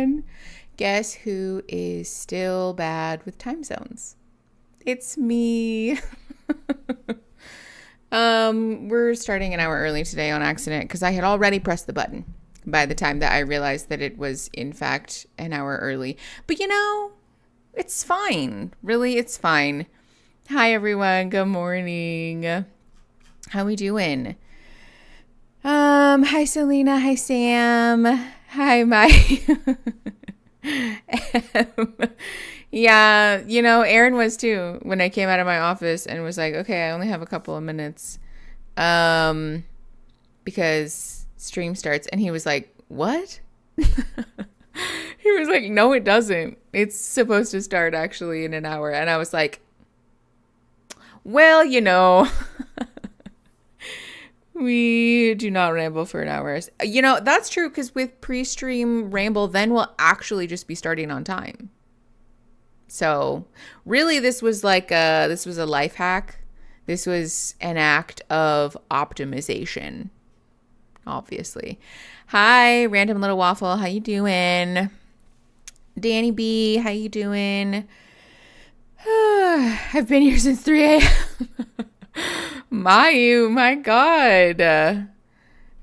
everyone. Guess who is still bad with time zones? It's me. We're starting an hour early today on accident because I had already pressed the button by the time that I realized that it was in fact an hour early. But it's fine. Really, it's fine. Hi everyone. Good morning. How we doing? Hi Selena. Hi Sam. Hi Mike. Yeah, Aaron was too when I came out of my office and was like, okay, I only have a couple of minutes because stream starts. And he was like, what? He was like, no, it doesn't. It's supposed to start actually in an hour. And I was like, well, we do not ramble for an hour. That's true because with pre-stream ramble, then we'll actually just be starting on time. So really, this was a life hack. This was an act of optimization, obviously. Hi, Random Little Waffle. How you doing? Danny B, how you doing? I've been here since 3 a.m. My God.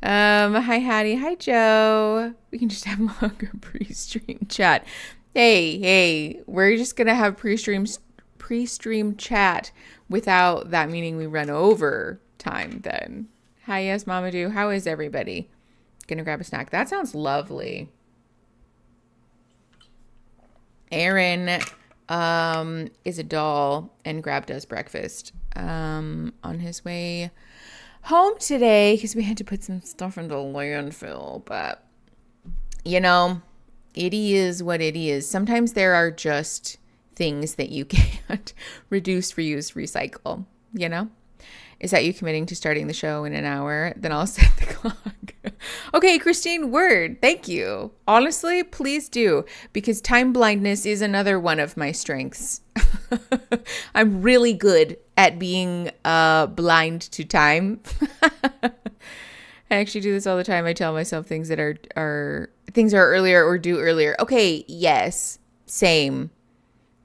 Hi, Hattie. Hi, Joe. We can just have longer pre-stream chat. Hey, we're just going to have pre-stream chat without that meaning we run over time then. Hi, yes, Mamadou. How is everybody? Gonna grab a snack. That sounds lovely. Aaron is a doll and grabbed us breakfast on his way home today because we had to put some stuff into landfill. But, it is what it is. Sometimes there are just things that you can't reduce, reuse, recycle, Is that you committing to starting the show in an hour? Then I'll set the clock. Okay, Christine, word. Thank you. Honestly, please do. Because time blindness is another one of my strengths. I'm really good at being blind to time. I actually do this all the time. I tell myself things that are earlier or due earlier. Okay, yes, same.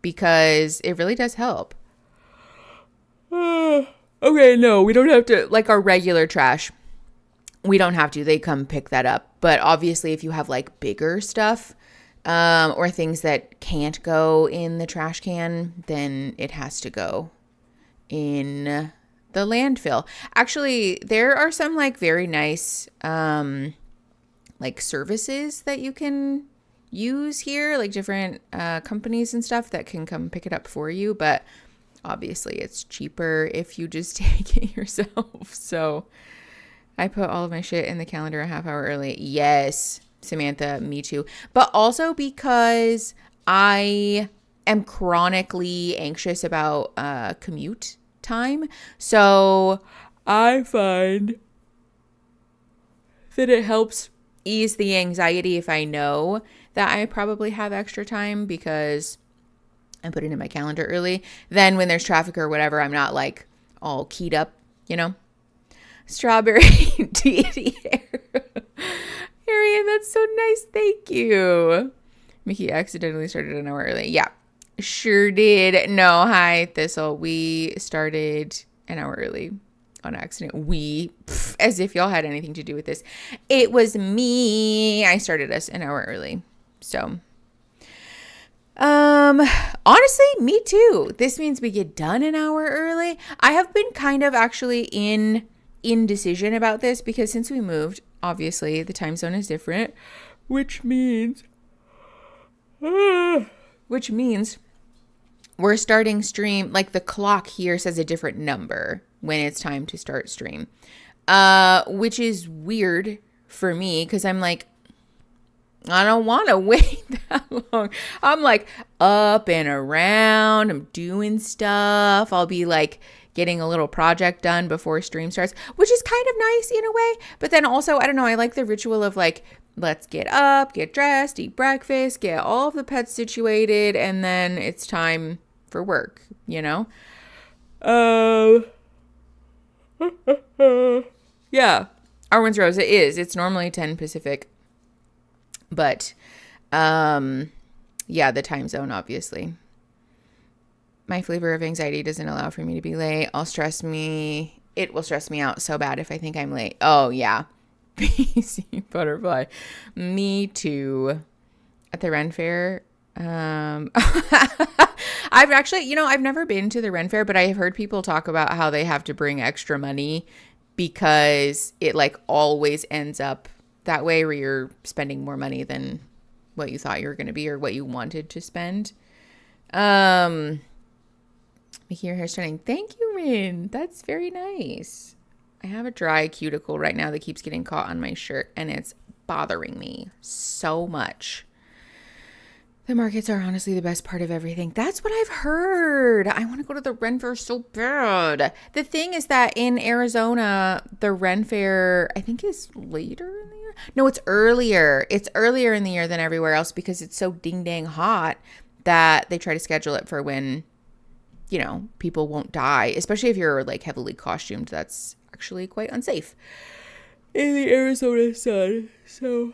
Because it really does help. Okay, no, we don't have to, like our regular trash. We don't have to. They come pick that up. But obviously, if you have like bigger stuff or things that can't go in the trash can, then it has to go in the landfill. Actually, there are some like very nice like services that you can use here, like different companies and stuff that can come pick it up for you. But obviously, it's cheaper if you just take it yourself. So I put all of my shit in the calendar a half hour early. Yes, Samantha, me too. But also because I am chronically anxious about commute time. So I find that it helps ease the anxiety if I know that I probably have extra time because I put it in my calendar early. Then when there's traffic or whatever, I'm not like all keyed up, Strawberry deity hair. Harriet, that's so nice. Thank you. Mickey accidentally started an hour early. Yeah, sure did. No, hi, Thistle. We started an hour early on accident. As if y'all had anything to do with this. It was me. I started us an hour early. So honestly, me too. This means we get done an hour early. I have been kind of actually in indecision about this because since we moved, obviously the time zone is different, which means we're starting stream, like the clock here says a different number when it's time to start stream, which is weird for me because I'm like, I don't want to wait that long. I'm like up and around. I'm doing stuff. I'll be like getting a little project done before stream starts, which is kind of nice in a way. But then also, I don't know, I like the ritual of like, let's get up, get dressed, eat breakfast, get all of the pets situated, and then it's time for work, Yeah. Arwen's Rose, it is. It's normally 10 Pacific. But Yeah, the time zone, obviously. My flavor of anxiety doesn't allow for me to be late. It will stress me out so bad if I think I'm late. Oh, yeah. PC butterfly. Me too. At the Ren Fair. I've actually, I've never been to the Ren Fair, but I have heard people talk about how they have to bring extra money because it like always ends up that way where you're spending more money than what you thought you were going to be or what you wanted to spend. Making your hair stunning. Thank you, Rin. That's very nice. I have a dry cuticle right now that keeps getting caught on my shirt and it's bothering me so much. The markets are honestly the best part of everything. That's what I've heard. I want to go to the Ren Fair so bad. The thing is that in Arizona, the Ren Fair, I think, is later in the year. No, it's earlier. It's earlier in the year than everywhere else because it's so ding dang hot that they try to schedule it for when, people won't die, especially if you're like heavily costumed. That's actually quite unsafe in the Arizona sun. So,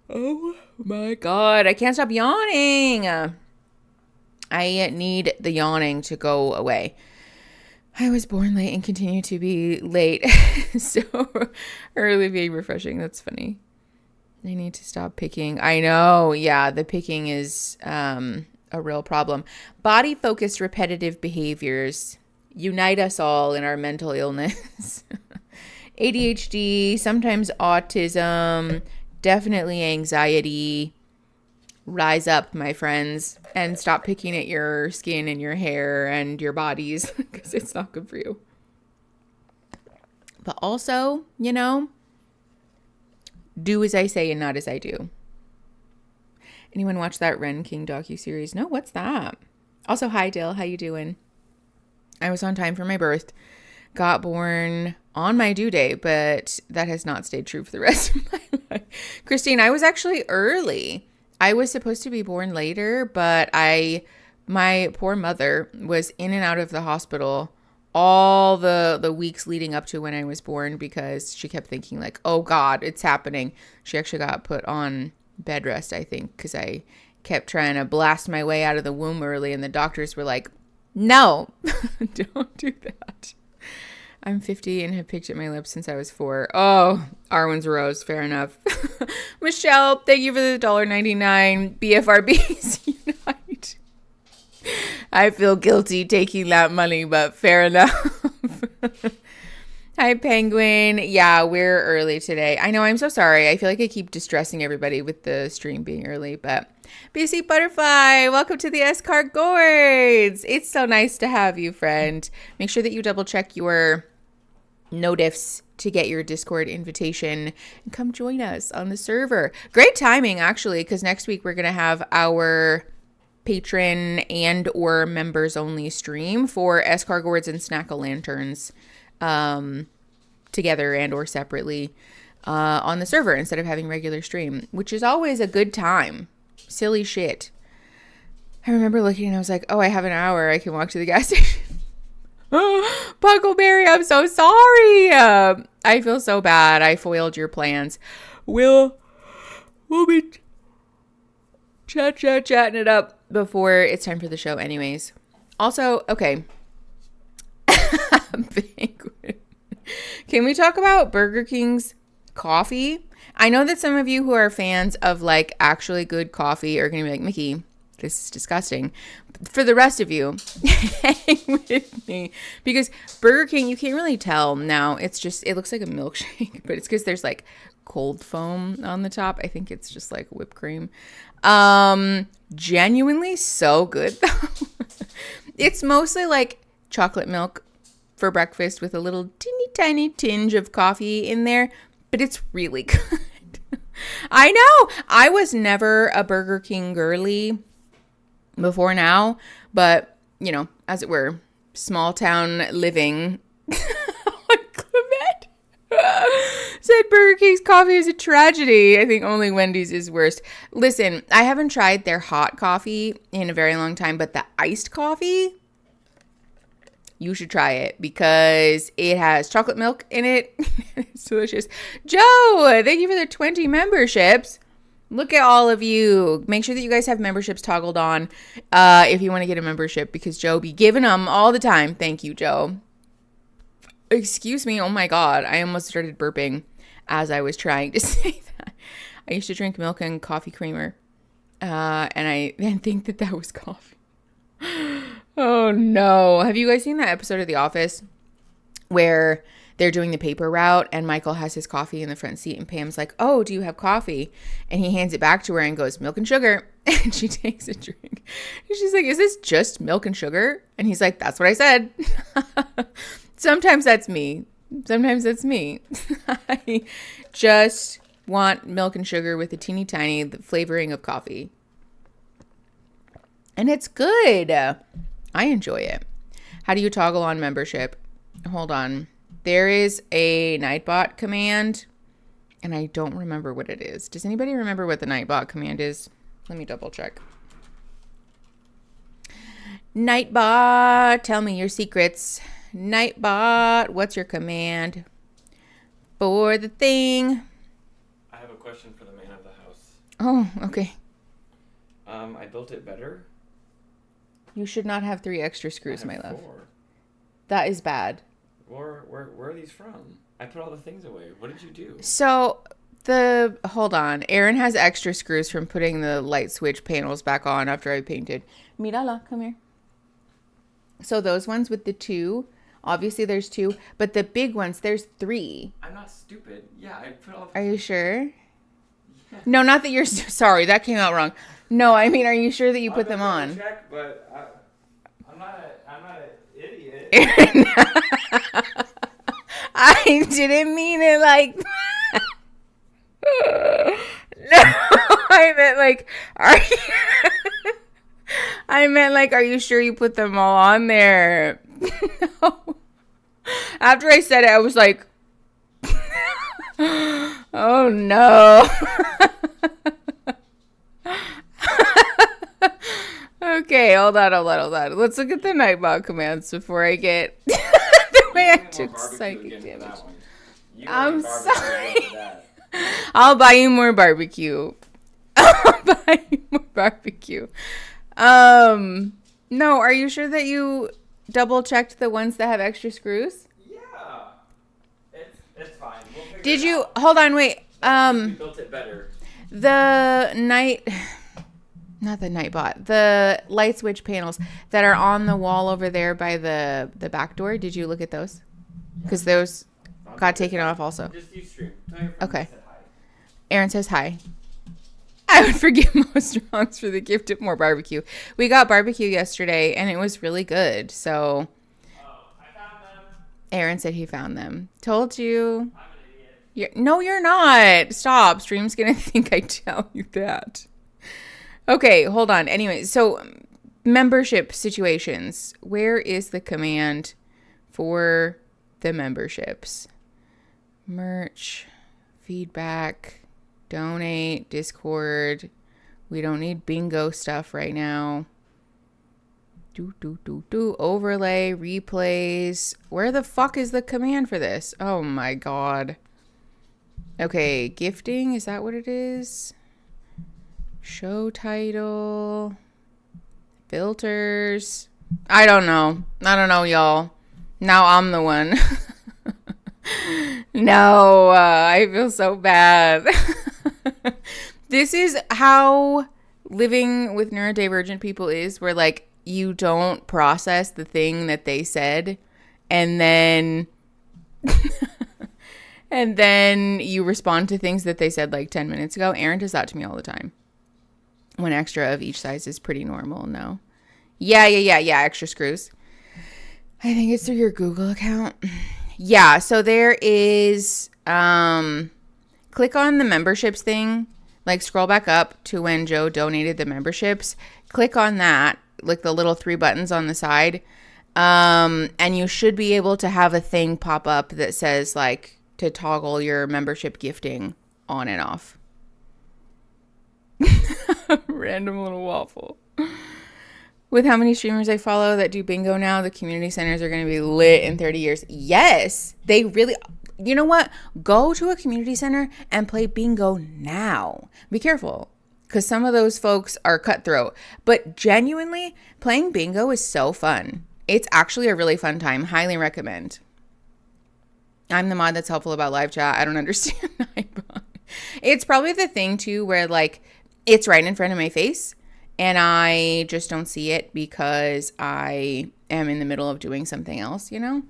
oh my God, I can't stop yawning. I need the yawning to go away. I was born late and continue to be late. So early being refreshing. That's funny. I need to stop picking. I know. Yeah, the picking is a real problem. Body-focused repetitive behaviors unite us all in our mental illness. ADHD, sometimes autism, definitely anxiety. Rise up, my friends, and stop picking at your skin and your hair and your bodies because it's not good for you. But also, do as I say and not as I do. Anyone watch that Ren King docuseries? No, what's that? Also, hi, Dill. How you doing? I was on time for my birth. Got born on my due date, but that has not stayed true for the rest of my life. Christine, I was actually early. I was supposed to be born later, but my poor mother was in and out of the hospital all the weeks leading up to when I was born because she kept thinking like, oh God, it's happening. She actually got put on bed rest, I think, because I kept trying to blast my way out of the womb early and the doctors were like, no, don't do that. I'm 50 and have picked at my lips since I was 4. Oh, Arwen's Rose. Fair enough. Michelle, thank you for the $1.99 BFRBs Unite. I feel guilty taking that money, but fair enough. Hi, Penguin. Yeah, we're early today. I know, I'm so sorry. I feel like I keep distressing everybody with the stream being early, but BC Butterfly, welcome to the Escar Gourds. It's so nice to have you, friend. Make sure that you double check your notifs to get your Discord invitation and come join us on the server. Great timing, actually, because next week we're going to have our patron and or members only stream for Escar Gourds and Snack-O-Lanterns together and or separately on the server instead of having regular stream, which is always a good time. Silly shit. I remember looking and I was like, oh, I have an hour. I can walk to the gas station. Puckleberry, I'm so sorry. I feel so bad. I foiled your plans. We'll be chatting it up before it's time for the show anyways. Also, okay. Can we talk about Burger King's coffee? I know that some of you who are fans of like actually good coffee are going to be like, Mickey, this is disgusting. For the rest of you, hang with me because Burger King, you can't really tell now. It looks like a milkshake, but it's because there's like cold foam on the top. I think it's just like whipped cream. Genuinely so good though. It's mostly like chocolate milk for breakfast with a little teeny tiny tinge of coffee in there, but it's really good. I know I was never a Burger King girly before now, but as it were, small town living. Clement said Burger King's coffee is a tragedy. I think only Wendy's is worse. Listen, I haven't tried their hot coffee in a very long time, but the iced coffee, you should try it because it has chocolate milk in it. It's delicious. Joe, thank you for the 20 memberships. Look at all of you. Make sure that you guys have memberships toggled on if you want to get a membership, because Joe be giving them all the time. Thank you, Joe. Excuse me. Oh my God. I almost started burping as I was trying to say that. I used to drink milk and coffee creamer. And I then think that was coffee. Oh no. Have you guys seen that episode of The Office where they're doing the paper route and Michael has his coffee in the front seat and Pam's like, oh, do you have coffee? And he hands it back to her and goes, milk and sugar. And she takes a drink. And she's like, is this just milk and sugar? And he's like, that's what I said. Sometimes that's me. Sometimes that's me. I just want milk and sugar with a teeny tiny flavoring of coffee. And it's good. I enjoy it. How do you toggle on membership? Hold on. There is a Nightbot command, and I don't remember what it is. Does anybody remember what the Nightbot command is? Let me double check. Nightbot, tell me your secrets. Nightbot, what's your command for the thing? I have a question for the man of the house. Oh, okay. I built it better. You should not have 3 extra screws, my love. 4. That is bad. Where are these from? I put all the things away. What did you do? So hold on. Aaron has extra screws from putting the light switch panels back on after I painted. Mirala, come here. So those ones with the 2, obviously there's 2, but the big ones, there's 3. I'm not stupid. Yeah, I put all the... Are you sure? Yeah. No, not that you're... Sorry, that came out wrong. No, I mean, are you sure that you put them on? Check, but I'm not an idiot. I didn't mean it like that. No, I meant like, are you sure you put them all on there? No. After I said it, I was like, oh no. Okay, hold on. Let's look at the Nightbot commands before I get the way I took psychic damage. I'm sorry. I'll buy you more barbecue. No, are you sure that you double checked the ones that have extra screws? Yeah. It's fine. We'll Did you hold on, wait. We built it better. Not the Nightbot. The light switch panels that are on the wall over there by the back door. Did you look at those? Because those got taken off also. Just use stream. Okay. Aaron says hi. I would forgive most wrongs for the gift of more barbecue. We got barbecue yesterday and it was really good. So I found them. Aaron said he found them. Told you. I'm an idiot. No, you're not. Stop. Stream's going to think I tell you that. Okay, hold on. Anyway, so membership situations. Where is the command for the memberships? Merch, feedback, donate, Discord. We don't need bingo stuff right now. Overlay, replays. Where the fuck is the command for this? Oh my God. Okay, gifting. Is that what it is? Show title, filters. I don't know, y'all. Now I'm the one. No, I feel so bad. This is how living with neurodivergent people is, where like you don't process the thing that they said, and then you respond to things that they said like 10 minutes ago. Aaron does that to me all the time. One extra of each size is pretty normal. No. Yeah. Extra screws. I think it's through your Google account. Yeah. So there is, click on the memberships thing, like scroll back up to when Joe donated the memberships. Click on that, like the little 3 buttons on the side. And you should be able to have a thing pop up that says like to toggle your membership gifting on and off. Random little waffle. With how many streamers I follow that do bingo now, the community centers are going to be lit in 30 years. Yes, they really... You know what? Go to a community center and play bingo now. Be careful, because some of those folks are cutthroat. But genuinely, playing bingo is so fun. It's actually a really fun time. Highly recommend. I'm the mod that's helpful about live chat. I don't understand. It's probably the thing too where like it's right in front of my face and I just don't see it because I am in the middle of doing something else, you know?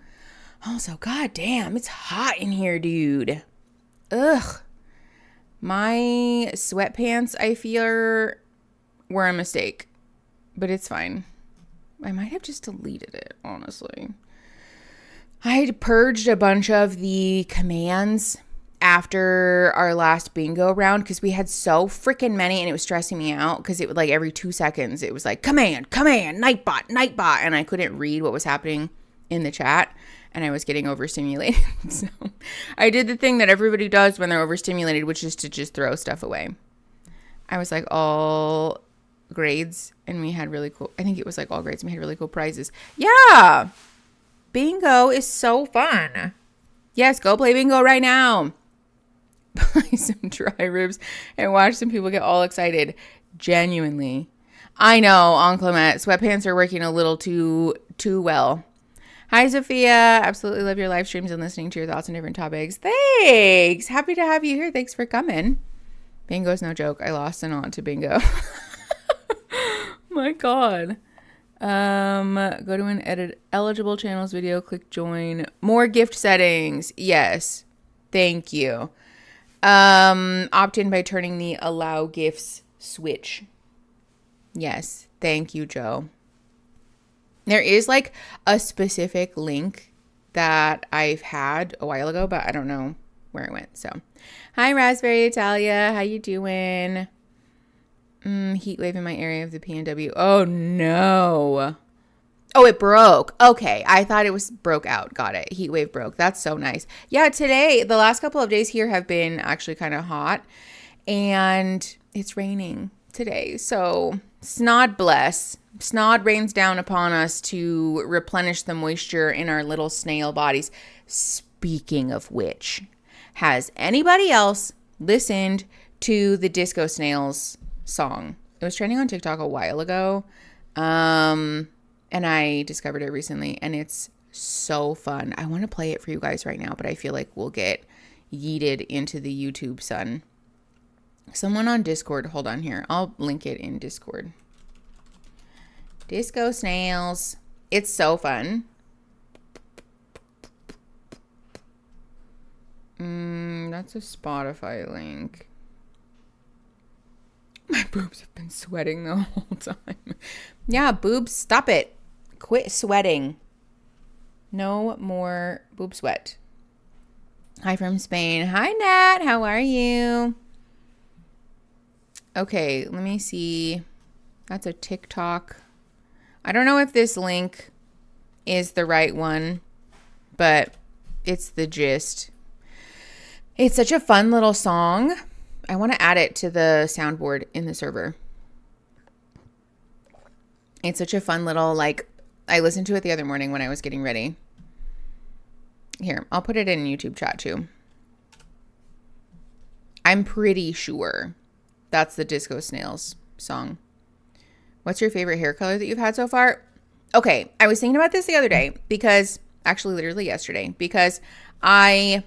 Also, god damn, it's hot in here, dude. Ugh. My sweatpants, I fear, were a mistake. But it's fine. I might have just deleted it, honestly. I had purged a bunch of the commands after our last bingo round because we had so freaking many and it was stressing me out because it would like every 2 seconds it was like command, nightbot, and I couldn't read what was happening in the chat and I was getting overstimulated. So I did the thing that everybody does when they're overstimulated, which is to just throw stuff away. I was like all grades and we had really cool, I think it was like all grades and we had really cool prizes. Yeah. Bingo is so fun. Yes, go play bingo right now. Buy some dry ribs and watch some people get all excited. Genuinely. I know, Uncle Matt, sweatpants are working a little too well. Hi, Sophia. Absolutely love your live streams and listening to your thoughts on different topics. Thanks. Happy to have you here. Thanks for coming. Bingo's no joke. I lost an aunt to bingo. My God. Go to an edit eligible channels video, click join. More gift settings. Yes. Thank you. Opt in by turning the allow gifts switch. Yes. Thank you, Joe. There is like a specific link that I've had a while ago, but I don't know where it went. So hi, Raspberry Italia. How you doing? Heat wave in my area of the PNW. Oh no. Oh, it broke. Okay. I thought it was broke out. Got it. Heat wave broke. That's so nice. Yeah. Today, the last couple of days here have been actually kind of hot and it's raining today. So snod bless. Snod rains down upon us to replenish the moisture in our little snail bodies. Speaking of which, has anybody else listened to the Disco Snails song? It was trending on TikTok a while ago. And I discovered it recently and it's so fun. I want to play it for you guys right now, but I feel like we'll get yeeted into the YouTube sun. Someone on Discord, hold on here. I'll link it in Discord. Disco Snails. It's so fun. That's a Spotify link. My boobs have been sweating the whole time. Yeah, boobs, stop it. Quit sweating. No more boob sweat. Hi from Spain. Hi, Nat. How are you? Okay, let me see. That's a TikTok. I don't know if this link is the right one, but it's the gist. It's such a fun little song. I want to add it to the soundboard in the server. It's such a fun little, like, I listened to it the other morning when I was getting ready. Here, I'll put it in YouTube chat too. I'm pretty sure that's the Disco Snails song. What's your favorite hair color that you've had so far? Okay, I was thinking about this the other day because, actually literally yesterday, because I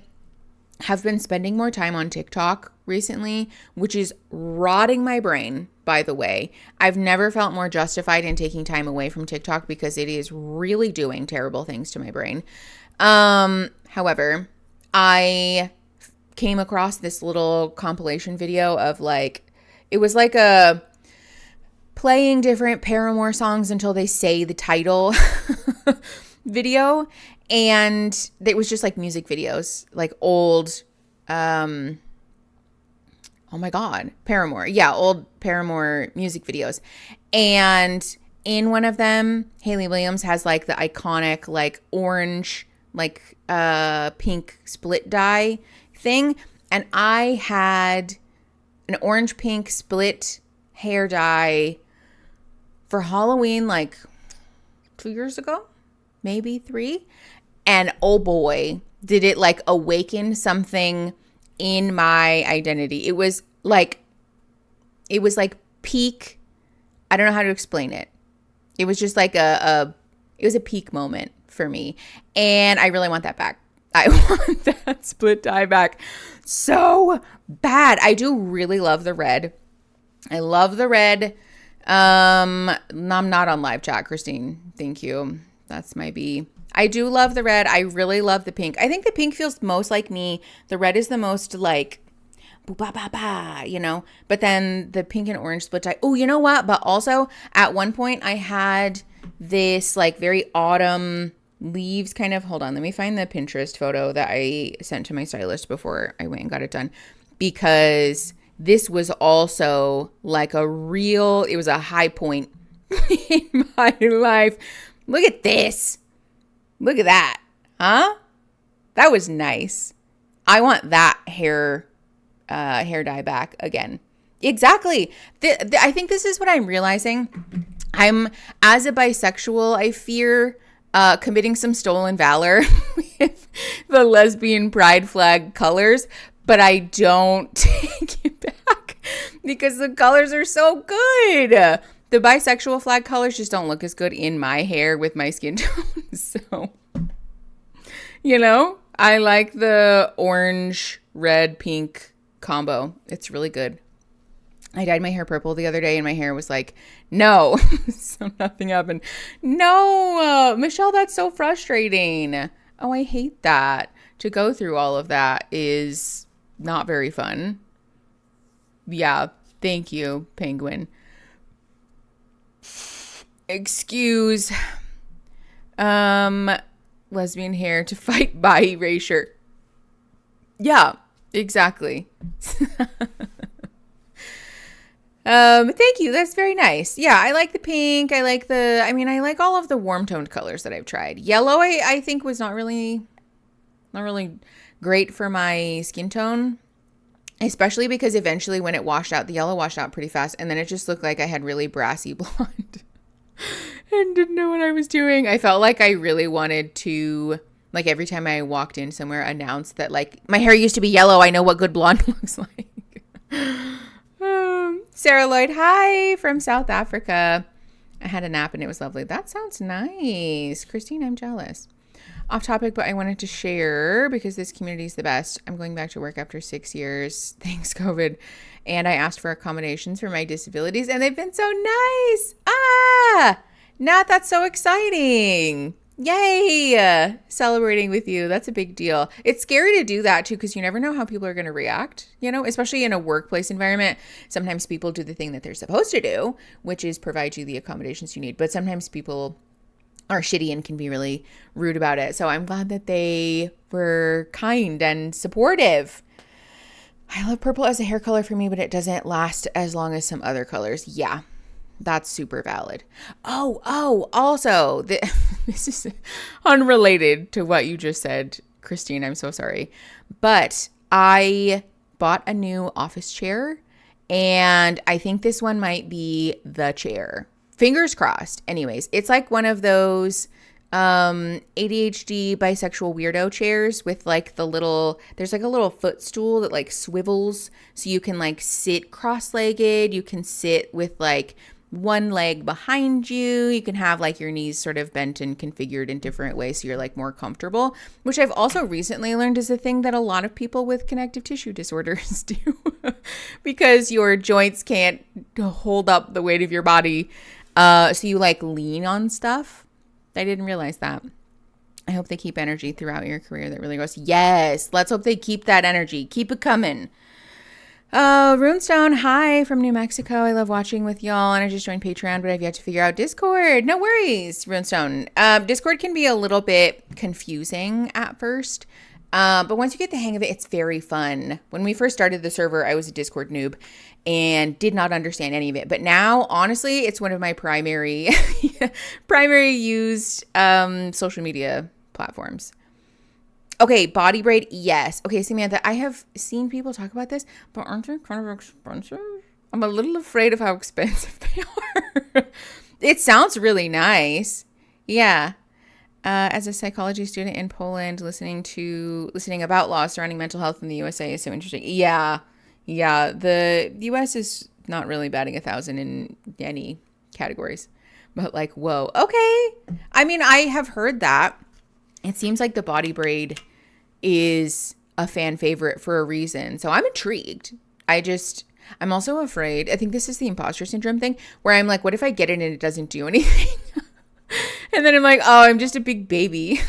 have been spending more time on TikTok recently, which is rotting my brain, by the way. I've never felt more justified in taking time away from TikTok because it is really doing terrible things to my brain. However, I came across this little compilation video of like, it was like a playing different Paramore songs until they say the title video. And it was just like music videos, like old, oh my God, Paramore. Yeah, old Paramore music videos. And in one of them, Hayley Williams has like the iconic like orange, like pink split dye thing. And I had an orange pink split hair dye for Halloween like 2 years ago, maybe 3. And oh boy, did it like awaken something in my identity. It was like peak. I don't know how to explain it. It was just like it was a peak moment for me. And I really want that back. I want that split dye back so bad. I do really love the red. I love the red. I'm not on live chat, Christine. Thank you. That's my B. I do love the red. I really love the pink. I think the pink feels most like me. The red is the most like, ba ba ba, you know? But then the pink and orange split dye. Oh, you know what? But also at one point I had this like very autumn leaves kind of, hold on, let me find the Pinterest photo that I sent to my stylist before I went and got it done, because this was also like it was a high point in my life. Look at this. Look at that. Huh? That was nice. I want that hair dye back again. Exactly. I think this is what I'm realizing. As a bisexual, I fear committing some stolen valor with the lesbian pride flag colors, but I don't take it back because the colors are so good. The bisexual flag colors just don't look as good in my hair with my skin tone. So, you know, I like the orange, red, pink combo. It's really good. I dyed my hair purple the other day and my hair was like, no. So nothing happened. No, Michelle, that's so frustrating. Oh, I hate that. To go through all of that is not very fun. Yeah, thank you, Penguin. Excuse lesbian hair to fight bi erasure. Yeah, exactly. Thank you. That's very nice. Yeah, I like the pink. I like all of the warm toned colors that I've tried. Yellow, I think was not really great for my skin tone, especially because eventually when it washed out, the yellow washed out pretty fast. And then it just looked like I had really brassy blonde and didn't know what I was doing. I felt like I really wanted to, like every time I walked in somewhere, announce that like my hair used to be yellow. I know what good blonde looks like. Sarah Lloyd, hi from South Africa. I had a nap and it was lovely. That sounds nice. Christine, I'm jealous. Off topic, but I wanted to share because this community is the best. I'm going back to work after 6 years. Thanks, COVID. And I asked for accommodations for my disabilities and they've been so nice. Nat, that's so exciting. Yay! Celebrating with you. That's a big deal. It's scary to do that too because you never know how people are going to react, you know, especially in a workplace environment. Sometimes people do the thing that they're supposed to do, which is provide you the accommodations you need. But sometimes people are shitty and can be really rude about it. So I'm glad that they were kind and supportive. I love purple as a hair color for me, but it doesn't last as long as some other colors. Yeah. That's super valid. Also, this is unrelated to what you just said, Christine. I'm so sorry. But I bought a new office chair, and I think this one might be the chair. Fingers crossed. Anyways, it's like one of those ADHD bisexual weirdo chairs with like there's like a little footstool that like swivels so you can like sit cross-legged. You can sit with like one leg behind you. You can have like your knees sort of bent and configured in different ways so you're like more comfortable, which I've also recently learned is a thing that a lot of people with connective tissue disorders do because your joints can't hold up the weight of your body. So you like lean on stuff. I didn't realize that. I hope they keep energy throughout your career. That really goes. Yes. Let's hope they keep that energy. Keep it coming. Runestone, hi from New Mexico. I love watching with y'all, and I just joined Patreon, but I've yet to figure out Discord. No worries, Runestone. Discord can be a little bit confusing at first, but once you get the hang of it, it's very fun. When we first started the server, I was a Discord noob and did not understand any of it. But now, honestly, it's one of my primary used social media platforms. Okay, body braid, yes. Okay, Samantha, I have seen people talk about this, but aren't they kind of expensive? I'm a little afraid of how expensive they are. It sounds really nice. Yeah. As a psychology student in Poland, listening about laws surrounding mental health in the USA is so interesting. Yeah. The US is not really batting 1,000 in any categories, but like, whoa, okay. I mean, I have heard that. It seems like the body braid is a fan favorite for a reason. So I'm intrigued. I'm also afraid. I think this is the imposter syndrome thing where I'm like, what if I get it and it doesn't do anything? And then I'm like, oh, I'm just a big baby.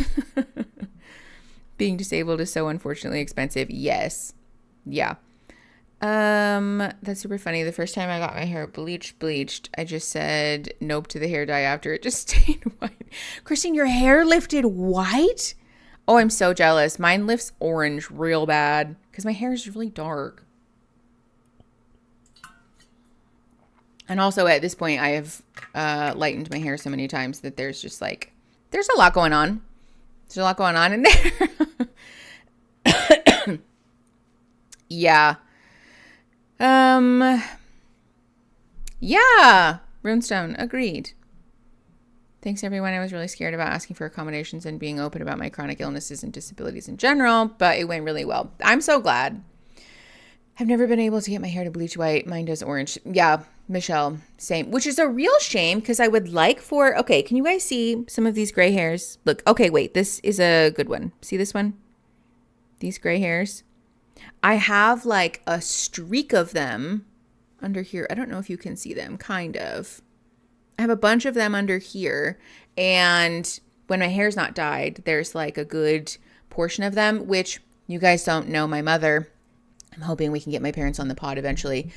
Being disabled is so unfortunately expensive. Yes. Yeah. That's super funny. The first time I got my hair bleached, I just said nope to the hair dye after it just stayed white. Christine, your hair lifted white? Oh, I'm so jealous. Mine lifts orange real bad because my hair is really dark. And also at this point, I have lightened my hair so many times that there's just like, there's a lot going on. There's a lot going on in there. Yeah. Yeah. Runestone, agreed. Thanks, everyone. I was really scared about asking for accommodations and being open about my chronic illnesses and disabilities in general, but it went really well. I'm so glad. I've never been able to get my hair to bleach white. Mine does orange. Yeah, Michelle, same. Which is a real shame because I would like for... Okay, can you guys see some of these gray hairs? Look, okay, wait. This is a good one. See this one? These gray hairs? I have like a streak of them under here. I don't know if you can see them, kind of. I have a bunch of them under here. And when my hair's not dyed, there's like a good portion of them, which you guys don't know my mother. I'm hoping we can get my parents on the pod eventually.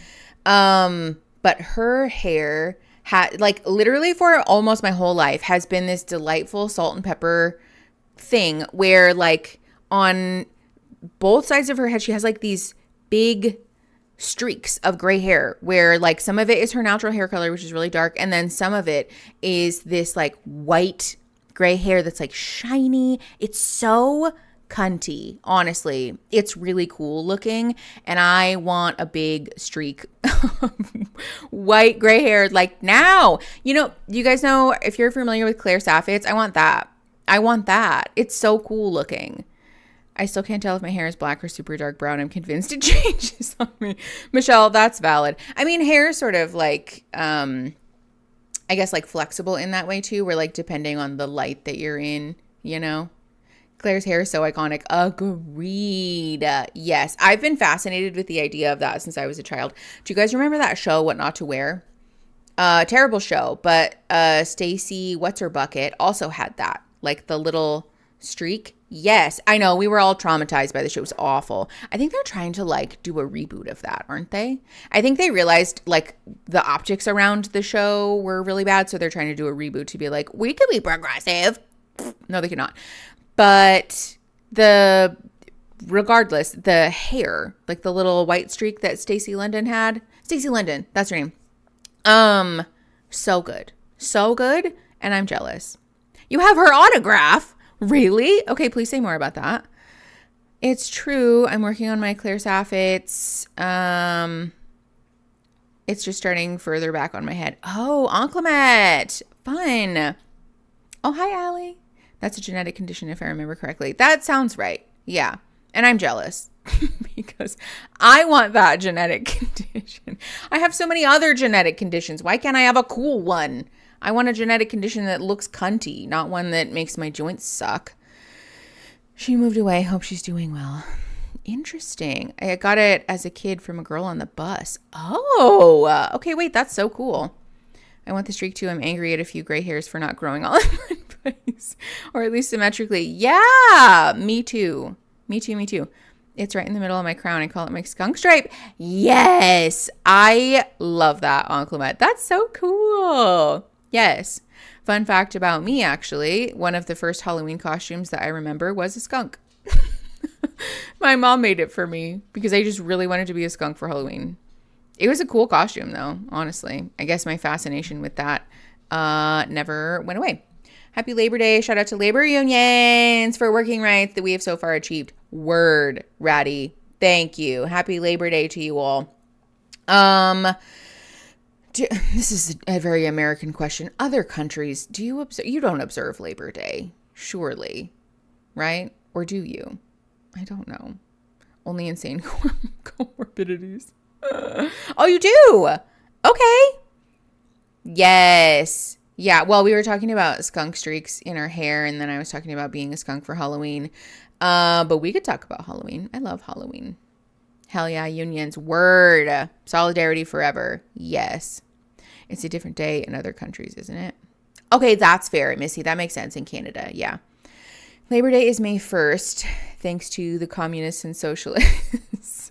But her hair had like literally for almost my whole life has been this delightful salt and pepper thing where like on both sides of her head, she has like these big streaks of gray hair where like some of it is her natural hair color, which is really dark. And then some of it is this like white gray hair that's like shiny. It's so cunty. Honestly, it's really cool looking. And I want a big streak of white gray hair like now. You know, you guys know if you're familiar with Claire Saffitz, I want that. It's so cool looking. I still can't tell if my hair is black or super dark brown. I'm convinced it changes on me. Michelle, that's valid. I mean, hair is sort of like, I guess like flexible in that way too, where like depending on the light that you're in, you know? Claire's hair is so iconic. Agreed. Yes. I've been fascinated with the idea of that since I was a child. Do you guys remember that show, What Not to Wear? Terrible show, but Stacy What's Her Bucket also had that, like the little streak. Yes, I know. We were all traumatized by the show. It was awful. I think they're trying to like do a reboot of that, aren't they? I think they realized like the optics around the show were really bad, so they're trying to do a reboot to be like, we could be progressive. No, they cannot. But regardless, the hair, like the little white streak that Stacey London had. Stacey London, that's her name. So good. So good. And I'm jealous. You have her autograph. Really? Okay, please say more about that. It's true. I'm working on my Claire Saffitz. It's just starting further back on my head. Oh, Inclement. Fun. Oh, hi, Allie. That's a genetic condition, if I remember correctly. That sounds right. Yeah. And I'm jealous because I want that genetic condition. I have so many other genetic conditions. Why can't I have a cool one? I want a genetic condition that looks cunty, not one that makes my joints suck. She moved away. Hope she's doing well. Interesting. I got it as a kid from a girl on the bus. Oh, okay. Wait, that's so cool. I want the streak too. I'm angry at a few gray hairs for not growing all in one place, or at least symmetrically. Yeah, me too. Me too. It's right in the middle of my crown. I call it my skunk stripe. Yes, I love that, Inclement. That's so cool. Yes. Fun fact about me, actually, one of the first Halloween costumes that I remember was a skunk. My mom made it for me because I just really wanted to be a skunk for Halloween. It was a cool costume, though, honestly. I guess my fascination with that never went away. Happy Labor Day. Shout out to labor unions for working rights that we have so far achieved. Word, Ratty. Thank you. Happy Labor Day to you all. This is a very American question. Other countries, do you observe? You don't observe Labor Day. surely, right? Or do you? I don't know. Only insane comorbidities. Oh, you do? Okay. Yes. Yeah, well, we were talking about skunk streaks in our hair, and then I was talking about being a skunk for Halloween. But we could talk about Halloween. I love Halloween. Hell yeah, unions. Word. Solidarity forever. Yes. It's a different day in other countries, isn't it? Okay, that's fair, Missy. That makes sense in Canada. Yeah. Labor Day is May 1st, thanks to the communists and socialists.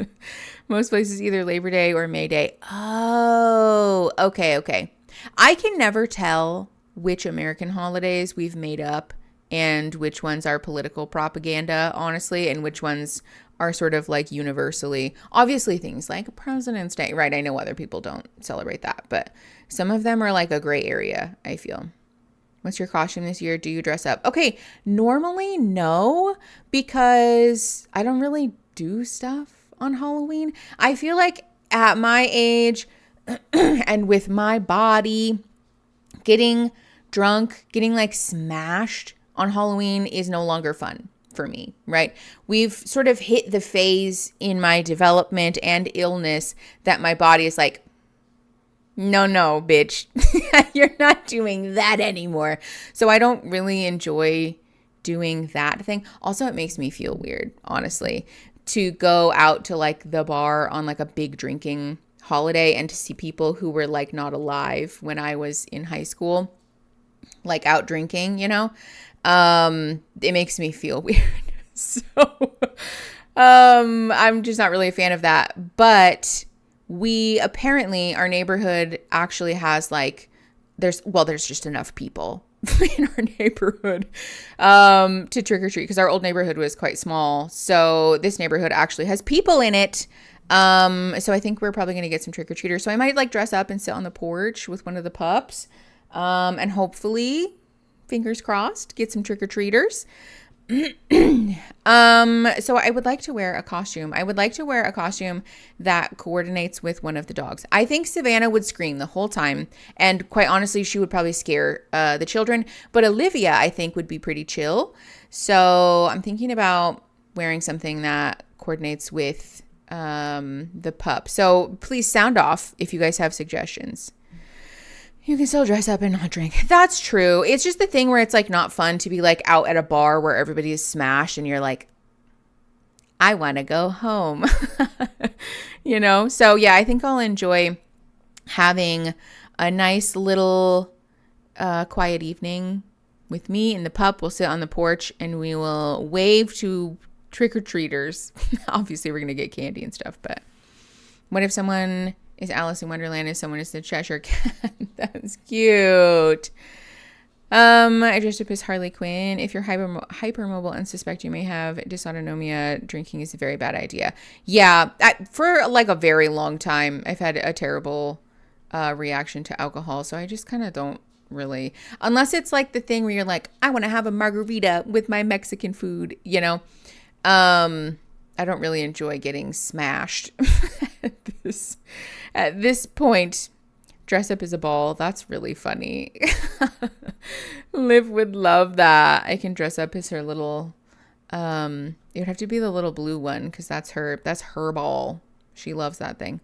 Most places either Labor Day or May Day. Oh, okay. I can never tell which American holidays we've made up and which ones are political propaganda, honestly, and which ones are sort of like universally. Obviously, things like President's Day, right? I know other people don't celebrate that, but some of them are like a gray area, I feel. What's your costume this year? Do you dress up? Okay, normally no, because I don't really do stuff on Halloween. I feel like at my age and with my body, getting drunk, getting like smashed on Halloween is no longer fun for me, right? We've sort of hit the phase in my development and illness that my body is like, no, bitch, you're not doing that anymore. So I don't really enjoy doing that thing. Also, it makes me feel weird, honestly, to go out to like the bar on like a big drinking holiday and to see people who were like not alive when I was in high school, like out drinking, you know? It makes me feel weird. So, I'm just not really a fan of that, but we apparently, our neighborhood actually has like, there's just enough people in our neighborhood to trick or treat, because our old neighborhood was quite small. So this neighborhood actually has people in it. So I think we're probably going to get some trick or treaters. So I might like dress up and sit on the porch with one of the pups. And hopefully, fingers crossed, get some trick or treaters. So I would like to wear a costume. I would like to wear a costume that coordinates with one of the dogs. I think Savannah would scream the whole time, and quite honestly, she would probably scare the children. But Olivia, I think, would be pretty chill. So I'm thinking about wearing something that coordinates with the pup. So please sound off if you guys have suggestions. You can still dress up and not drink. That's true. It's just the thing where it's like not fun to be like out at a bar where everybody is smashed and you're like, I want to go home. You know? So yeah, I think I'll enjoy having a nice little quiet evening with me and the pup. We'll sit on the porch and we will wave to trick-or-treaters. Obviously, we're going to get candy and stuff, but what if someone is Alice in Wonderland and someone is the Cheshire Cat? That's cute. I dressed up as Harley Quinn. If you're hypermobile and suspect you may have dysautonomia, drinking is a very bad idea. Yeah, for like a very long time, I've had a terrible reaction to alcohol, so I just kind of don't really, unless it's like the thing where you're like, I want to have a margarita with my Mexican food, you know. I don't really enjoy getting smashed at this point. Dress up as a ball. That's really funny. Liv would love that. I can dress up as her little, it would have to be the little blue one, because that's her ball. She loves that thing.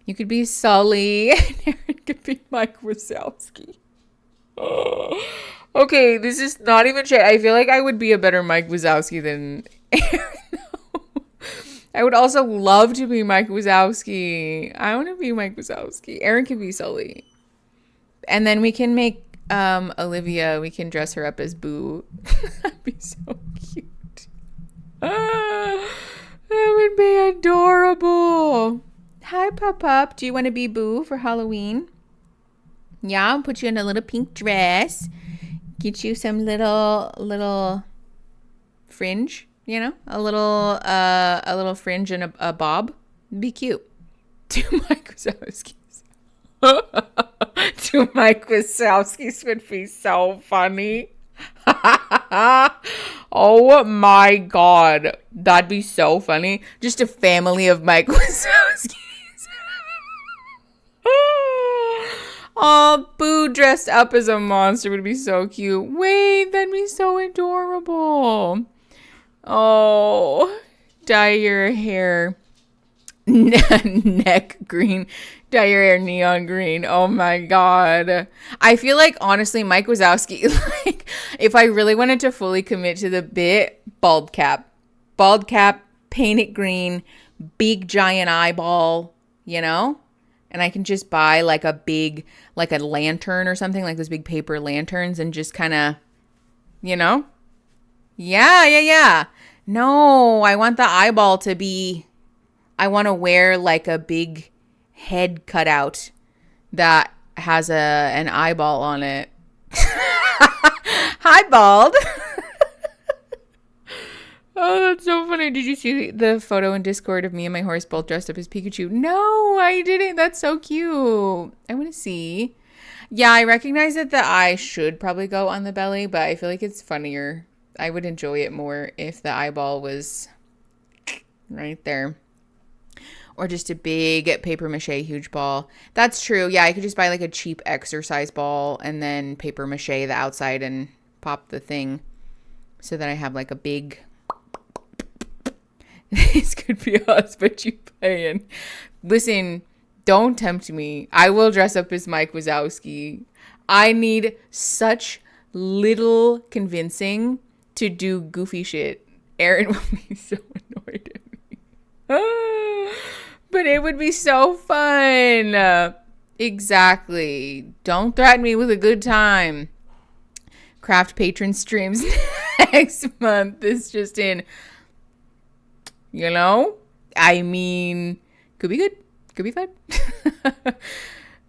You could be Sully and Aaron could be Mike Wazowski. Okay, this is not even shit. I feel like I would be a better Mike Wazowski than Aaron. I would also love to be Mike Wazowski. I want to be Mike Wazowski. Aaron can be Sully. And then we can make Olivia, we can dress her up as Boo. That'd be so cute. That would be adorable. Hi, Pup. Do you want to be Boo for Halloween? Yeah, I'll put you in a little pink dress. Get you some little fringe. You know, a little fringe and a bob. Be cute. Two Mike Wazowskis. Two Mike Wazowskis would be so funny. Oh my God. That'd be so funny. Just a family of Mike Wazowskis. Oh, Boo dressed up as a monster would be so cute. Wait, that'd be so adorable. Oh, dye your hair neck green. Dye your hair neon green. Oh my God. I feel like, honestly, Mike Wazowski, like, if I really wanted to fully commit to the bit, bald cap, paint it green, big giant eyeball, you know? And I can just buy like a big, like a lantern or something, like those big paper lanterns, and just kind of, you know? Yeah. No, I want the eyeball to be, I want to wear like a big head cutout that has an eyeball on it. Hi, bald. Oh, that's so funny. Did you see the photo in Discord of me and my horse both dressed up as Pikachu? No, I didn't. That's so cute. I want to see. Yeah, I recognize that the eye should probably go on the belly, but I feel like it's funnier. I would enjoy it more if the eyeball was right there. Or just a big paper mache huge ball. That's true. Yeah, I could just buy like a cheap exercise ball and then paper mache the outside and pop the thing so that I have like a big... This could be us, but you paying. Listen, don't tempt me. I will dress up as Mike Wazowski. I need such little convincing to do goofy shit. Aaron will be so annoyed at me. But it would be so fun. Exactly. Don't threaten me with a good time. Craft patron streams next month. This just in. You know? I mean, could be good. Could be fun.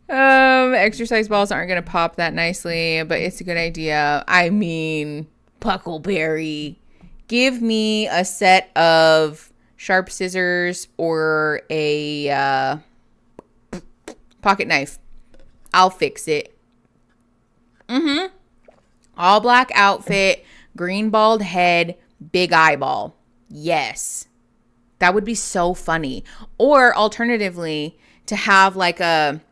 Exercise balls aren't going to pop that nicely, but it's a good idea. I mean, Puckleberry. Give me a set of sharp scissors or a pocket knife. I'll fix it. All black outfit, green bald head, big eyeball. Yes. That would be so funny. Or alternatively, to have like a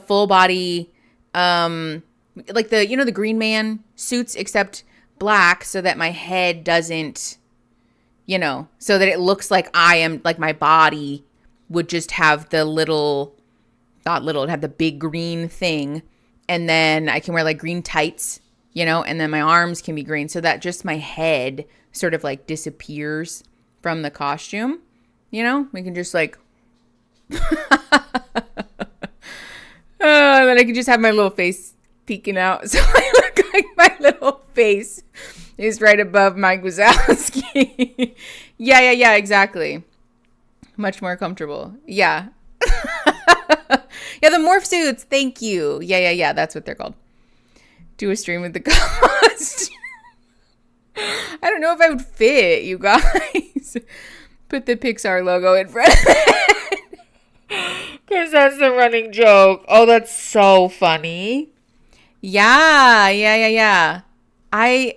full body, like the Green Man suits, except black, so that my head doesn't, so that it looks like I am, like my body would just have the it'd have the big green thing. And then I can wear like green tights, and then my arms can be green, so that just my head sort of like disappears from the costume. We can just like and then I can just have my little face peeking out, so I look like my little face is right above Mike Wazowski. yeah, exactly. Much more comfortable. Yeah. Yeah, the morph suits, thank you. Yeah, that's what they're called. Do a stream with the costume. I don't know if I would fit, you guys. Put the Pixar logo in front of it. Because that's the running joke. Oh, that's so funny. Yeah.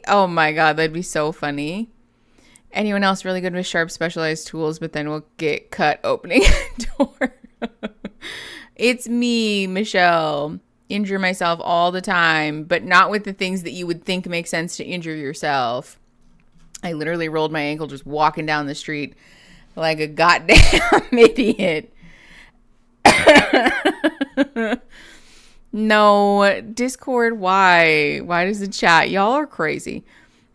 Oh my God, that'd be so funny. Anyone else really good with sharp specialized tools, but then we'll get cut opening a door. It's me, Michelle. Injure myself all the time, but not with the things that you would think make sense to injure yourself. I literally rolled my ankle just walking down the street like a goddamn idiot. No, Discord, why? Why does the chat? Y'all are crazy.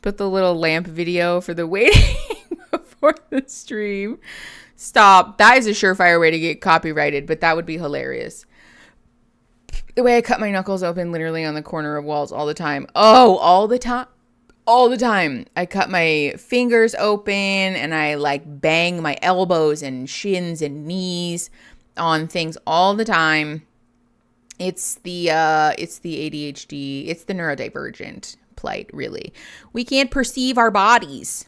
Put the little lamp video for the waiting before the stream. Stop. That is a surefire way to get copyrighted, but that would be hilarious. The way I cut my knuckles open literally on the corner of walls all the time. Oh, all the time. All the time. I cut my fingers open and I like bang my elbows and shins and knees on things all the time. It's the ADHD. It's the neurodivergent plight, really. We can't perceive our bodies.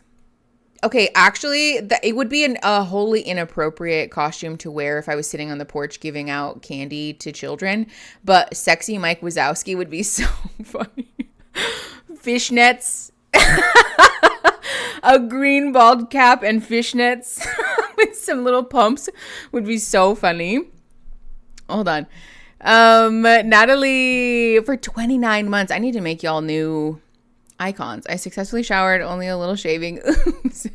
Okay, actually, it would be a wholly inappropriate costume to wear if I was sitting on the porch giving out candy to children. But sexy Mike Wazowski would be so funny. Fishnets. A green bald cap and fishnets with some little pumps would be so funny. Hold on. Natalie, for 29 months, I need to make y'all new icons. I successfully showered, only a little shaving. Oops.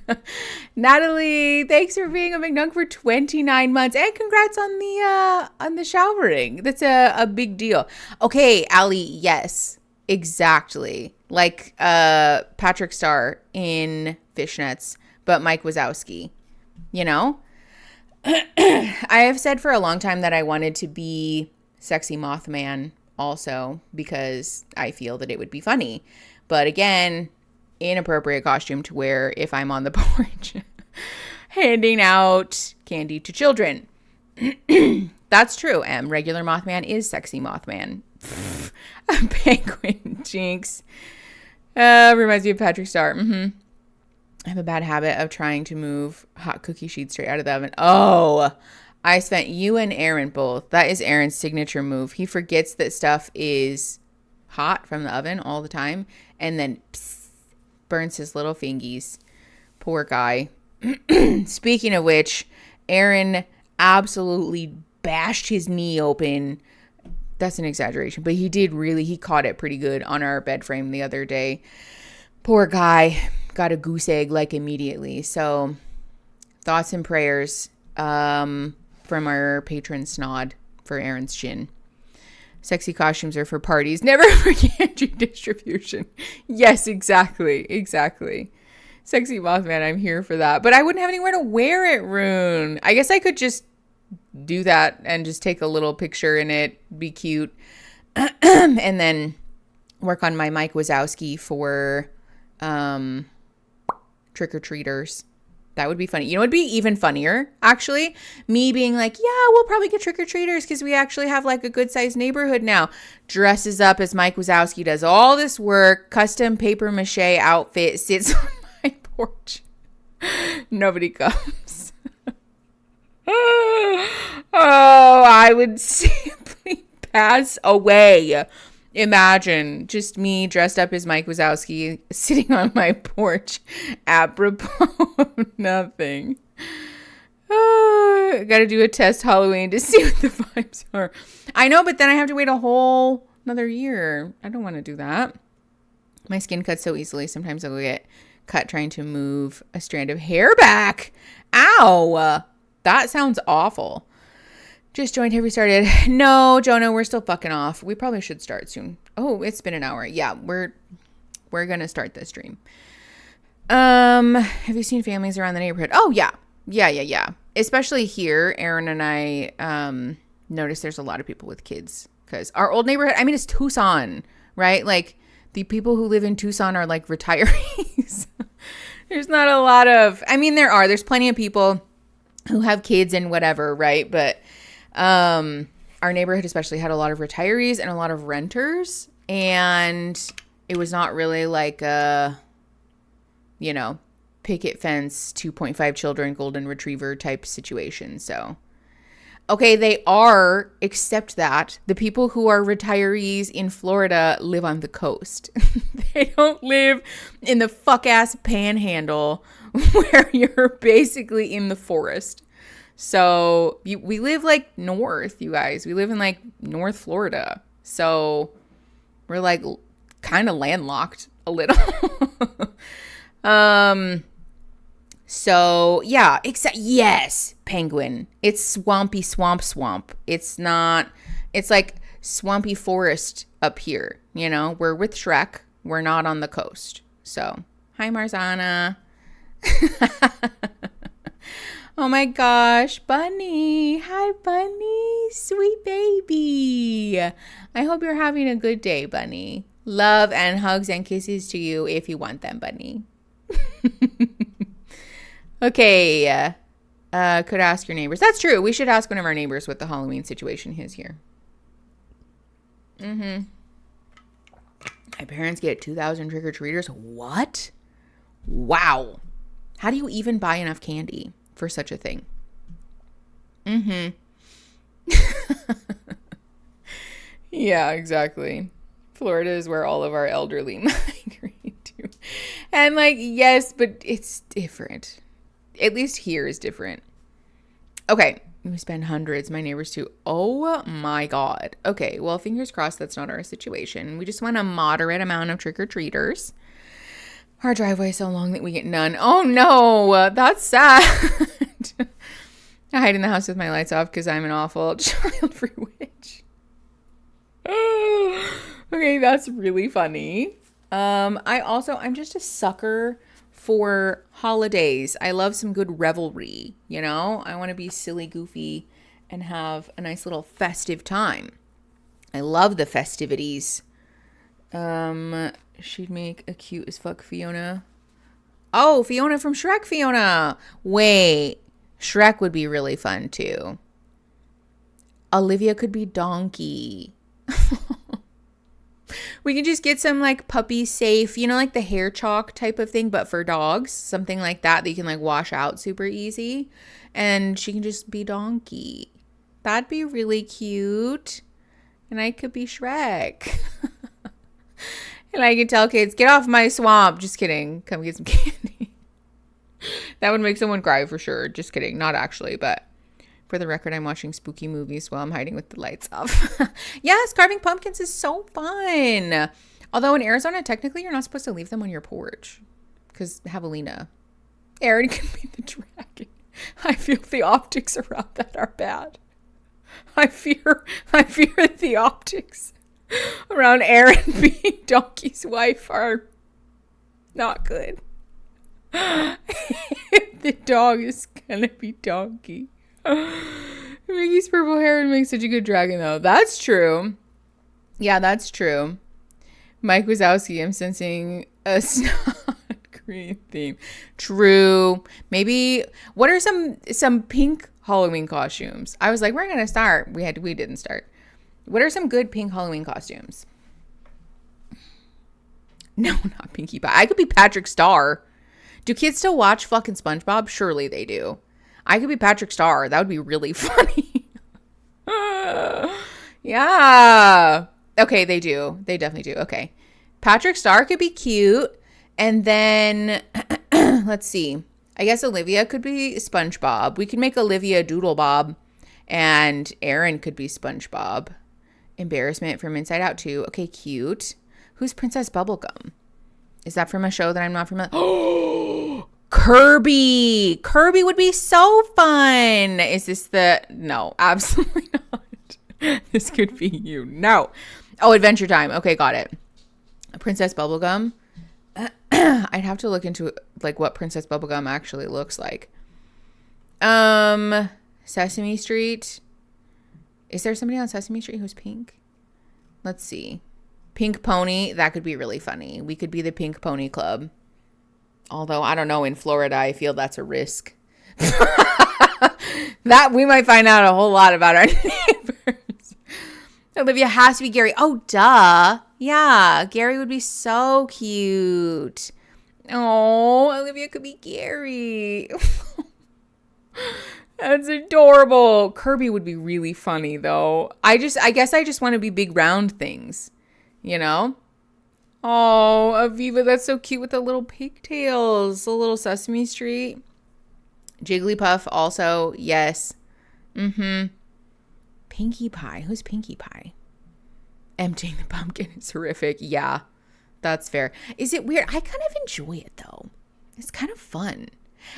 Natalie, thanks for being a McNunk for 29 months, and congrats on the showering. That's a big deal. Okay, Allie, yes, exactly. Like Patrick Starr in Fishnets, but Mike Wazowski, you know? I have said for a long time that I wanted to be Sexy Mothman also because I feel that it would be funny. But again, inappropriate costume to wear if I'm on the porch handing out candy to children. That's true. Regular Mothman is Sexy Mothman. Penguin Jinx. Reminds me of Patrick Starr. I have a bad habit of trying to move hot cookie sheets straight out of the oven. Oh, I spent you and Aaron both. That is Aaron's signature move. He forgets that stuff is hot from the oven all the time and then burns his little fingies. Poor guy. Speaking of which, Aaron absolutely bashed his knee open. That's an exaggeration, but he caught it pretty good on our bed frame the other day. Poor guy. Got a goose egg like immediately. So thoughts and prayers from our patron Snod for Aaron's shin. Sexy costumes are for parties, never for candy distribution. Yes, exactly. Sexy Mothman, I'm here for that. But I wouldn't have anywhere to wear it, Rune. I guess I could just do that and just take a little picture in it, be cute, and then work on my Mike Wazowski for trick-or-treaters. That would be funny. You know, it'd be even funnier, actually. Me being like, yeah, we'll probably get trick-or-treaters because we actually have like a good-sized neighborhood now. Dresses up as Mike Wazowski, does all this work, custom papier-mâché outfit, sits on my porch. Nobody comes. Oh, I would simply pass away. Imagine just me dressed up as Mike Wazowski sitting on my porch, apropos of nothing. Got to do a test Halloween to see what the vibes are. I know, but then I have to wait a whole another year. I don't want to do that. My skin cuts so easily. Sometimes I'll get cut trying to move a strand of hair back. Ow! That sounds awful. Just joined. Have we started? No, Jonah, we're still fucking off. We probably should start soon. Oh, it's been an hour. Yeah, we're gonna start this stream. Have you seen families around the neighborhood? Oh yeah. Especially here, Aaron and I noticed there's a lot of people with kids because our old neighborhood. I mean, it's Tucson, right? Like the people who live in Tucson are like retirees. There's not a lot of. I mean, there's plenty of people who have kids and whatever, right? But our neighborhood especially had a lot of retirees and a lot of renters, and it was not really like a, picket fence, 2.5 children, golden retriever type situation. So, okay, they are, except that the people who are retirees in Florida live on the coast. They don't live in the fuck ass panhandle where you're basically in the forest. So we live like north, you guys. We live in like North Florida. So we're like kind of landlocked a little. So yeah, yes, penguin. It's swampy swamp. It's not, it's like swampy forest up here. We're with Shrek. We're not on the coast. So hi, Marzana. Oh my gosh, Bunny. Hi, Bunny. Sweet baby. I hope you're having a good day, Bunny. Love and hugs and kisses to you if you want them, Bunny. Okay. Could ask your neighbors. That's true. We should ask one of our neighbors what the Halloween situation is here. My parents get 2,000 trick-or-treaters. What? Wow. How do you even buy enough candy for such a thing? Yeah, exactly. Florida is where all of our elderly migrate to. And yes, but it's different. At least here is different. Okay, We spend hundreds. My neighbors too. Oh my God. Okay. Well, fingers crossed that's not our situation. We just want a moderate amount of trick-or-treaters. Our driveway is so long that we get none. Oh no. That's sad. I hide in the house with my lights off because I'm an awful child-free witch. Okay. That's really funny. I'm just a sucker for holidays. I love some good revelry, you know? I want to be silly, goofy, and have a nice little festive time. I love the festivities. She'd make a cute as fuck Fiona. Oh, Fiona from Shrek, Fiona. Wait, Shrek would be really fun too. Olivia could be Donkey. We can just get some like puppy safe, you know, like the hair chalk type of thing, but for dogs, something like that you can like wash out super easy. And she can just be Donkey. That'd be really cute. And I could be Shrek. And I can tell kids, get off my swamp. Just kidding. Come get some candy. That would make someone cry for sure. Just kidding. Not actually, but for the record, I'm watching spooky movies while I'm hiding with the lights off. Yes, carving pumpkins is so fun. Although in Arizona, technically, you're not supposed to leave them on your porch because javelina. Aaron can be the dragon. I feel the optics around that are bad. I fear the optics around Aaron being Donkey's wife are not good. The dog is gonna be Donkey. Mickey's purple hair would make such a good dragon, though. That's true. Yeah, that's true. Mike Wazowski, I'm sensing a snot green theme. True. Maybe, what are some pink Halloween costumes? I was like, we're gonna start. We didn't start. What are some good pink Halloween costumes? No, not Pinkie Pie. I could be Patrick Star. Do kids still watch fucking SpongeBob? Surely they do. I could be Patrick Star. That would be really funny. Yeah. Okay, they do. They definitely do. Okay. Patrick Star could be cute. And then, let's see. I guess Olivia could be SpongeBob. We could make Olivia Doodlebob. And Aaron could be SpongeBob. Embarrassment from Inside Out too. Okay, cute. Who's Princess Bubblegum? Is that from a show that I'm not familiar? Oh, Kirby. Kirby would be so fun. Is this no, absolutely not. This could be you. No. Oh, Adventure Time. Okay, got it. Princess Bubblegum. I'd have to look into like what Princess Bubblegum actually looks like. Sesame Street. Is there somebody on Sesame Street who's pink? Let's see. Pink Pony. That could be really funny. We could be the Pink Pony Club. Although, I don't know, in Florida, I feel that's a risk. That we might find out a whole lot about our neighbors. Olivia has to be Gary. Oh, duh. Yeah, Gary would be so cute. Oh, Olivia could be Gary. That's adorable. Kirby would be really funny, though. I guess I just want to be big round things, you know? Oh, Aviva, that's so cute with the little pigtails. The little Sesame Street. Jigglypuff also, yes. Pinkie Pie. Who's Pinkie Pie? Emptying the pumpkin is horrific. Yeah, that's fair. Is it weird? I kind of enjoy it, though. It's kind of fun.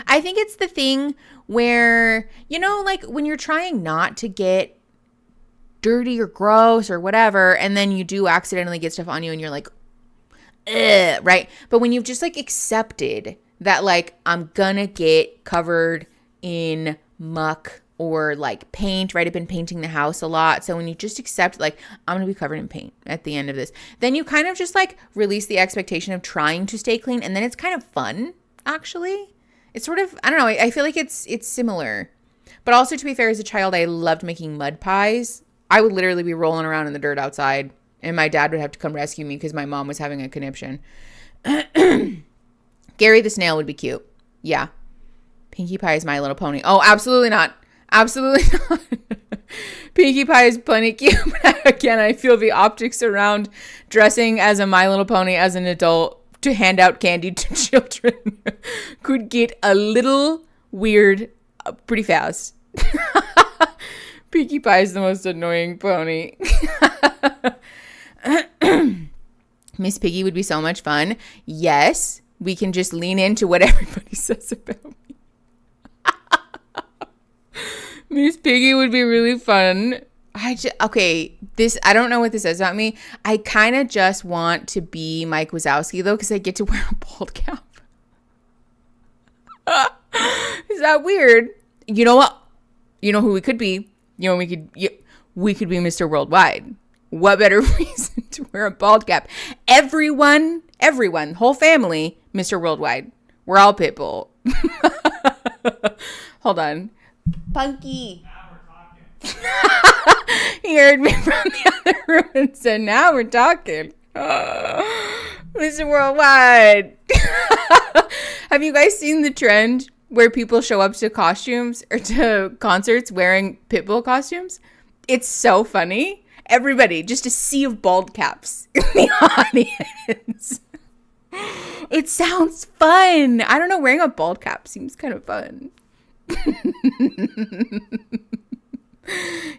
I think it's the thing where, you know, like when you're trying not to get dirty or gross or whatever, and then you do accidentally get stuff on you and you're like, ugh, right? But when you've just like accepted that like I'm gonna get covered in muck or like paint, right? I've been painting the house a lot. So when you just accept like I'm gonna be covered in paint at the end of this, then you kind of just like release the expectation of trying to stay clean, and then it's kind of fun, actually. It's sort of, I don't know, I feel like it's similar. But also, to be fair, as a child, I loved making mud pies. I would literally be rolling around in the dirt outside, and my dad would have to come rescue me because my mom was having a conniption. Gary the snail would be cute. Yeah. Pinkie Pie is My Little Pony. Oh, absolutely not. Absolutely not. Pinkie Pie is plenty cute. Again, I feel the optics around dressing as a My Little Pony as an adult to hand out candy to children could get a little weird pretty fast. Pinkie Pie is the most annoying pony. Miss Piggy would be so much fun. Yes, we can just lean into what everybody says about me. Miss Piggy would be really fun. I don't know what this says about me. I kind of just want to be Mike Wazowski, though, because I get to wear a bald cap. Is that weird? You know what? You know who we could be? You know, we could be Mr. Worldwide. What better reason to wear a bald cap? Everyone, whole family, Mr. Worldwide. We're all Pitbull. Hold on. Punky. Now we're talking. He heard me from the other room and said, now we're talking. Mr. Worldwide. Have you guys seen the trend where people show up to costumes or to concerts wearing Pitbull costumes? It's so funny. Everybody, just a sea of bald caps in the audience. It sounds fun. I don't know, wearing a bald cap seems kind of fun.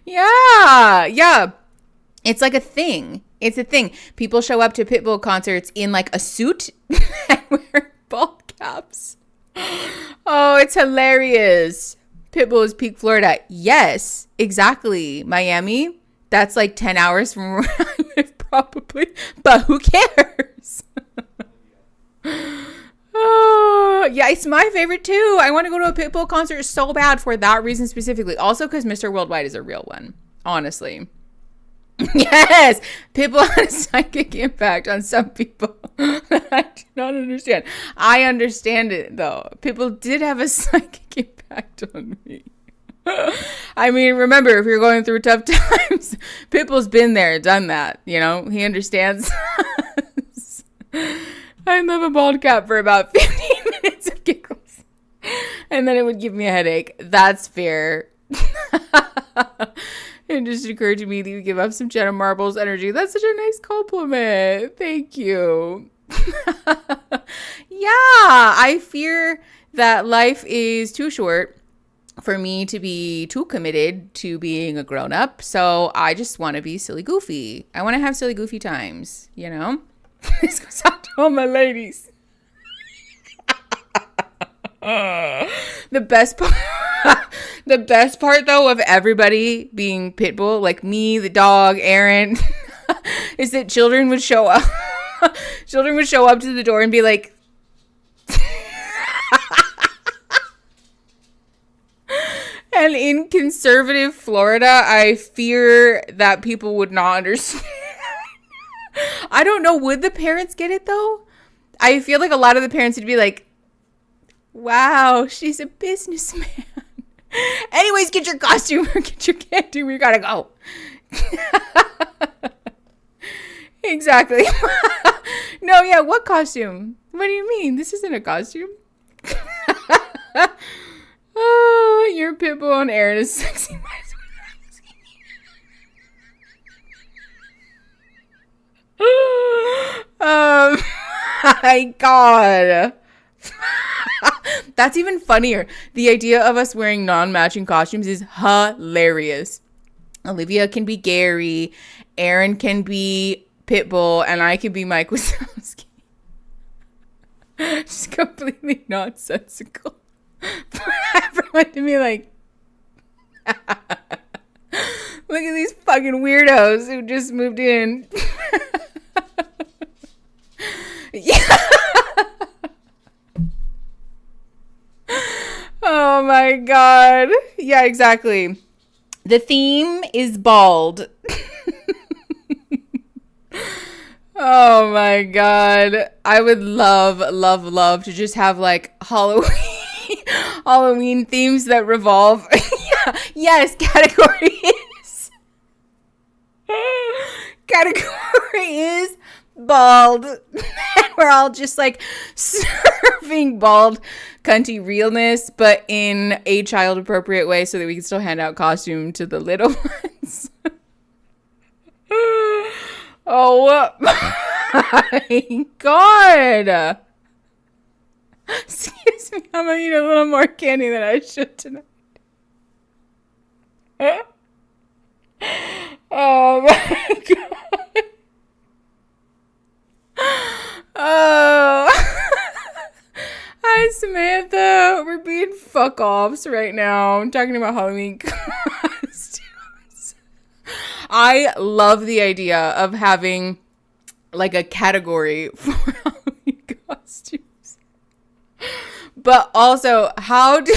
Yeah. It's like a thing. It's a thing. People show up to Pitbull concerts in like a suit and wear bald caps. Oh, it's hilarious. Pitbull is peak Florida. Yes, exactly. Miami. That's like 10 hours from where I live, probably. But who cares? Oh, yeah, it's my favorite too. I want to go to a Pitbull concert so bad for that reason specifically. Also because Mr. Worldwide is a real one, honestly. Yes, Pitbull had a psychic impact on some people that I do not understand. I understand it, though. Pitbull did have a psychic impact on me. I mean, remember, if you're going through tough times, Pitbull's been there, done that. You know, he understands us. I'd love a bald cap for about 15 minutes of giggles. And then it would give me a headache. That's fair. It just occurred to me that you give up some Jenna Marbles energy. That's such a nice compliment. Thank you. Yeah, I fear that life is too short for me to be too committed to being a grown-up. So I just want to be silly goofy. I want to have silly goofy times, you know? This goes out to all my ladies. The best part though of everybody being Pitbull, like me, the dog, Aaron, is that children would show up. Children would show up to the door and be like, and in conservative Florida, I fear that people would not understand. I don't know. Would the parents get it though? I feel like a lot of the parents would be like, wow, she's a businessman. Anyways, get your costume or get your candy. We gotta go. Exactly. No, yeah, what costume? What do you mean? This isn't a costume. Oh, you're Pitbull and Aaron is sexy. My God. That's even funnier. The idea of us wearing non-matching costumes is hilarious. Olivia can be Gary, Aaron can be Pitbull, and I can be Mike Wazowski. Just completely nonsensical. For everyone to be like, look at these fucking weirdos who just moved in. Yeah. Oh my God. Yeah, exactly. The theme is bald. Oh my God. I would love to just have like Halloween themes that revolve. Yeah. Yes, category is bald. And we're all just like serving bald cunty realness, but in a child appropriate way so that we can still hand out costume to the little ones. Oh my God. Excuse me, I'm gonna eat a little more candy than I should tonight. Oh my God. Oh. Hi, Samantha. We're being fuck offs right now. I'm talking about Halloween costumes. I love the idea of having like a category for Halloween costumes. But also, how do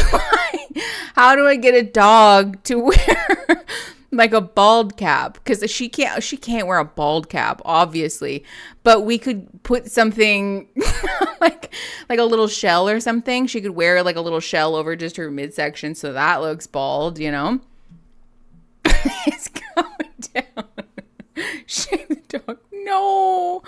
I get a dog to wear like a bald cap? Because she can't wear a bald cap, obviously. But we could put something like a little shell or something. She could wear like a little shell over just her midsection, so that looks bald, you know. It's going down. Shame the dog. No.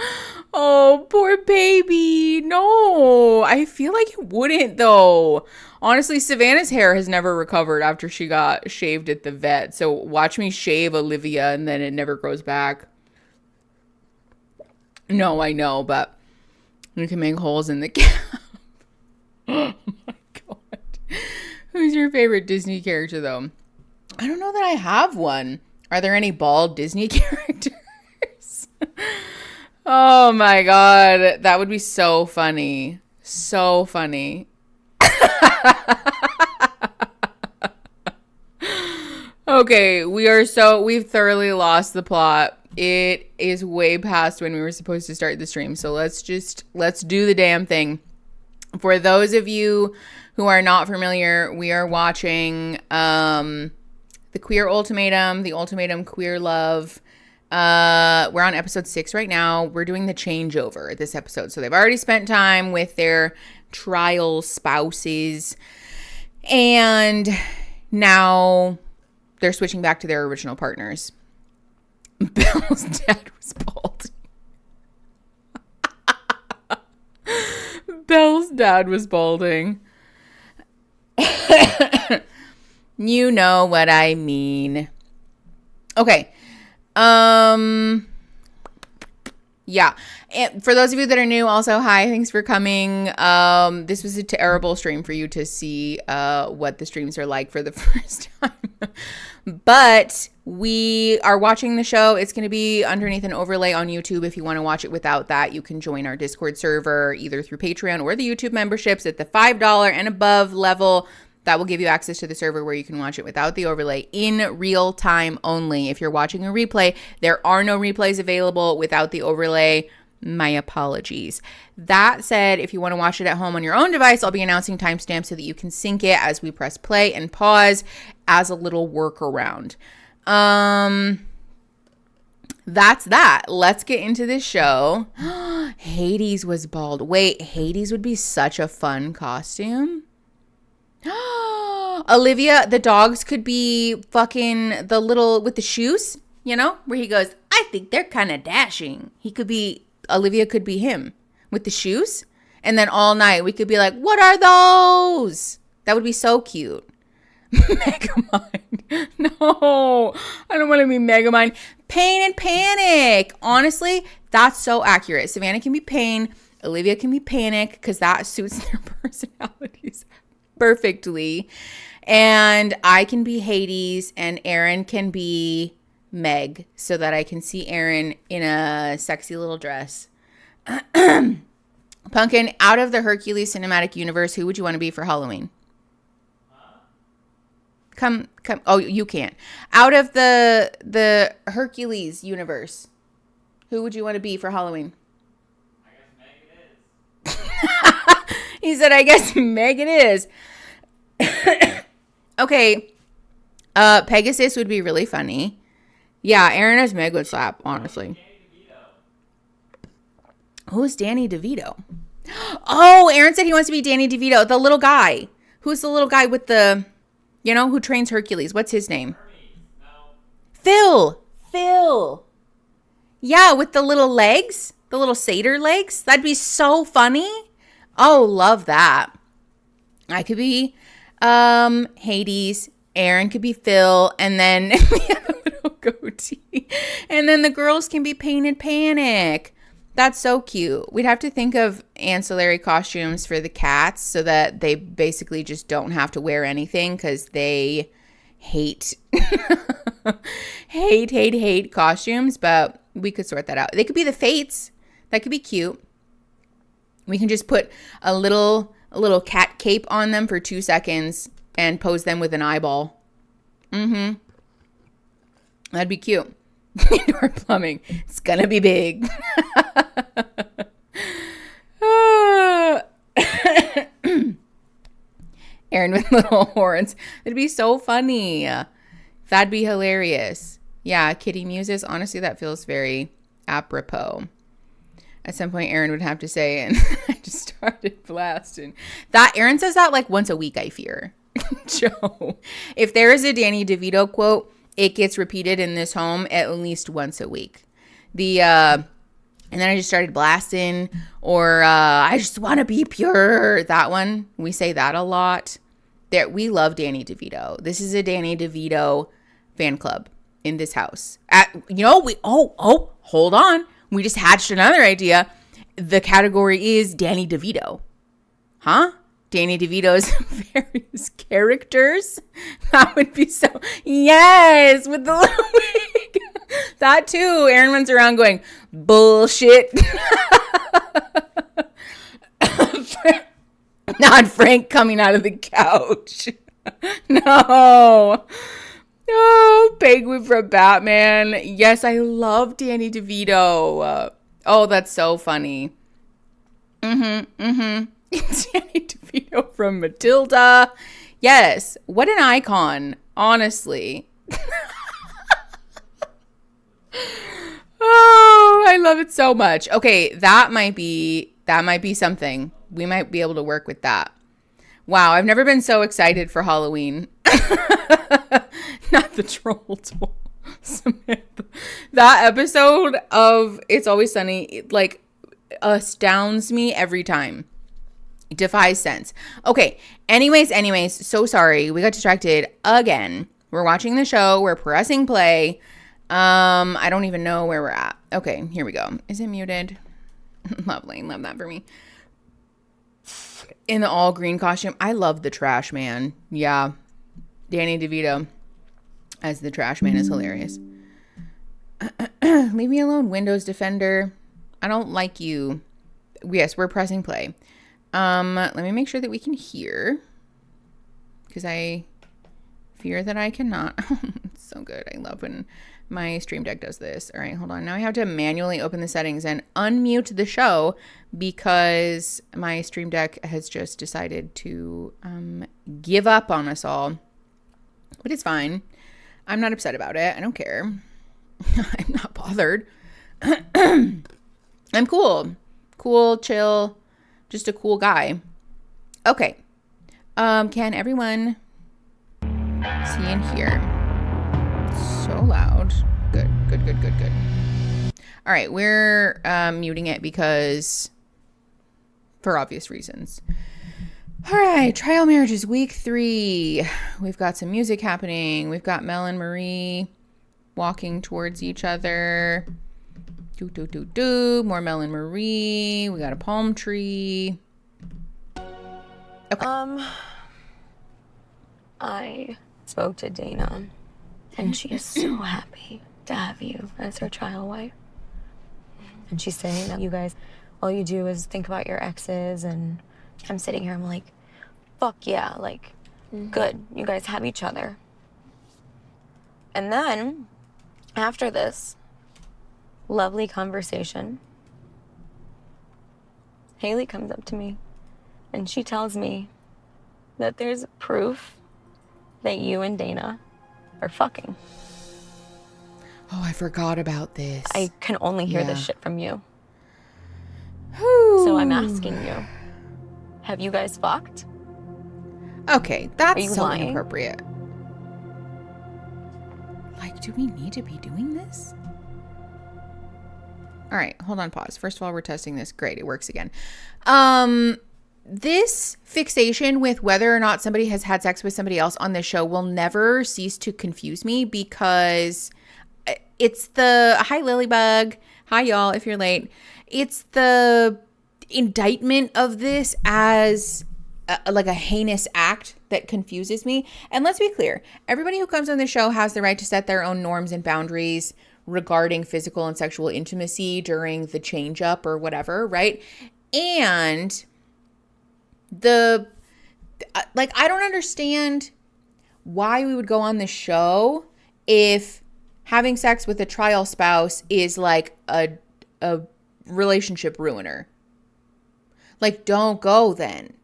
Oh, poor baby. No. I feel like it wouldn't, though. Honestly, Savannah's hair has never recovered after she got shaved at the vet. So watch me shave Olivia and then it never grows back. No, I know, but you can make holes in the cap. Oh my God. Who's your favorite Disney character, though? I don't know that I have one. Are there any bald Disney characters? Oh my God. That would be so funny. So funny. Okay, we've thoroughly lost the plot. It is way past when we were supposed to start the stream. So let's do the damn thing. For those of you who are not familiar, we are watching the Queer Ultimatum, the Ultimatum Queer Love. We're on episode 6 right now. We're doing the changeover this episode. So they've already spent time with their trial spouses. And now they're switching back to their original partners. Belle's dad was balding. Belle's dad was balding. You know what I mean. Okay. Yeah. And for those of you that are new, also, hi, thanks for coming. This was a terrible stream for you to see what the streams are like for the first time. But we are watching the show. It's going to be underneath an overlay on YouTube. If you want to watch it without that, you can join our Discord server either through Patreon or the YouTube memberships at the $5 and above level. That will give you access to the server where you can watch it without the overlay in real time only. If you're watching a replay, there are no replays available without the overlay. My apologies. That said, if you want to watch it at home on your own device, I'll be announcing timestamps so that you can sync it as we press play and pause as a little workaround. That's that. Let's get into this show. Hades was bald. Wait, Hades would be such a fun costume. Olivia, the dogs could be fucking the little with the shoes, you know, where he goes, I think they're kind of dashing. Olivia could be him with the shoes. And then all night we could be like, what are those? That would be so cute. Megamind. No, I don't want to be Megamind. Pain and Panic. Honestly, that's so accurate. Savannah can be Pain. Olivia can be Panic because that suits their personalities perfectly. And I can be Hades and Aaron can be Meg so that I can see Aaron in a sexy little dress. Pumpkin, out of the Hercules cinematic universe, who would you want to be for Halloween? Come. Oh, you can't. Out of the Hercules universe, who would you want to be for Halloween? I guess Meg it is. He said, I guess Meg it is. Okay. Pegasus would be really funny. Yeah, Aaron as Meg would slap, honestly. Who's Danny DeVito? Oh, Aaron said he wants to be Danny DeVito, the little guy. Who's the little guy with the, you know, who trains Hercules? What's his name? No. Phil. Yeah, with the little legs, the little satyr legs. That'd be so funny. Oh, love that. I could be Hades. Aaron could be Phil. And then we have a little goatee. And then the girls can be Painted Panic. That's so cute. We'd have to think of ancillary costumes for the cats so that they basically just don't have to wear anything because they hate hate costumes, but we could sort that out. They could be the Fates. That could be cute. We can just put a little cat cape on them for 2 seconds and pose them with an eyeball. That'd be cute. Indoor plumbing. It's gonna be big. Aaron with little horns. It'd be so funny. That'd be hilarious. Yeah, kitty muses. Honestly, that feels very apropos. At some point, Aaron would have to say, and I just started blasting. That Aaron says that like once a week, I fear. Joe, if there is a Danny DeVito quote, it gets repeated in this home at least once a week. And then I just started blasting, or I just want to be pure. That one, we say that a lot. We love Danny DeVito. This is a Danny DeVito fan club in this house. Hold on. We just hatched another idea. The category is Danny DeVito. Huh? Danny DeVito's various characters. That would be so... Yes! With the little wig. That too. Aaron runs around going, bullshit. Not Frank coming out of the couch. No. Oh, Penguin from Batman. Yes, I love Danny DeVito. Oh, that's so funny. Danny DeVito from Matilda. Yes, what an icon, honestly. Oh, I love it so much. Okay, that might be something. We might be able to work with that. Wow, I've never been so excited for Halloween. Not the troll tool. Samantha. That episode of It's Always Sunny, it, like, astounds me every time. It defies sense. Okay, anyways, so sorry. We got distracted again. We're watching the show. We're pressing play. I don't even know where we're at. Okay, here we go. Is it muted? Lovely. Love that for me. In the all green costume. I love the trash man. Yeah. Danny DeVito as the trash man is hilarious. Leave me alone, Windows Defender. I don't like you. Yes, we're pressing play. Let me make sure that we can hear, because I fear that I cannot. It's so good. I love when my Stream Deck does this. All right, hold on. Now I have to manually open the settings and unmute the show because my Stream Deck has just decided to give up on us all. But it's fine. I'm not upset about it. I don't care. I'm not bothered. I'm cool. Cool, chill. Just a cool guy. Okay. Can everyone see and hear? So loud. Good. All right. We're muting it because for obvious reasons. All right, Trial Marriages Week 3. We've got some music happening. We've got Mel and Marie walking towards each other. More Mel and Marie. We got a palm tree. Okay. I spoke to Dana, and she is so happy to have you as her trial wife. And she's saying that you guys, all you do is think about your exes, and I'm sitting here, I'm like, fuck yeah, like, good. You guys have each other. And then, after this lovely conversation, Haley comes up to me, and she tells me that there's proof that you and Dana are fucking. Oh, I forgot about this. I can only hear this shit from you. Whew. So I'm asking you, have you guys fucked? Okay, that's so lying? inappropriate. Like, do we need to be doing this? All right, hold on, pause. First of all, we're testing this. Great, it works again. This fixation with whether or not somebody has had sex with somebody else on this show will never cease to confuse me, because it's the, hi Lilybug, hi y'all if you're late. It's the indictment of this as like a heinous act that confuses me. And let's be clear, everybody who comes on the show has the right to set their own norms and boundaries regarding physical and sexual intimacy during the change up or whatever, right? And I don't understand why we would go on the show if having sex with a trial spouse is like a relationship ruiner. Like, don't go then.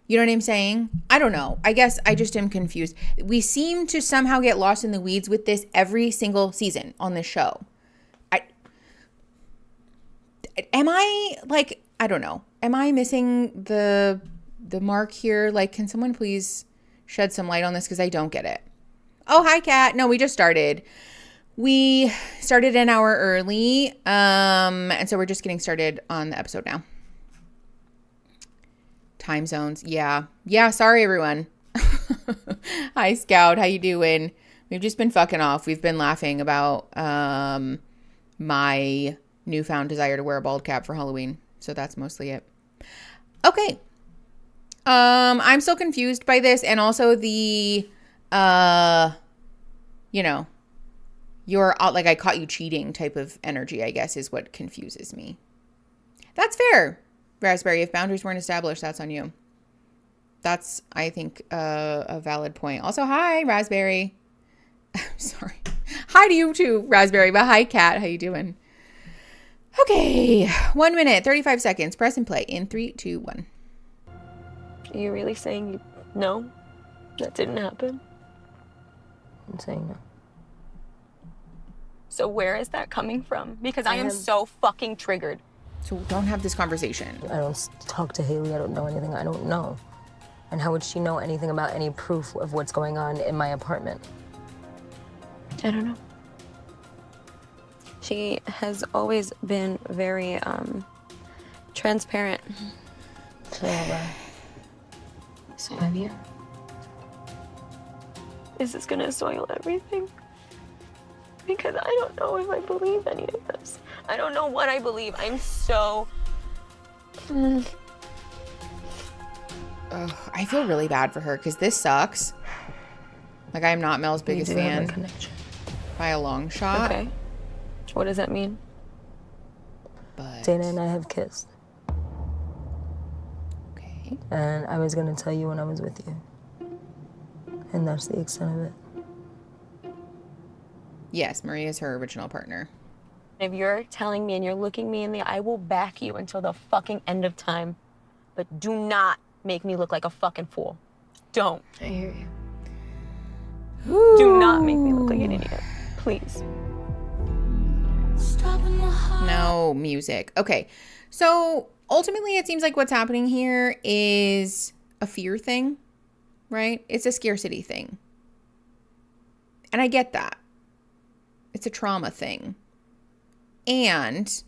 You know what I'm saying? I don't know. I guess I just am confused. We seem to somehow get lost in the weeds with this every single season on this show. I don't know. Am I missing the mark here? Like, can someone please shed some light on this? Because I don't get it. Oh, hi, Kat. No, we just started. We started an hour early. And so we're just getting started on the episode now. Time zones. Yeah. Sorry, everyone. Hi, Scout. How you doing? We've just been fucking off. We've been laughing about my newfound desire to wear a bald cap for Halloween. So that's mostly it. Okay. I'm still confused by this. And also the, you're like, I caught you cheating type of energy, I guess, is what confuses me. That's fair. Raspberry, if boundaries weren't established, that's on you. That's, I think, a valid point. Also, hi, Raspberry. Sorry. Hi to you too, Raspberry. But hi, Kat. How you doing? Okay. 1 minute, 35 seconds. Press and play in 3, 2, 1. Are you really saying no? That didn't happen? I'm saying no. So where is that coming from? Because I am so fucking triggered. So don't have this conversation. I don't talk to Haley. I don't know anything I don't know. And how would she know anything about any proof of what's going on in my apartment? I don't know. She has always been very transparent. So have I. So have you. Is this gonna soil everything? Because I don't know if I believe any of this. I don't know what I believe. I'm so... I feel really bad for her because this sucks. Like, I'm not Mel's biggest fan by a long shot. Okay. What does that mean? But Dana and I have kissed. okay. And I was gonna tell you when I was with you. And that's the extent of it. Yes, Maria is her original partner. If you're telling me and you're looking me in the eye, I will back you until the fucking end of time. But do not make me look like a fucking fool. Don't. I hear you. Do not make me look like an idiot. Please. No music. Okay. So ultimately, it seems like what's happening here is a fear thing, right? It's a scarcity thing. And I get that. It's a trauma thing. And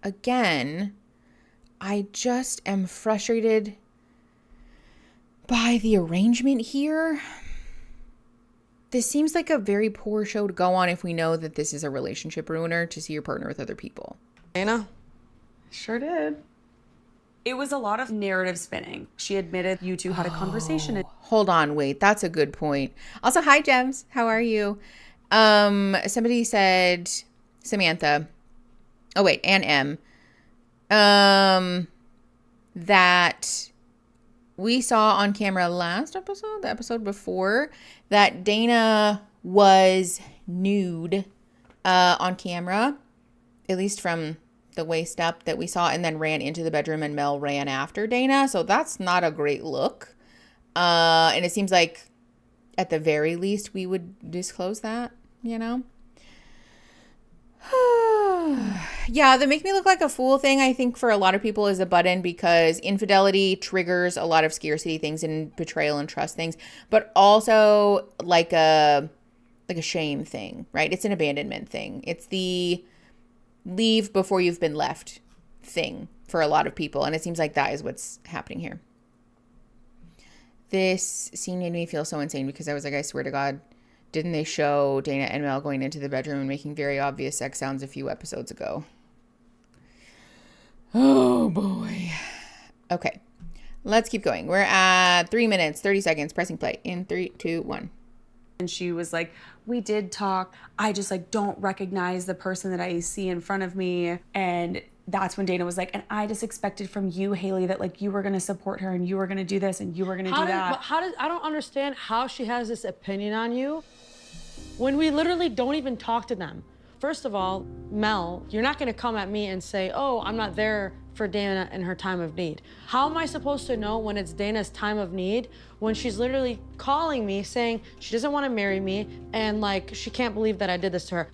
again, I just am frustrated by the arrangement here. This seems like a very poor show to go on if we know that this is a relationship ruiner, to see your partner with other people. Dana? Sure did. It was a lot of narrative spinning. She admitted you two had a conversation. Hold on, wait, that's a good point. Also, hi, Gems. How are you? Somebody said, Samantha, oh wait, and M, that we saw on camera last episode, the episode before, that Dana was nude on camera, at least from the waist up that we saw, and then ran into the bedroom and Mel ran after Dana. So that's not a great look. And it seems like at the very least we would disclose that, you know? Yeah, the make me look like a fool thing, I think for a lot of people is a button, because infidelity triggers a lot of scarcity things and betrayal and trust things, but also like a shame thing, right? It's an abandonment thing. It's the leave before you've been left thing for a lot of people, and it seems like that is what's happening here. This scene made me feel so insane because I was like, I swear to God, didn't they show Dana and Mel going into the bedroom and making very obvious sex sounds a few episodes ago? Oh boy. Okay. Let's keep going. We're at 3 minutes, 30 seconds, pressing play in 3, 2, 1. And she was like, we did talk. I just like don't recognize the person that I see in front of me. And that's when Dana was like, and I just expected from you, Haley, that like you were going to support her and you were going to do this and you were going to do that. I don't understand how she has this opinion on you when we literally don't even talk to them. First of all, Mel, you're not gonna come at me and say, oh, I'm not there for Dana in her time of need. How am I supposed to know when it's Dana's time of need when she's literally calling me saying she doesn't wanna marry me and like she can't believe that I did this to her?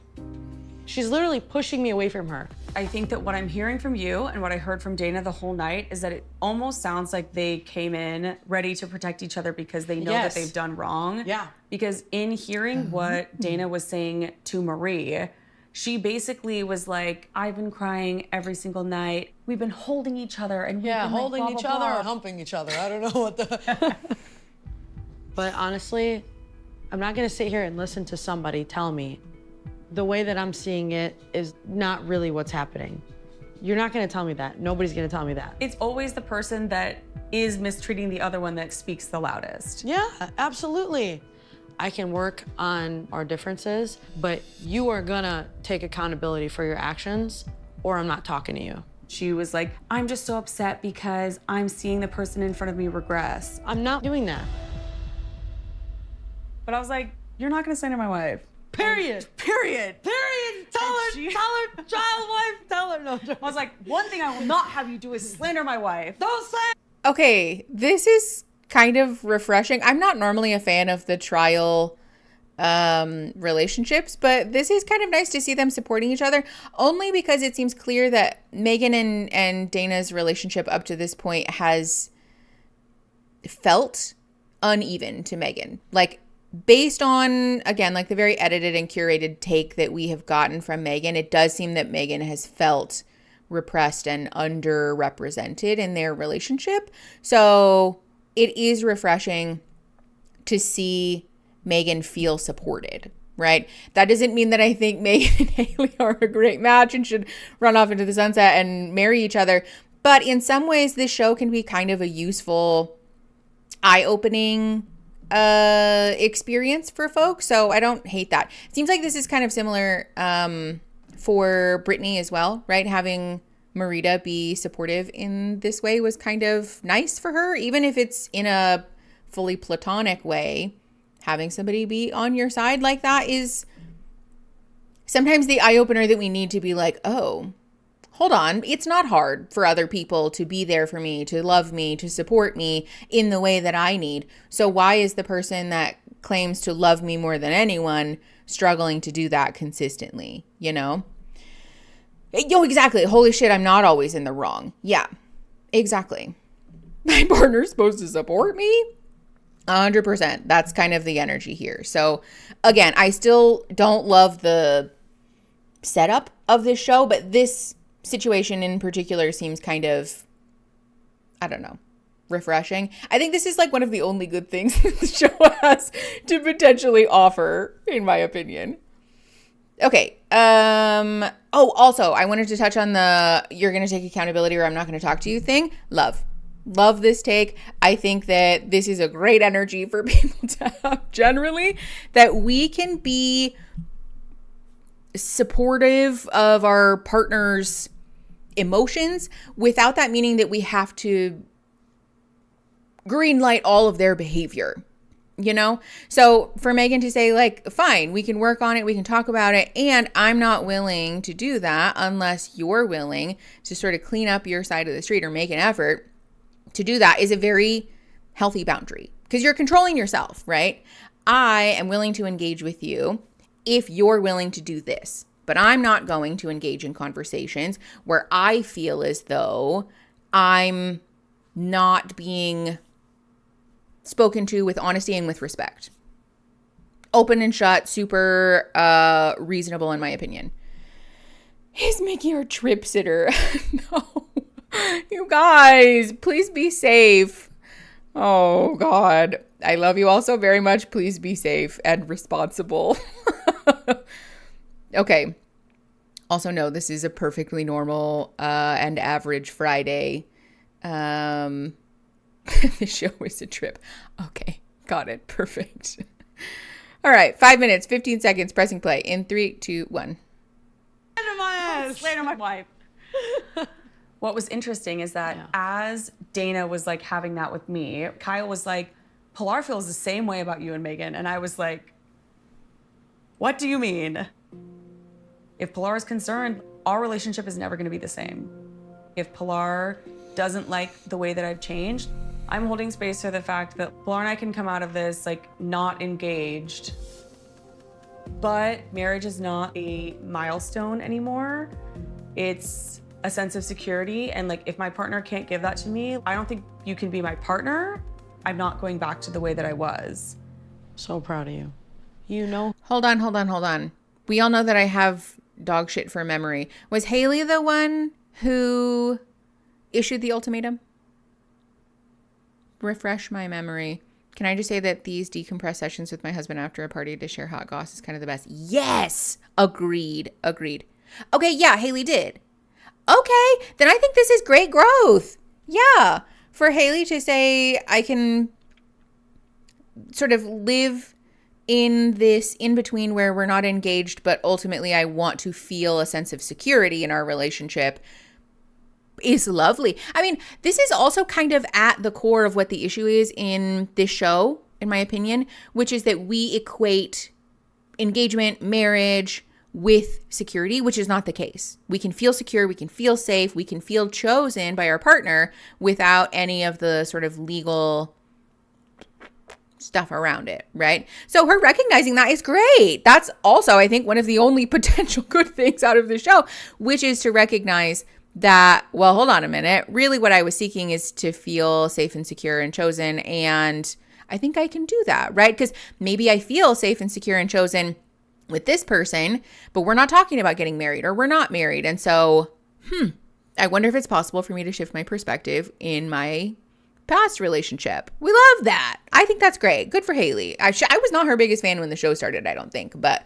She's literally pushing me away from her. I think that what I'm hearing from you and what I heard from Dana the whole night is that it almost sounds like they came in ready to protect each other because they know that they've done wrong. Yeah. Because in hearing what Dana was saying to Marie, she basically was like, I've been crying every single night. We've been holding each other and we've been holding like, each blah, blah, other blah. or humping each other. I don't know what the... But honestly, I'm not gonna sit here and listen to somebody tell me the way that I'm seeing it is not really what's happening. You're not gonna tell me that. Nobody's gonna tell me that. It's always the person that is mistreating the other one that speaks the loudest. Yeah, absolutely. I can work on our differences, but you are gonna take accountability for your actions or I'm not talking to you. She was like, I'm just so upset because I'm seeing the person in front of me regress. I'm not doing that. But I was like, you're not gonna say to my wife. Period. Period. Tell her, child wife, tell her. No, I was like, one thing I will not have you do is slander my wife. don't say it. Okay, this is kind of refreshing. I'm not normally a fan of the trial relationships, but this is kind of nice to see them supporting each other, only because it seems clear that Megan and Dana's relationship up to this point has felt uneven to Megan. Like, based on, again, like the very edited and curated take that we have gotten from Megan, it does seem that Megan has felt repressed and underrepresented in their relationship. So it is refreshing to see Megan feel supported, right? That doesn't mean that I think Megan and Haley are a great match and should run off into the sunset and marry each other. But in some ways, this show can be kind of a useful, eye-opening experience for folks. So I don't hate that. It seems like this is kind of similar for Brittany as well, right? Having Marita be supportive in this way was kind of nice for her, even if it's in a fully platonic way. Having somebody be on your side like that is sometimes the eye-opener that we need to be like, oh, hold on, it's not hard for other people to be there for me, to love me, to support me in the way that I need. So why is the person that claims to love me more than anyone struggling to do that consistently, you know? Yo, exactly. Holy shit, I'm not always in the wrong. Yeah, exactly. My partner's supposed to support me? 100%. That's kind of the energy here. So again, I still don't love the setup of this show, but this situation in particular seems kind of, I don't know, refreshing. I think this is like one of the only good things the show has to potentially offer, in my opinion. Okay. Also, I wanted to touch on the you're going to take accountability or I'm not going to talk to you thing. Love this take. I think that this is a great energy for people to have generally, that we can be supportive of our partner's emotions without that meaning that we have to green light all of their behavior, you know? So for Megan to say like, fine, we can work on it, we can talk about it, and I'm not willing to do that unless you're willing to sort of clean up your side of the street or make an effort to do that, is a very healthy boundary because you're controlling yourself, right? I am willing to engage with you if you're willing to do this, but I'm not going to engage in conversations where I feel as though I'm not being spoken to with honesty and with respect. Open and shut, super reasonable in my opinion. Is Mickey our trip sitter? No. You guys, please be safe. Oh, God. I love you all so very much. Please be safe and responsible. Okay. Also, no, this is a perfectly normal and average Friday. The show is a trip. Okay, got it. Perfect. All right, 5 minutes, 15 seconds, pressing play in 3, 2, 1. Slater, my wife. What was interesting is that as Dana was like having that with me, Kyle was like, Pilar feels the same way about you and Megan. And I was like, what do you mean? If Pilar is concerned, our relationship is never going to be the same. If Pilar doesn't like the way that I've changed, I'm holding space for the fact that Pilar and I can come out of this like not engaged. But marriage is not a milestone anymore. It's a sense of security. And like, if my partner can't give that to me, I don't think you can be my partner. I'm not going back to the way that I was. So proud of you. You know. Hold on. We all know that I have dog shit for memory. Was Haley the one who issued the ultimatum? Refresh my memory. Can I just say that these decompress sessions with my husband after a party to share hot goss is kind of the best? Yes! Agreed. Okay, yeah, Haley did. Okay, then I think this is great growth. Yeah, for Haley to say I can sort of live in this in-between where we're not engaged, but ultimately I want to feel a sense of security in our relationship is lovely. I mean, this is also kind of at the core of what the issue is in this show, in my opinion, which is that we equate engagement, marriage with security, which is not the case. We can feel secure, we can feel safe, we can feel chosen by our partner without any of the sort of legal stuff around it, right? So her recognizing that is great. That's also, I think, one of the only potential good things out of the show, which is to recognize that, well, hold on a minute. Really what I was seeking is to feel safe and secure and chosen. And I think I can do that, right? Because maybe I feel safe and secure and chosen with this person, but we're not talking about getting married or we're not married. And so, I wonder if it's possible for me to shift my perspective in my past relationship. We love that. I think that's great. Good for Haley. I was not her biggest fan when the show started, I don't think, but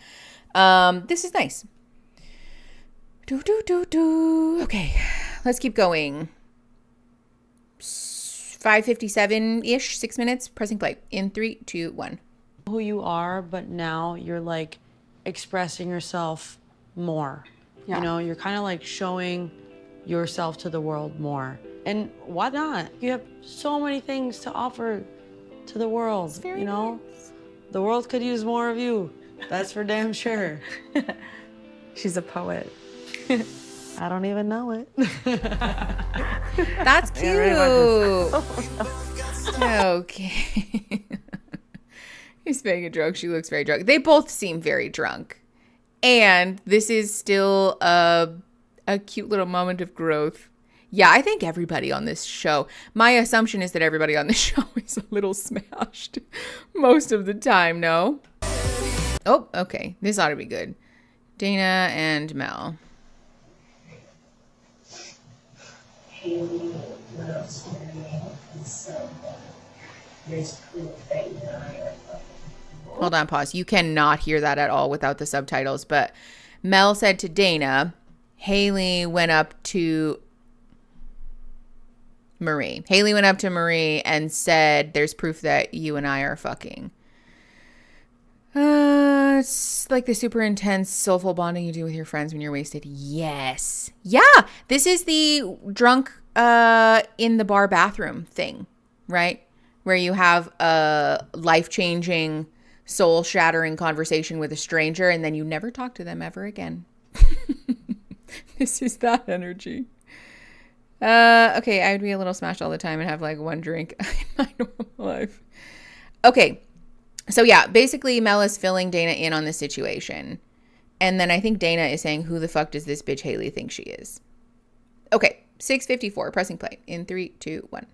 this is nice. Okay, let's keep going. 5:57-ish, 6 minutes, pressing play in 3, 2, 1. Who you are, but now you're like expressing yourself more. Yeah. You know, you're kind of like showing yourself to the world more. And why not? You have so many things to offer to the world. You know, the world could use more of you. That's for damn sure. She's a poet. I don't even know it. That's cute. Okay. He's Megan drunk. She looks very drunk. They both seem very drunk. And this is still a cute little moment of growth. Yeah, I think everybody on this show, my assumption is that everybody on this show is a little smashed most of the time, no? Oh, okay. This ought to be good. Dana and Mel. Hold on, pause. You cannot hear that at all without the subtitles, but Mel said to Dana, Haley went up to Marie. Haley went up to Marie and said, there's proof that you and I are fucking. It's like the super intense soulful bonding you do with your friends when you're wasted. Yes. Yeah. This is the drunk in the bar bathroom thing, right? Where you have a life-changing, soul-shattering conversation with a stranger and then you never talk to them ever again. This is that energy. Okay, I would be a little smashed all the time and have like one drink in my normal life. Okay. So yeah, basically Mel is filling Dana in on this situation. And then I think Dana is saying, who the fuck does this bitch Haley think she is? Okay, 6:54, pressing play in 3, 2, 1.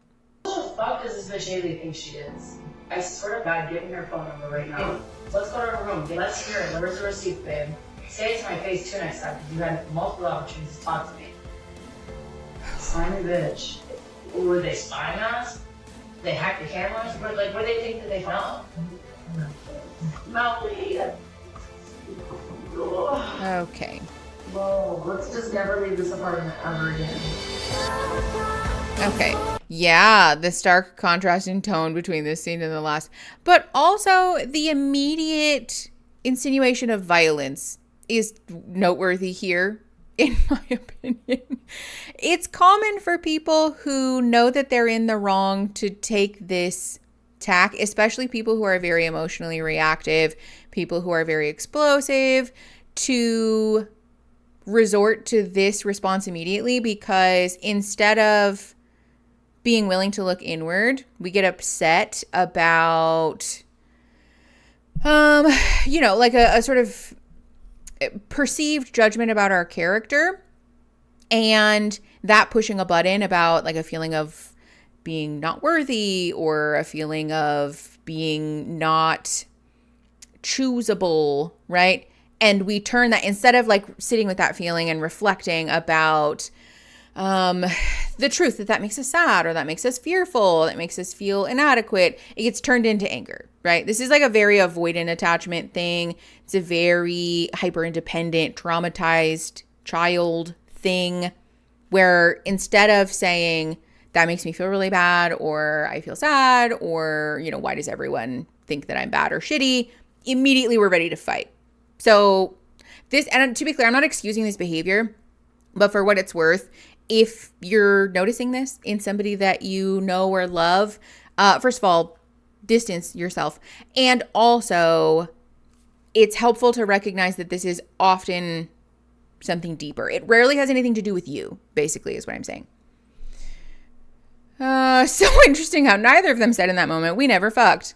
Who the fuck does this bitch Haley think she is? I swear to God, give me her phone number right now. Let's go to her room. Let's hear it. Where's the receipt, babe? Say it to my face too next time. You had multiple opportunities to talk to me. Slimy bitch. Were they spying on us? They hacked the cameras? What do they think that they found? Melody. Okay. Whoa, let's just never leave this apartment ever again. Okay. Yeah, the stark contrast in tone between this scene and the last. But also the immediate insinuation of violence is noteworthy here, in my opinion. It's common for people who know that they're in the wrong to take this tack, especially people who are very emotionally reactive, people who are very explosive, to resort to this response immediately, because instead of being willing to look inward, we get upset about, like a sort of perceived judgment about our character, and that pushing a button about like a feeling of being not worthy or a feeling of being not choosable, right? And we turn that, instead of like sitting with that feeling and reflecting about the truth that makes us sad, or that makes us fearful, that makes us feel inadequate, it gets turned into anger, right? This is like a very avoidant attachment thing. It's a very hyper independent, traumatized child thing, where instead of saying that makes me feel really bad, or I feel sad, or, why does everyone think that I'm bad or shitty, immediately we're ready to fight. So this, and to be clear, I'm not excusing this behavior, but for what it's worth, if you're noticing this in somebody that you know or love, first of all, distance yourself. And also, it's helpful to recognize that this is often something deeper. It rarely has anything to do with you, basically, is what I'm saying. So interesting how neither of them said in that moment, we never fucked.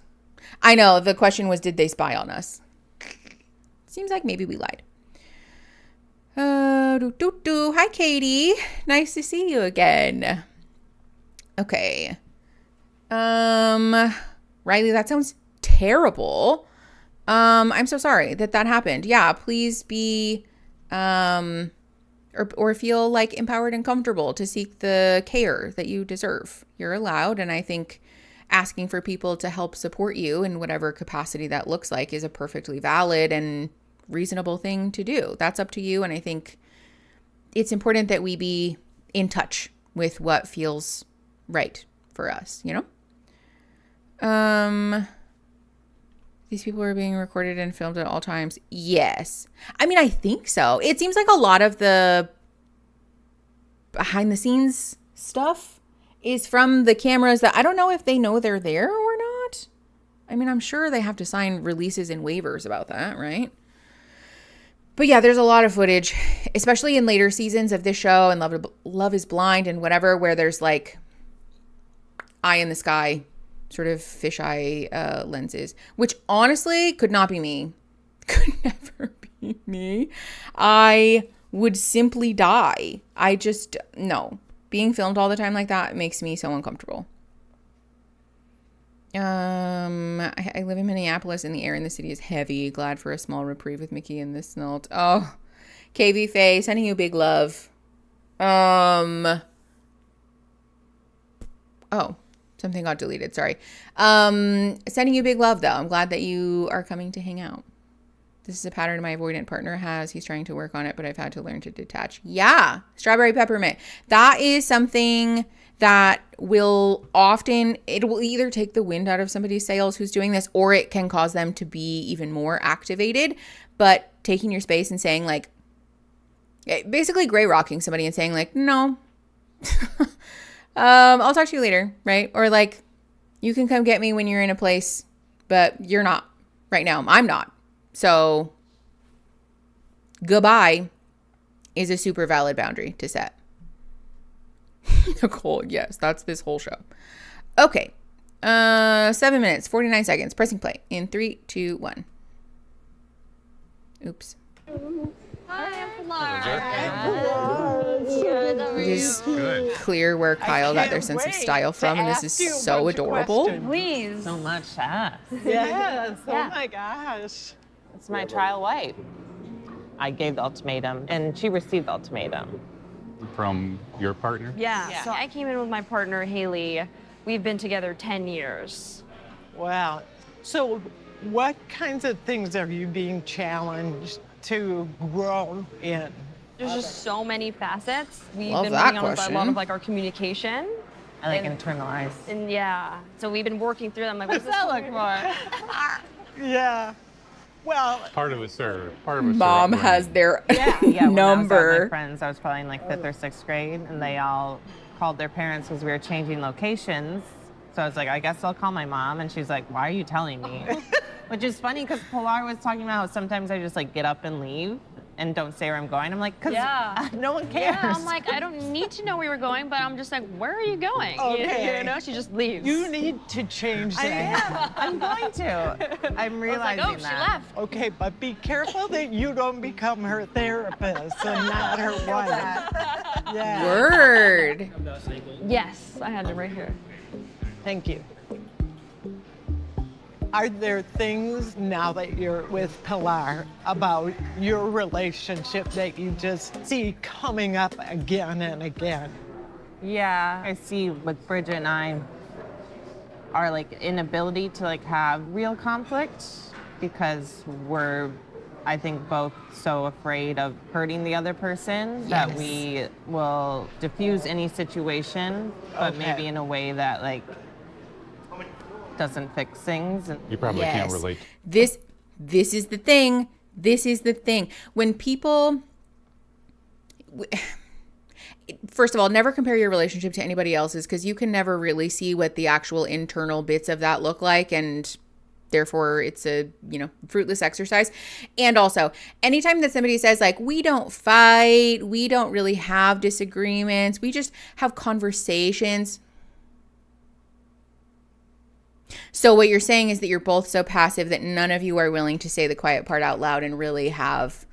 I know, the question was, did they spy on us? Seems like maybe we lied. Hi, Katie. Nice to see you again. Okay. Riley, that sounds terrible. I'm so sorry that happened. Yeah, please be, or feel like empowered and comfortable to seek the care that you deserve. You're allowed. And I think asking for people to help support you in whatever capacity that looks like is a perfectly valid and reasonable thing to do. That's up to you. And I think it's important that we be in touch with what feels right for us, These people are being recorded and filmed at all times. Yes. I mean, I think so. It seems like a lot of the behind the scenes stuff is from the cameras that I don't know if they know they're there or not. I mean, I'm sure they have to sign releases and waivers about that, right? But yeah, there's a lot of footage, especially in later seasons of this show and Love is Blind and whatever, where there's like eye in the sky, sort of fisheye lenses, which honestly could not be me. Could never be me. I would simply die. No. Being filmed all the time like that makes me so uncomfortable. I live in Minneapolis and the air in the city is heavy. Glad for a small reprieve with Mickey and the snort. Oh, KV Faye, sending you big love. Oh, something got deleted. Sorry. Sending you big love though. I'm glad that you are coming to hang out. This is a pattern my avoidant partner has. He's trying to work on it, but I've had to learn to detach. Yeah. Strawberry peppermint. That is something that will often, it will either take the wind out of somebody's sails who's doing this, or it can cause them to be even more activated. But taking your space and saying like, basically gray rocking somebody and saying like, no, I'll talk to you later. Right. Or like, you can come get me when you're in a place, but you're not right now. I'm not. So goodbye is a super valid boundary to set. Nicole, yes, that's this whole show. Okay. 7 minutes, 49 seconds. Pressing play in 3, 2, 1. Oops. Hi, I'm Pilar. It is clear where Kyle got their sense of style from, and this is so adorable. Please. So much sass. Yes. Oh my gosh. It's my trial wife. I gave the ultimatum, and she received the ultimatum. From your partner? Yeah. So I came in with my partner, Haley. We've been together 10 years. Wow. So what kinds of things are you being challenged to grow in? There's just so many facets. We've Love been that working on a lot question. of like our communication. I like internalize. And yeah, so we've been working through them. Like, what's What's that look for? Yeah. Well, Part of it's her. Part of it's Mom her has their Yeah, when I was out with number. my friends, I was probably in like 5th or 6th grade, and they all called their parents because we were changing locations. So I was like, I guess I'll call my mom, and she's like, why are you telling me? Which is funny because Pilar was talking about how sometimes I just like get up and leave and don't say where I'm going. I'm like, because no one cares. Yeah, I'm like, I don't need to know where you're going, but I'm just like, where are you going? Okay. You know, she just leaves. you need to change that. I'm going to. I'm realizing I was like, oh, she that. left. Okay, but be careful that you don't become her therapist and not her wife. Yeah. Word. Yes, I had it right here. Thank you. Are there things now that you're with Pilar about your relationship that you just see coming up again and again? Yeah, I see with Bridget and I, our like inability to like have real conflict because we're, I think, both so afraid of hurting the other person that we will diffuse any situation, but maybe in a way that like doesn't fix things. And You probably can't relate. This is the thing. This is the thing. When people, first of all, never compare your relationship to anybody else's because you can never really see what the actual internal bits of that look like, and therefore it's a, fruitless exercise. And also, anytime that somebody says like, we don't fight, we don't really have disagreements, we just have conversations. So what you're saying is that you're both so passive that none of you are willing to say the quiet part out loud and really have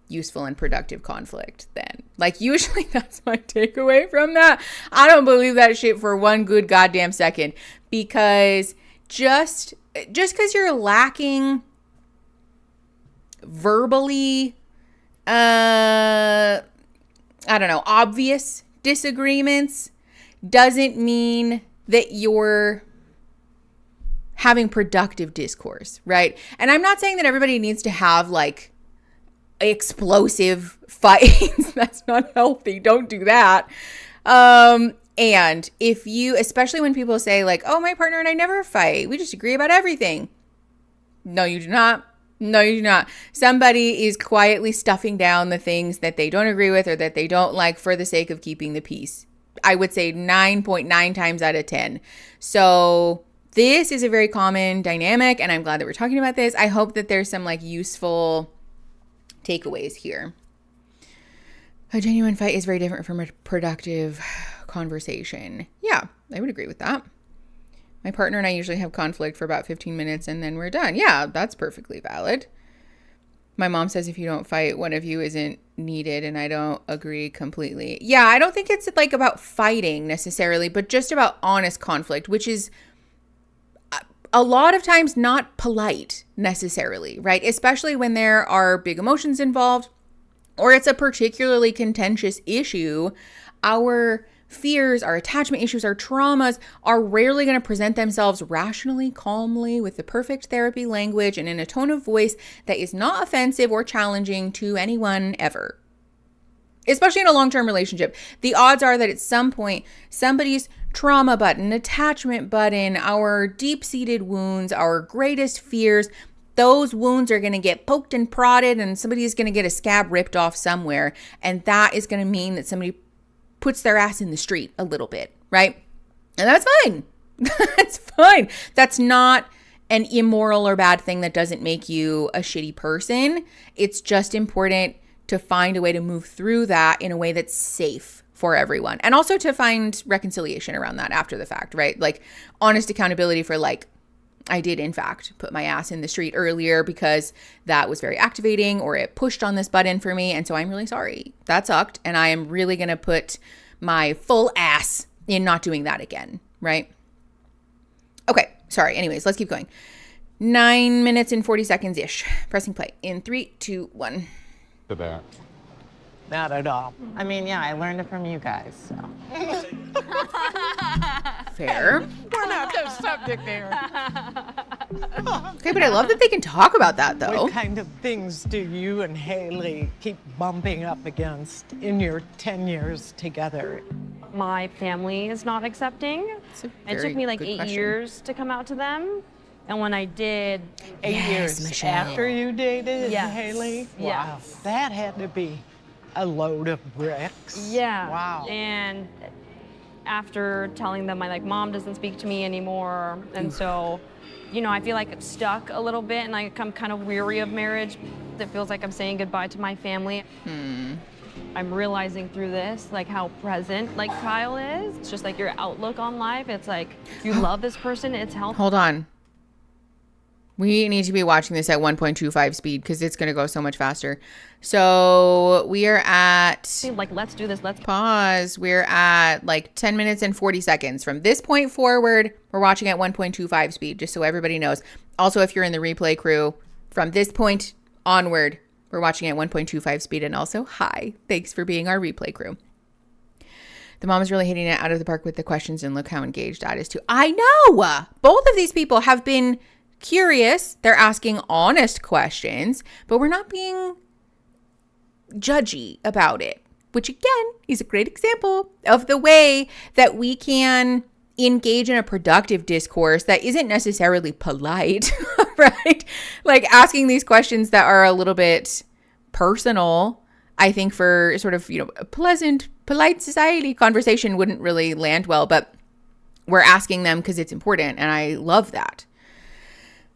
useful and productive conflict then. Like, usually that's my takeaway from that. I don't believe that shit for one good goddamn second, because just because you're lacking verbally, obvious disagreements doesn't mean that you're having productive discourse, right? And I'm not saying that everybody needs to have like explosive fights. That's not healthy. Don't do that. And if you, especially when people say like, oh, my partner and I never fight, we just agree about everything. No, you do not. No, you do not. Somebody is quietly stuffing down the things that they don't agree with or that they don't like for the sake of keeping the peace. I would say 9.9 times out of 10. So this is a very common dynamic, and I'm glad that we're talking about this. I hope that there's some like useful takeaways here. A genuine fight is very different from a productive conversation. Yeah, I would agree with that. My partner and I usually have conflict for about 15 minutes and then we're done. Yeah, that's perfectly valid. My mom says if you don't fight, one of you isn't needed, and I don't agree completely. Yeah, I don't think it's like about fighting necessarily, but just about honest conflict, which is a lot of times not polite necessarily, right? Especially when there are big emotions involved or it's a particularly contentious issue. Our fears, our attachment issues, our traumas are rarely going to present themselves rationally, calmly, with the perfect therapy language and in a tone of voice that is not offensive or challenging to anyone ever. Especially in a long-term relationship, the odds are that at some point, somebody's trauma button, attachment button, our deep-seated wounds, our greatest fears, those wounds are going to get poked and prodded, and somebody's going to get a scab ripped off somewhere. And that is going to mean that somebody puts their ass in the street a little bit, right? And that's fine. That's fine. That's not an immoral or bad thing that doesn't make you a shitty person. It's just important to find a way to move through that in a way that's safe for everyone. And also to find reconciliation around that after the fact, right? Like honest accountability for like, I did in fact put my ass in the street earlier because that was very activating, or it pushed on this button for me. And so I'm really sorry. That sucked. And I am really going to put my full ass in not doing that again, right? Okay. Sorry. Anyways, let's keep going. 9 minutes and 40 seconds-ish. Pressing play in 3, 2, 1. To that. Not at all. I mean, yeah, I learned it from you guys, so. Fair. We're not the subject there. Okay, but I love that they can talk about that, though. What kind of things do you and Haley keep bumping up against in your 10 years together? my family is not accepting. It took me like 8 years to come out to them. And when I did, 8 years Michelle. after you dated Yes. Haley? Yes. Wow. That had to be a load of bricks. yeah. Wow. And after telling them my mom doesn't speak to me anymore, and so, I feel like I'm stuck a little bit, and I'm kind of weary of marriage. It feels like I'm saying goodbye to my family. I'm realizing through this, how present, Kyle is. It's just your outlook on life. It's you love this person, it's healthy. Hold on. We need to be watching this at 1.25 speed because it's going to go so much faster. So we are at... let's do this. Let's pause. We're at 10 minutes and 40 seconds. From this point forward, we're watching at 1.25 speed, just so everybody knows. Also, if you're in the replay crew, from this point onward, we're watching at 1.25 speed. And also, hi. Thanks for being our replay crew. The mom is really hitting it out of the park with the questions, and look how engaged Dad is too. I know! Both of these people have been curious. They're asking honest questions, but we're not being judgy about it, which again is a great example of the way that we can engage in a productive discourse that isn't necessarily polite, right? Asking these questions that are a little bit personal. I think for sort of, a pleasant, polite society conversation wouldn't really land well, but we're asking them because it's important, and I love that.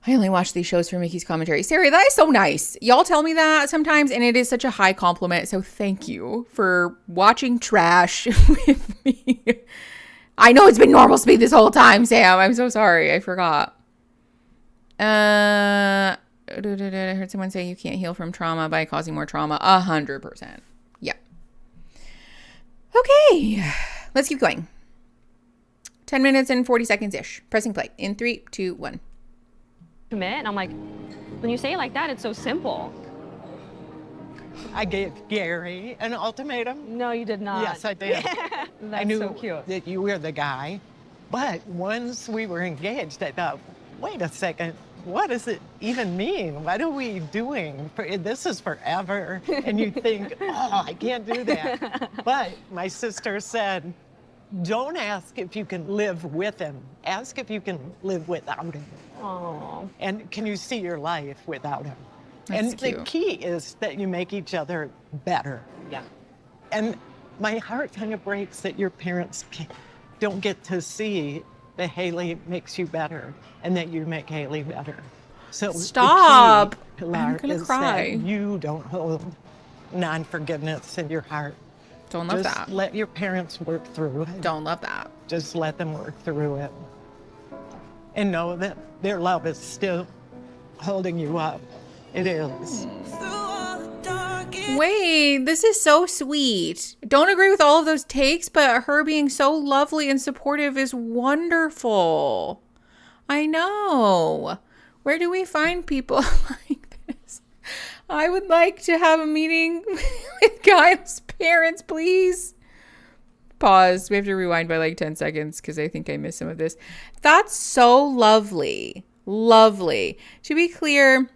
I only watch these shows for Mickey's commentary. Sarah, that is so nice. Y'all tell me that sometimes, and it is such a high compliment. So thank you for watching trash with me. I know it's been normal speed this whole time, Sam. I'm so sorry. I forgot. I heard someone say you can't heal from trauma by causing more trauma. 100%. Yeah. Okay. Let's keep going. 10 minutes and 40 seconds-ish. Pressing play in 3, 2, 1. Commit, and I'm when you say it like that, it's so simple. I gave Gary an ultimatum. No, you did not. Yes, I did. That's I knew so cute. that you were the guy. But once we were engaged, I thought, wait a second, what does it even mean? What are we doing? This is forever. And you think, oh, I can't do that. But my sister said, don't ask if you can live with him. Ask if you can live without him. Oh. And can you see your life without him? That's and cute. the key is that you make each other better. Yeah. And my heart kind of breaks that your parents don't get to see that Haley makes you better and that you make Haley better. So Stop. The key, Pilar, I'm gonna is cry. that you don't hold non-forgiveness in your heart. Don't love Just that. let your parents work through it. Don't love that. Just let them work through it. And know that their love is still holding you up. It is. Wait, this is so sweet. Don't agree with all of those takes, but her being so lovely and supportive is wonderful. I know. Where do we find people like this? I would like to have a meeting with Kyle's parents, please. Pause. We have to rewind by 10 seconds because I think I missed some of this. That's so lovely. Lovely. To be clear,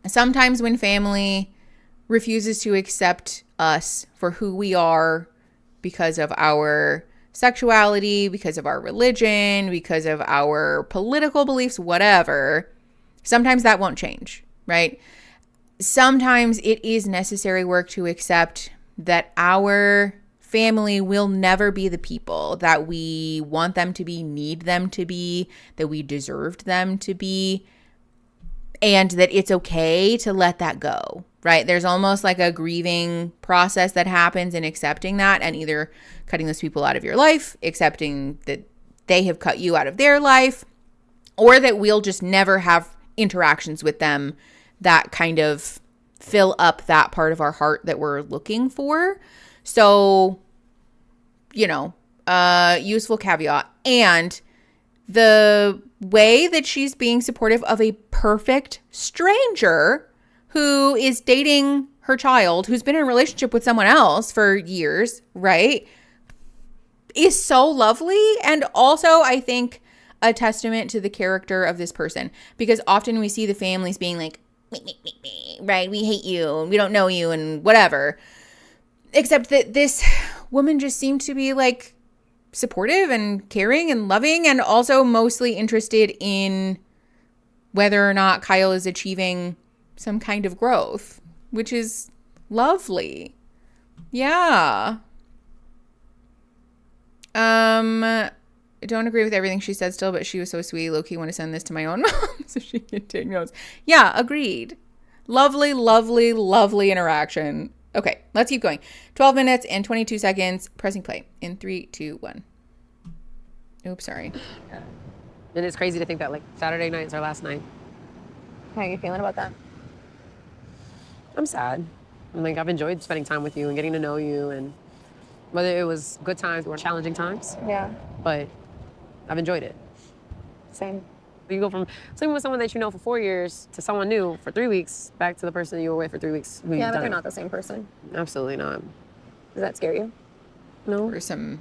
sometimes when family refuses to accept us for who we are because of our sexuality, because of our religion, because of our political beliefs, whatever, sometimes that won't change, right? Sometimes it is necessary work to accept that our family will never be the people that we want them to be, need them to be, that we deserved them to be, and that it's okay to let that go, right? There's almost like a grieving process that happens in accepting that, and either cutting those people out of your life, accepting that they have cut you out of their life, or that we'll just never have interactions with them that kind of fill up that part of our heart that we're looking for. So, useful caveat. And the way that she's being supportive of a perfect stranger who is dating her child, who's been in a relationship with someone else for years, right, is so lovely. And also, I think, a testament to the character of this person. Because often we see the families being like, right, we hate you, and we don't know you, and whatever. Except that this woman just seemed to be supportive and caring and loving, and also mostly interested in whether or not Kyle is achieving some kind of growth, which is lovely. Yeah. I don't agree with everything she said still, but she was so sweet. Low-key want to send this to my own mom so she can take notes. Yeah, agreed. Lovely, lovely, lovely interaction. Okay, let's keep going. 12 minutes and 22 seconds. Pressing play in 3, 2, 1. Oops, sorry. And it's crazy to think that like Saturday night is our last night. How are you feeling about that? I'm sad. Like I've enjoyed spending time with you and getting to know you, and whether it was good times or challenging times. Yeah. But I've enjoyed it. Same. You go from sleeping with someone that you know for 4 years to someone new for 3 weeks, back to the person you were with for 3 weeks. Yeah, but they're not the same person. Absolutely not. Does that scare you? No. Or some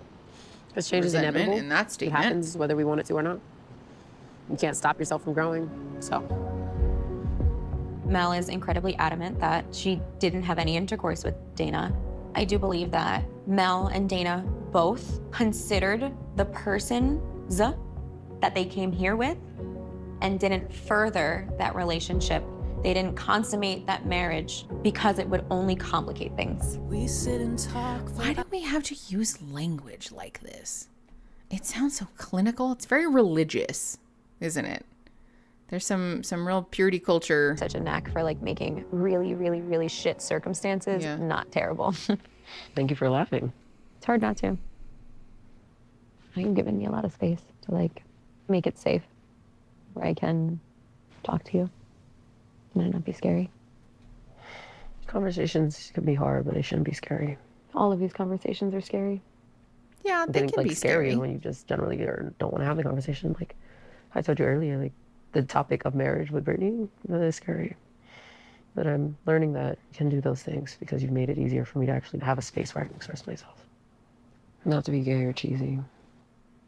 Because change is resentment inevitable. in that It statement. happens whether we want it to or not. You can't stop yourself from growing. So Mel is incredibly adamant that she didn't have any intercourse with Dana. I do believe that Mel and Dana both considered the persons that they came here with and didn't further that relationship. They didn't consummate that marriage because it would only complicate things. We sit and talk. Why do we have to use language like this? It sounds so clinical. It's very religious, isn't it? There's some real purity culture. Such a knack for like making really, really, really shit circumstances not terrible. thank you for laughing. It's hard not to. You've given me a lot of space to like make it safe where I can talk to you and it not be scary. Conversations can be hard, but they shouldn't be scary. All of these conversations are scary. Yeah, they can like be scary. when you just generally don't want to have the conversation. Like I told you earlier, like the topic of marriage with Brittany, that is scary. But I'm learning that I can do those things because you've made it easier for me to actually have a space where I can express myself. Not to be gay or cheesy.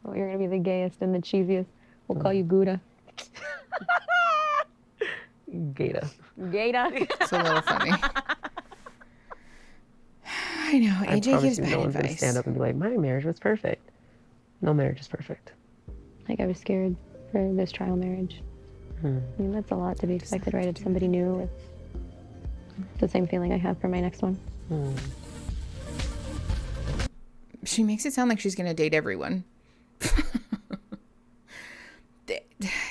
Oh, you're gonna be the gayest and the cheesiest. We'll call you Gouda. Gata. Gata. It's a little funny. I know. I AJ promise gives you, bad no one's gonna advice. stand up and be like, my marriage was perfect. No marriage is perfect. Like I was scared for this trial marriage. I mean, that's a lot to be expected, right? Of somebody new with the same feeling I have for my next one. She makes it sound like she's going to date everyone.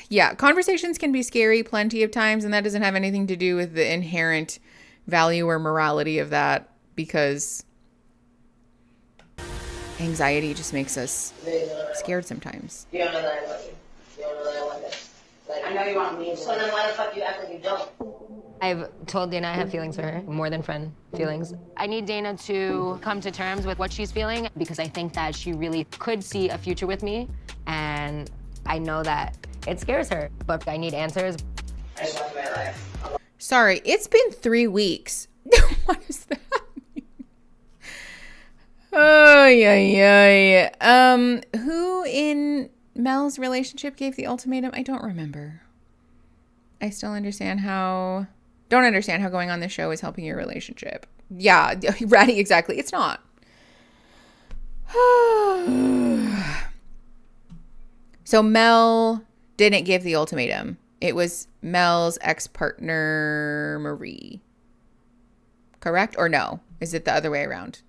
Yeah, conversations can be scary plenty of times, and that doesn't have anything to do with the inherent value or morality of that, because anxiety just makes us scared sometimes. You don't know that I love you. You don't know that I want this. Like, I know you want me. So then why the fuck you act like you don't? I've told Dana I have feelings for her, more than friend feelings. I need Dana to come to terms with what she's feeling because I think that she really could see a future with me, and I know that it scares her, but I need answers. I just want my life. Sorry, it's been 3 weeks. What does that mean? Oh, yeah. Who in Mel's relationship gave the ultimatum? I don't remember. I still don't understand how going on this show is helping your relationship. Yeah, Ratty, exactly. It's not. So Mel didn't give the ultimatum. It was Mel's ex-partner, Marie. Correct? Or no? Is it the other way around?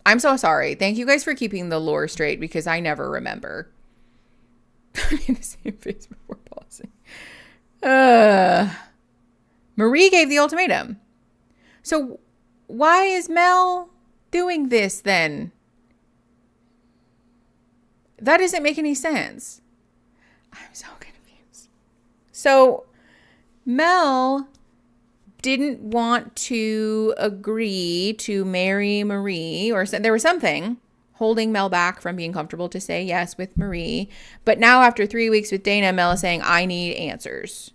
I'm so sorry. Thank you guys for keeping the lore straight because I never remember. I made the same face before pausing. Marie gave the ultimatum. So why is Mel doing this then? That doesn't make any sense. I'm so confused. So Mel didn't want to agree to marry Marie, or there was something holding Mel back from being comfortable to say yes with Marie. But now after 3 weeks with Dana, Mel is saying, I need answers.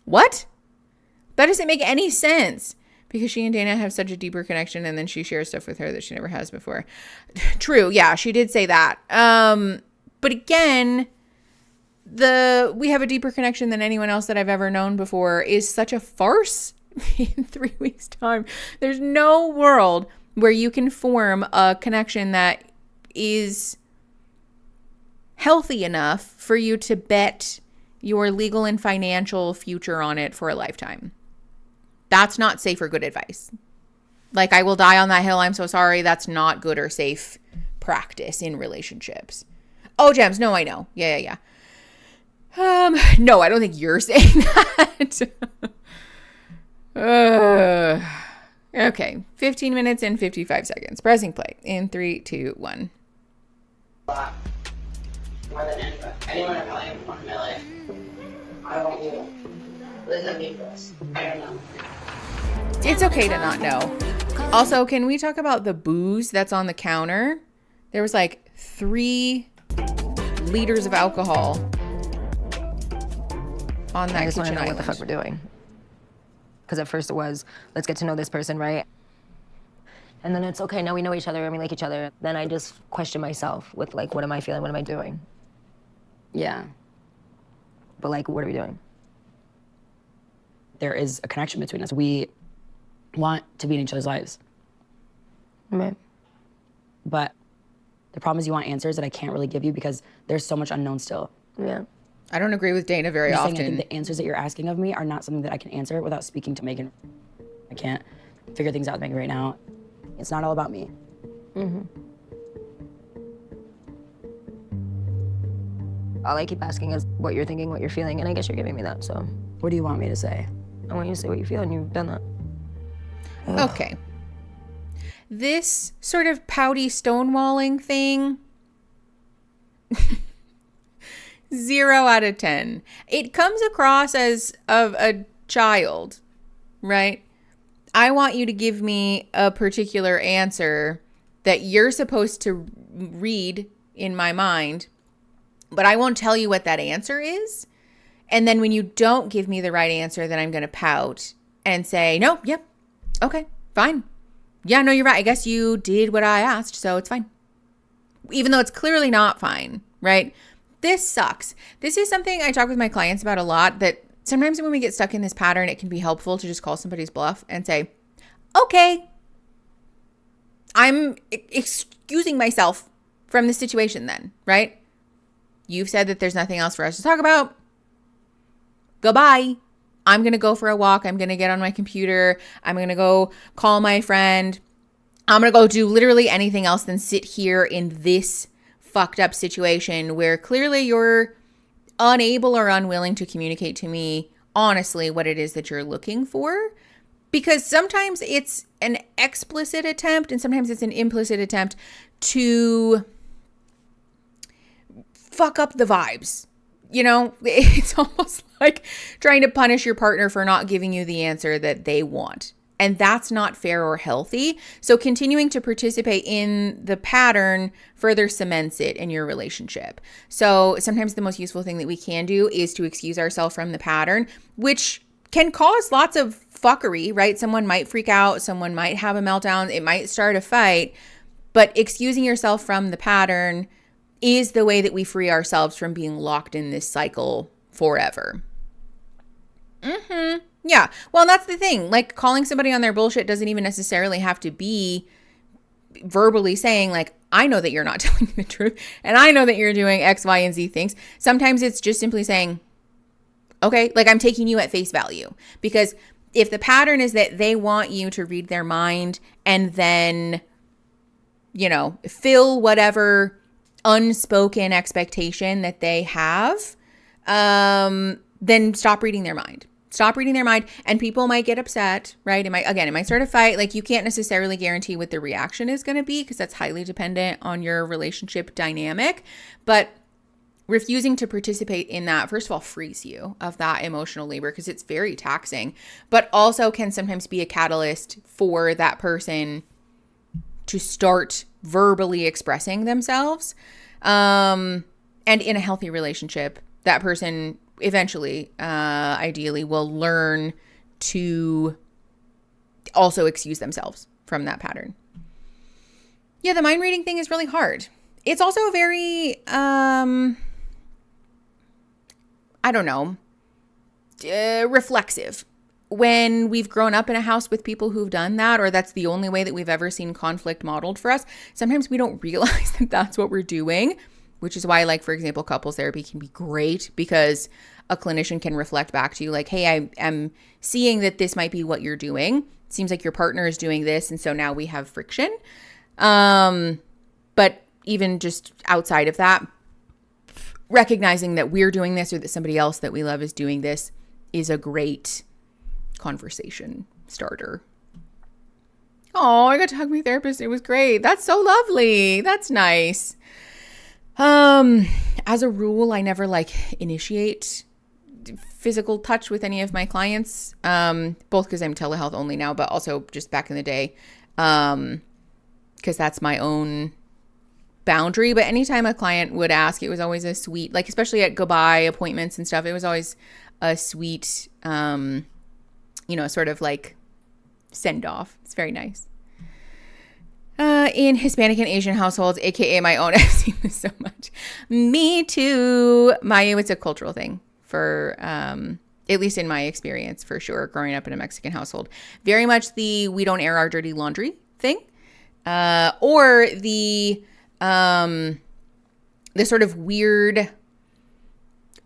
What? That doesn't make any sense. Because she and Dana have such a deeper connection, and then she shares stuff with her that she never has before. True, yeah, she did say that. But again, we have a deeper connection than anyone else that I've ever known before is such a farce in 3 weeks' time. There's no world where you can form a connection that is healthy enough for you to bet your legal and financial future on it for a lifetime. That's not safe or good advice. Like, I will die on that hill. I'm so sorry. That's not good or safe practice in relationships. Oh, Gems. No, I know. Yeah. No, I don't think you're saying that. Okay. 15 minutes and 55 seconds. Pressing play in 3, 2, 1. More than anyone I probably ever want in my life. I want you. Live in me first. I don't know. It's okay to not know. Also, can we talk about the booze that's on the counter? There was like 3 liters of alcohol on that I just want kitchen to know island. what the fuck we're doing. Because at first it was, let's get to know this person, right? And then it's okay, now we know each other and we like each other. Then I just question myself with like, what am I feeling? What am I doing? Yeah. But like, what are we doing? There is a connection between us. We want to be in each other's lives. Right. But the problem is you want answers that I can't really give you because there's so much unknown still. Yeah. I don't agree with Dana very I'm just often. saying, I think the answers that you're asking of me are not something that I can answer without speaking to Megan. I can't figure things out with Megan right now. It's not all about me. Mm-hmm. All I keep asking is what you're thinking, what you're feeling, and I guess you're giving me that, so. What do you want me to say? I want you to say what you feel, and you've done that. Okay. This sort of pouty stonewalling thing, 0 out of 10. It comes across as of a child, right? I want you to give me a particular answer that you're supposed to read in my mind, but I won't tell you what that answer is. And then when you don't give me the right answer, then I'm going to pout and say, no, yep, okay, fine. Yeah, no, you're right. I guess you did what I asked, so it's fine. Even though it's clearly not fine, right? This sucks. This is something I talk with my clients about a lot, that sometimes when we get stuck in this pattern, it can be helpful to just call somebody's bluff and say, okay, I'm excusing myself from the situation then, right? You've said that there's nothing else for us to talk about. Goodbye. I'm going to go for a walk. I'm going to get on my computer. I'm going to go call my friend. I'm going to go do literally anything else than sit here in this fucked up situation where clearly you're unable or unwilling to communicate to me honestly what it is that you're looking for. Because sometimes it's an explicit attempt and sometimes it's an implicit attempt to fuck up the vibes. You know, it's almost like trying to punish your partner for not giving you the answer that they want. And that's not fair or healthy. So continuing to participate in the pattern further cements it in your relationship. So sometimes the most useful thing that we can do is to excuse ourselves from the pattern, which can cause lots of fuckery, right? Someone might freak out. Someone might have a meltdown. It might start a fight. But excusing yourself from the pattern is the way that we free ourselves from being locked in this cycle forever. Yeah. Well, that's the thing. Like, calling somebody on their bullshit doesn't even necessarily have to be verbally saying, like, I know that you're not telling me the truth, and I know that you're doing X, Y, and Z things. Sometimes it's just simply saying, okay, like, I'm taking you at face value. Because if the pattern is that they want you to read their mind and then, you know, fill whatever unspoken expectation that they have, then stop reading their mind. Stop reading their mind, and people might get upset, right? It might start a fight. Like, you can't necessarily guarantee what the reaction is going to be because that's highly dependent on your relationship dynamic. But refusing to participate in that, first of all, frees you of that emotional labor because it's very taxing, but also can sometimes be a catalyst for that person to start verbally expressing themselves. And in a healthy relationship, that person eventually, ideally, will learn to also excuse themselves from that pattern. Yeah, the mind reading thing is really hard. It's also very, reflexive. when we've grown up in a house with people who've done that, or that's the only way that we've ever seen conflict modeled for us, sometimes we don't realize that that's what we're doing, which is why, like, for example, couples therapy can be great, because a clinician can reflect back to you like, hey, I am seeing that this might be what you're doing. It seems like your partner is doing this, and so now we have friction. But even just outside of that, recognizing that we're doing this or that somebody else that we love is doing this is a great conversation starter. Oh, I got to hug my therapist. It was great. That's so lovely. That's nice. As a rule, I never like initiate physical touch with any of my clients, both because I'm telehealth only now, but also just back in the day, because that's my own boundary. But anytime a client would ask, it was always a sweet, like, especially at goodbye appointments and stuff, it was always a sweet, sort of like send off. It's very nice. In Hispanic and Asian households, aka my own, I've seen this so much. Me too. It's a cultural thing for, at least in my experience, for sure, growing up in a Mexican household. Very much the we don't air our dirty laundry thing, or the sort of weird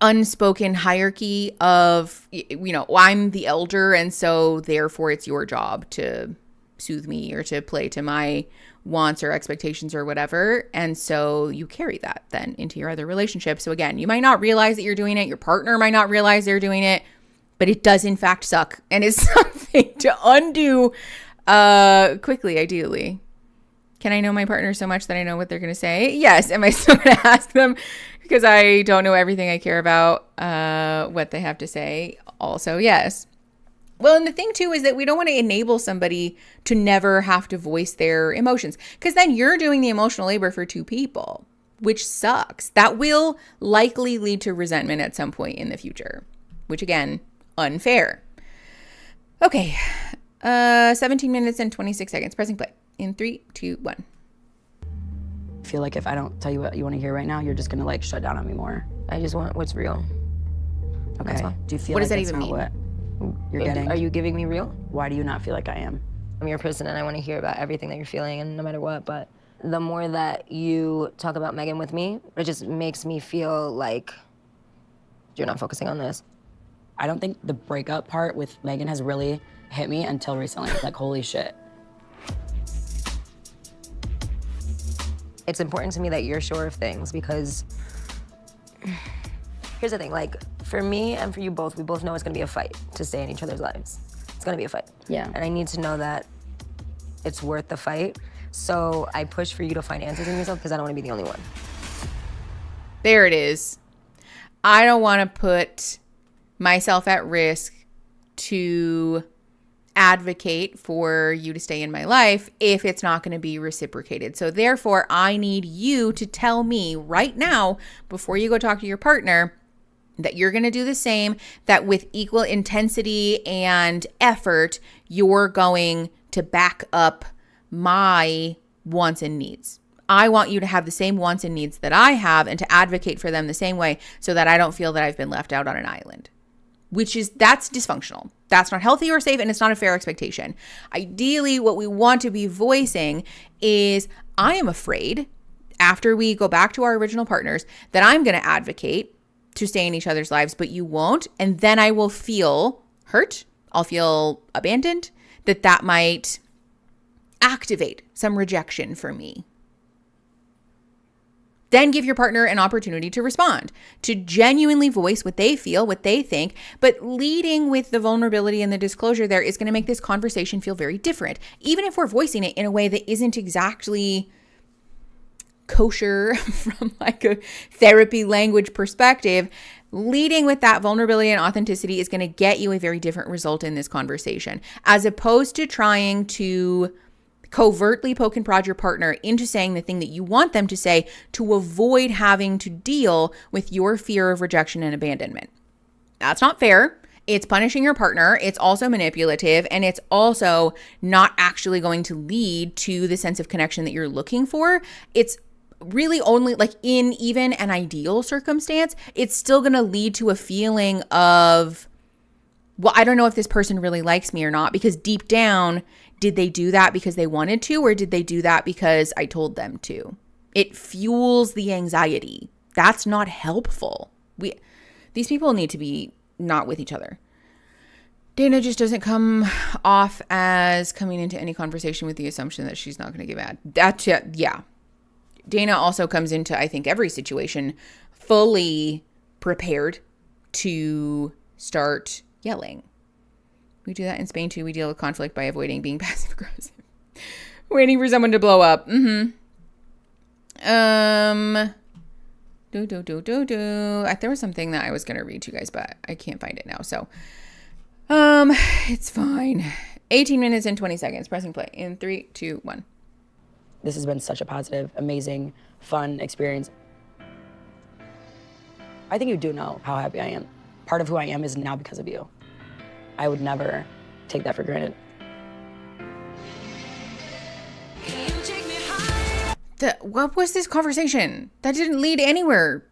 unspoken hierarchy of, I'm the elder, and so therefore it's your job to soothe me or to play to my wants or expectations or whatever. And so you carry that then into your other relationship. So again, you might not realize that you're doing it. Your partner might not realize they're doing it, but it does in fact suck and is something to undo quickly, ideally. Can I know my partner so much that I know what they're going to say? Yes. Am I still going to ask them because I don't know everything I care about what they have to say? Also, yes. Well, and the thing too is that we don't want to enable somebody to never have to voice their emotions, because then you're doing the emotional labor for two people, which sucks. That will likely lead to resentment at some point in the future, which again, unfair. Okay. 17 minutes and 26 seconds. Pressing play in 3, 2, 1. I feel like if I don't tell you what you want to hear right now, you're just gonna like shut down on me more. I just want what's real. Okay. Do you feel What does like that that's even not mean? what you're getting? Are you giving me real? Why do you not feel like I am? I'm your person and I want to hear about everything that you're feeling, and no matter what, but the more that you talk about Megan with me, it just makes me feel like you're not focusing on this. I don't think the breakup part with Megan has really hit me until recently. Like, holy shit. It's important to me that you're sure of things, because here's the thing, like, for me and for you both, we both know it's gonna be a fight to stay in each other's lives. It's gonna be a fight. Yeah. And I need to know that it's worth the fight. So I push for you to find answers in yourself, because I don't wanna be the only one. There it is. I don't want to put myself at risk to advocate for you to stay in my life if it's not going to be reciprocated. So therefore, I need you to tell me right now, before you go talk to your partner, that you're going to do the same, that with equal intensity and effort, you're going to back up my wants and needs. I want you to have the same wants and needs that I have and to advocate for them the same way, so that I don't feel that I've been left out on an island. That's dysfunctional. That's not healthy or safe, and it's not a fair expectation. Ideally, what we want to be voicing is, I am afraid, after we go back to our original partners, that I'm going to advocate to stay in each other's lives, but you won't. And then I will feel hurt. I'll feel abandoned, that might activate some rejection for me. Then give your partner an opportunity to respond, to genuinely voice what they feel, what they think. But leading with the vulnerability and the disclosure there is going to make this conversation feel very different. Even if we're voicing it in a way that isn't exactly kosher from like a therapy language perspective, leading with that vulnerability and authenticity is going to get you a very different result in this conversation, as opposed to trying to covertly poke and prod your partner into saying the thing that you want them to say to avoid having to deal with your fear of rejection and abandonment. That's not fair. It's punishing your partner. It's also manipulative, and it's also not actually going to lead to the sense of connection that you're looking for. It's really only, like, in even an ideal circumstance, it's still going to lead to a feeling of well, I don't know if this person really likes me or not, because deep down, did they do that because they wanted to, or did they do that because I told them to? It fuels the anxiety. That's not helpful. These people need to be not with each other. Dana just doesn't come off as coming into any conversation with the assumption that she's not going to get mad. That's, yeah. Dana also comes into, I think, every situation fully prepared to start yelling. We do that in Spain too. We deal with conflict by avoiding being passive aggressive. Waiting for someone to blow up. There was something that I was going to read to you guys, but I can't find it now. So, it's fine. 18 minutes and 20 seconds. Pressing play in 3, 2, 1. This has been such a positive, amazing, fun experience. I think you do know how happy I am. Part of who I am is now because of you. I would never take that for granted. What was this conversation? That didn't lead anywhere.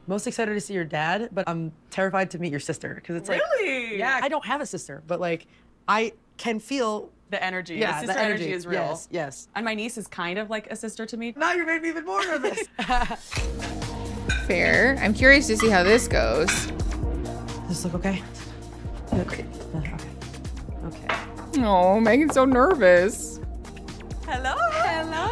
Most excited to see your dad, but I'm terrified to meet your sister because it's Really? Yeah, I don't have a sister, but like I can feel the energy. Yeah, the sister the energy is real. Yes, yes. And my niece is kind of like a sister to me. Now you're making me even more nervous. Fair. I'm curious to see how this goes. Does this look okay? Okay. Okay. Oh, Megan's so nervous. Hello. Hello.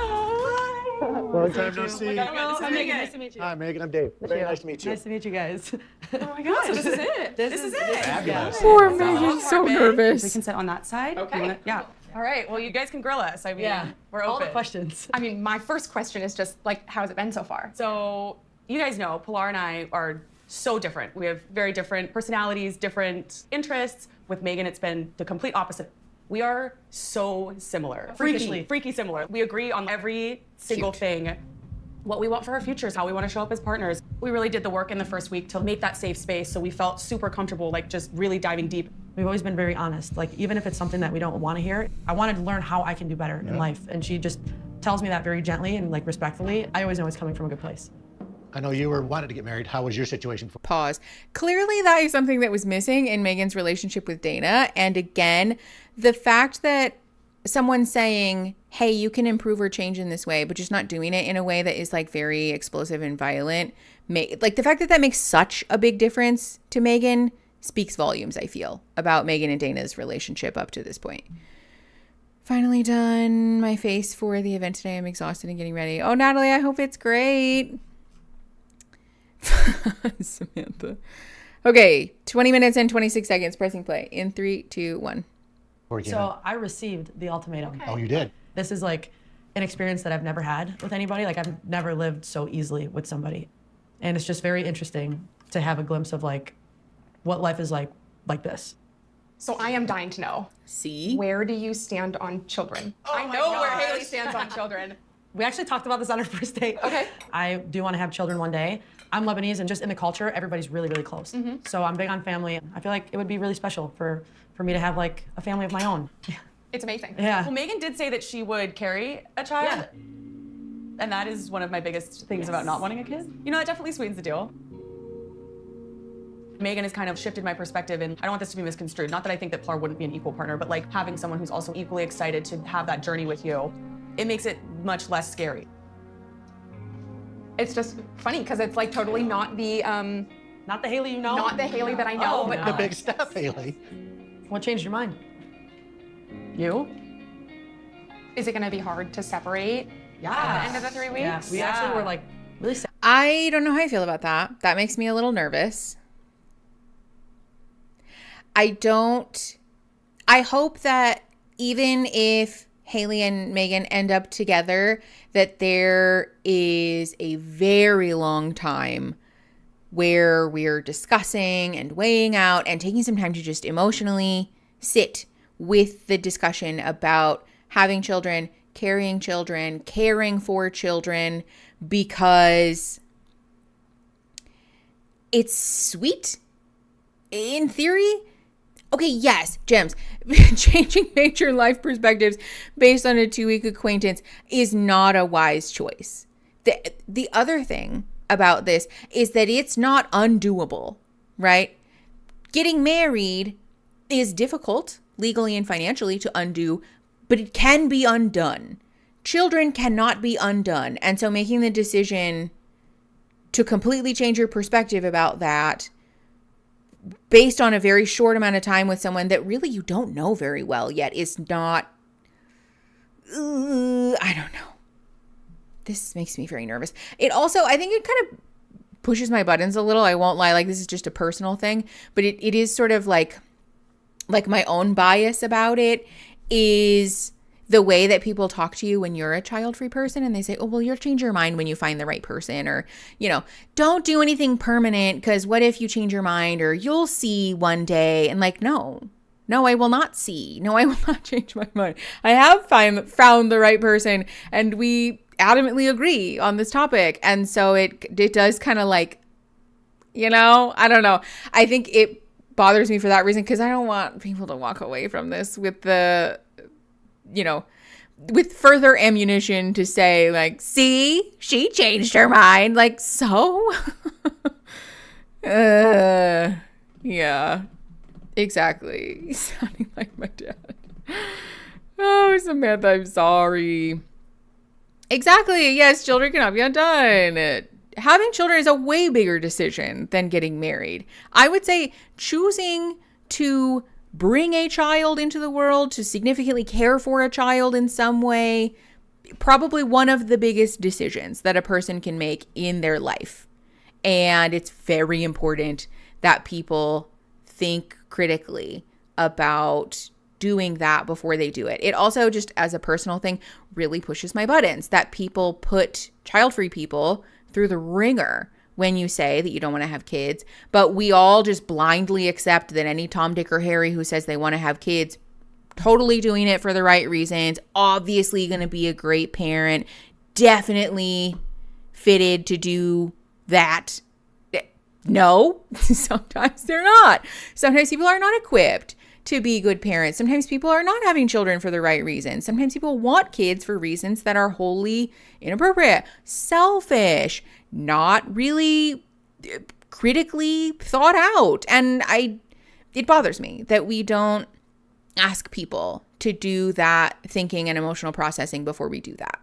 Long time no see. Hello. I'm Megan. Nice to meet you. Hi, Megan. I'm Dave. Very nice to meet you. Nice to meet you guys. Oh my gosh, so this is it. This is it. Fabulous. Poor Megan's so We nervous. can sit on that side. Okay. Yeah. All right. Well, you guys can grill us. I mean, we're open. All the questions. I mean, my first question is just like, how has it been so far? So you guys know Pilar and I are so different. We have very different personalities, different interests. With Megan, it's been the complete opposite. We are so similar. Freaky similar. We agree on every single thing. What we want for our futures, how we want to show up as partners. We really did the work in the first week to make that safe space, so we felt super comfortable, like just really diving deep. We've always been very honest. Like even if it's something that we don't want to hear, I wanted to learn how I can do better in life. And she just tells me that very gently and like respectfully. I always know it's coming from a good place. I know you were wanting to get married. How was your situation? Pause. Clearly that is something that was missing in Megan's relationship with Dana. And again, the fact that someone saying, hey, you can improve or change in this way, but just not doing it in a way that is like very explosive and violent, like the fact that that makes such a big difference to Megan speaks volumes, I feel, about Megan and Dana's relationship up to this point. Finally done my face for the event today. I'm exhausted and getting ready. Oh, Natalie, I hope it's great. Samantha. Okay, 20 minutes and 26 seconds. Pressing play in 3, 2, 1. So I received the ultimatum. Okay. Oh, you did? This is like an experience that I've never had with anybody. Like I've never lived so easily with somebody. And it's just very interesting to have a glimpse of like what life is like this. So I am dying to know. See? Where do you stand on children? Oh I know where Haley stands on children. We actually talked about this on our first date. Okay. I do want to have children one day. I'm Lebanese, and just in the culture, everybody's really, really close. So I'm big on family. I feel like it would be really special for me to have like a family of my own. It's amazing. Yeah. Well, Megan did say that she would carry a child. Yeah. And that is one of my biggest things about not wanting a kid. You know, that definitely sweetens the deal. Megan has kind of shifted my perspective, and I don't want this to be misconstrued. Not that I think that Pilar wouldn't be an equal partner, but like having someone who's also equally excited to have that journey with you, it makes it much less scary. It's just funny because it's like totally not the not the Haley you know. Not the Haley that I know, but The big step, Haley. What changed your mind? You? Is it going to be hard to separate at the end of the 3 weeks? Yeah. We actually were like really sad. I don't know how I feel about that. That makes me a little nervous. I hope that even if Haley and Megan end up together, that there is a very long time where we're discussing and weighing out and taking some time to just emotionally sit with the discussion about having children, carrying children, caring for children, because it's sweet in theory. Okay, yes, gems. Changing major life perspectives based on a 2-week acquaintance is not a wise choice. The other thing about this is that it's not undoable, right? Getting married is difficult legally and financially to undo, but it can be undone. Children cannot be undone. And so making the decision to completely change your perspective about that based on a very short amount of time with someone that really you don't know very well yet is not, I don't know. This makes me very nervous. It also, I think it kind of pushes my buttons a little. I won't lie. Like, this is just a personal thing, but it is sort of like my own bias about it is the way that people talk to you when you're a child-free person and they say, oh, well, you'll change your mind when you find the right person, or, you know, don't do anything permanent because what if you change your mind, or you'll see one day. And like, no, I will not see. No, I will not change my mind. I have found the right person, and we adamantly agree on this topic. And so it does kind of like, you know, I don't know. I think it bothers me for that reason because I don't want people to walk away from this with the, you know, with further ammunition to say like, see, she changed her mind. Like, so, yeah, exactly. He's sounding like my dad. Oh, Samantha, I'm sorry. Exactly. Yes, children cannot be undone. Having children is a way bigger decision than getting married. I would say choosing to bring a child into the world, to significantly care for a child in some way, probably one of the biggest decisions that a person can make in their life. And it's very important that people think critically about doing that before they do it. It also, just as a personal thing, really pushes my buttons that people put child-free people through the ringer when you say that you don't want to have kids, but we all just blindly accept that any Tom, Dick, or Harry who says they want to have kids, totally doing it for the right reasons, obviously going to be a great parent, definitely fitted to do that. No, sometimes they're not. Sometimes people are not equipped to be good parents. Sometimes people are not having children for the right reasons. Sometimes people want kids for reasons that are wholly inappropriate, selfish, not really critically thought out. And it bothers me that we don't ask people to do that thinking and emotional processing before we do that.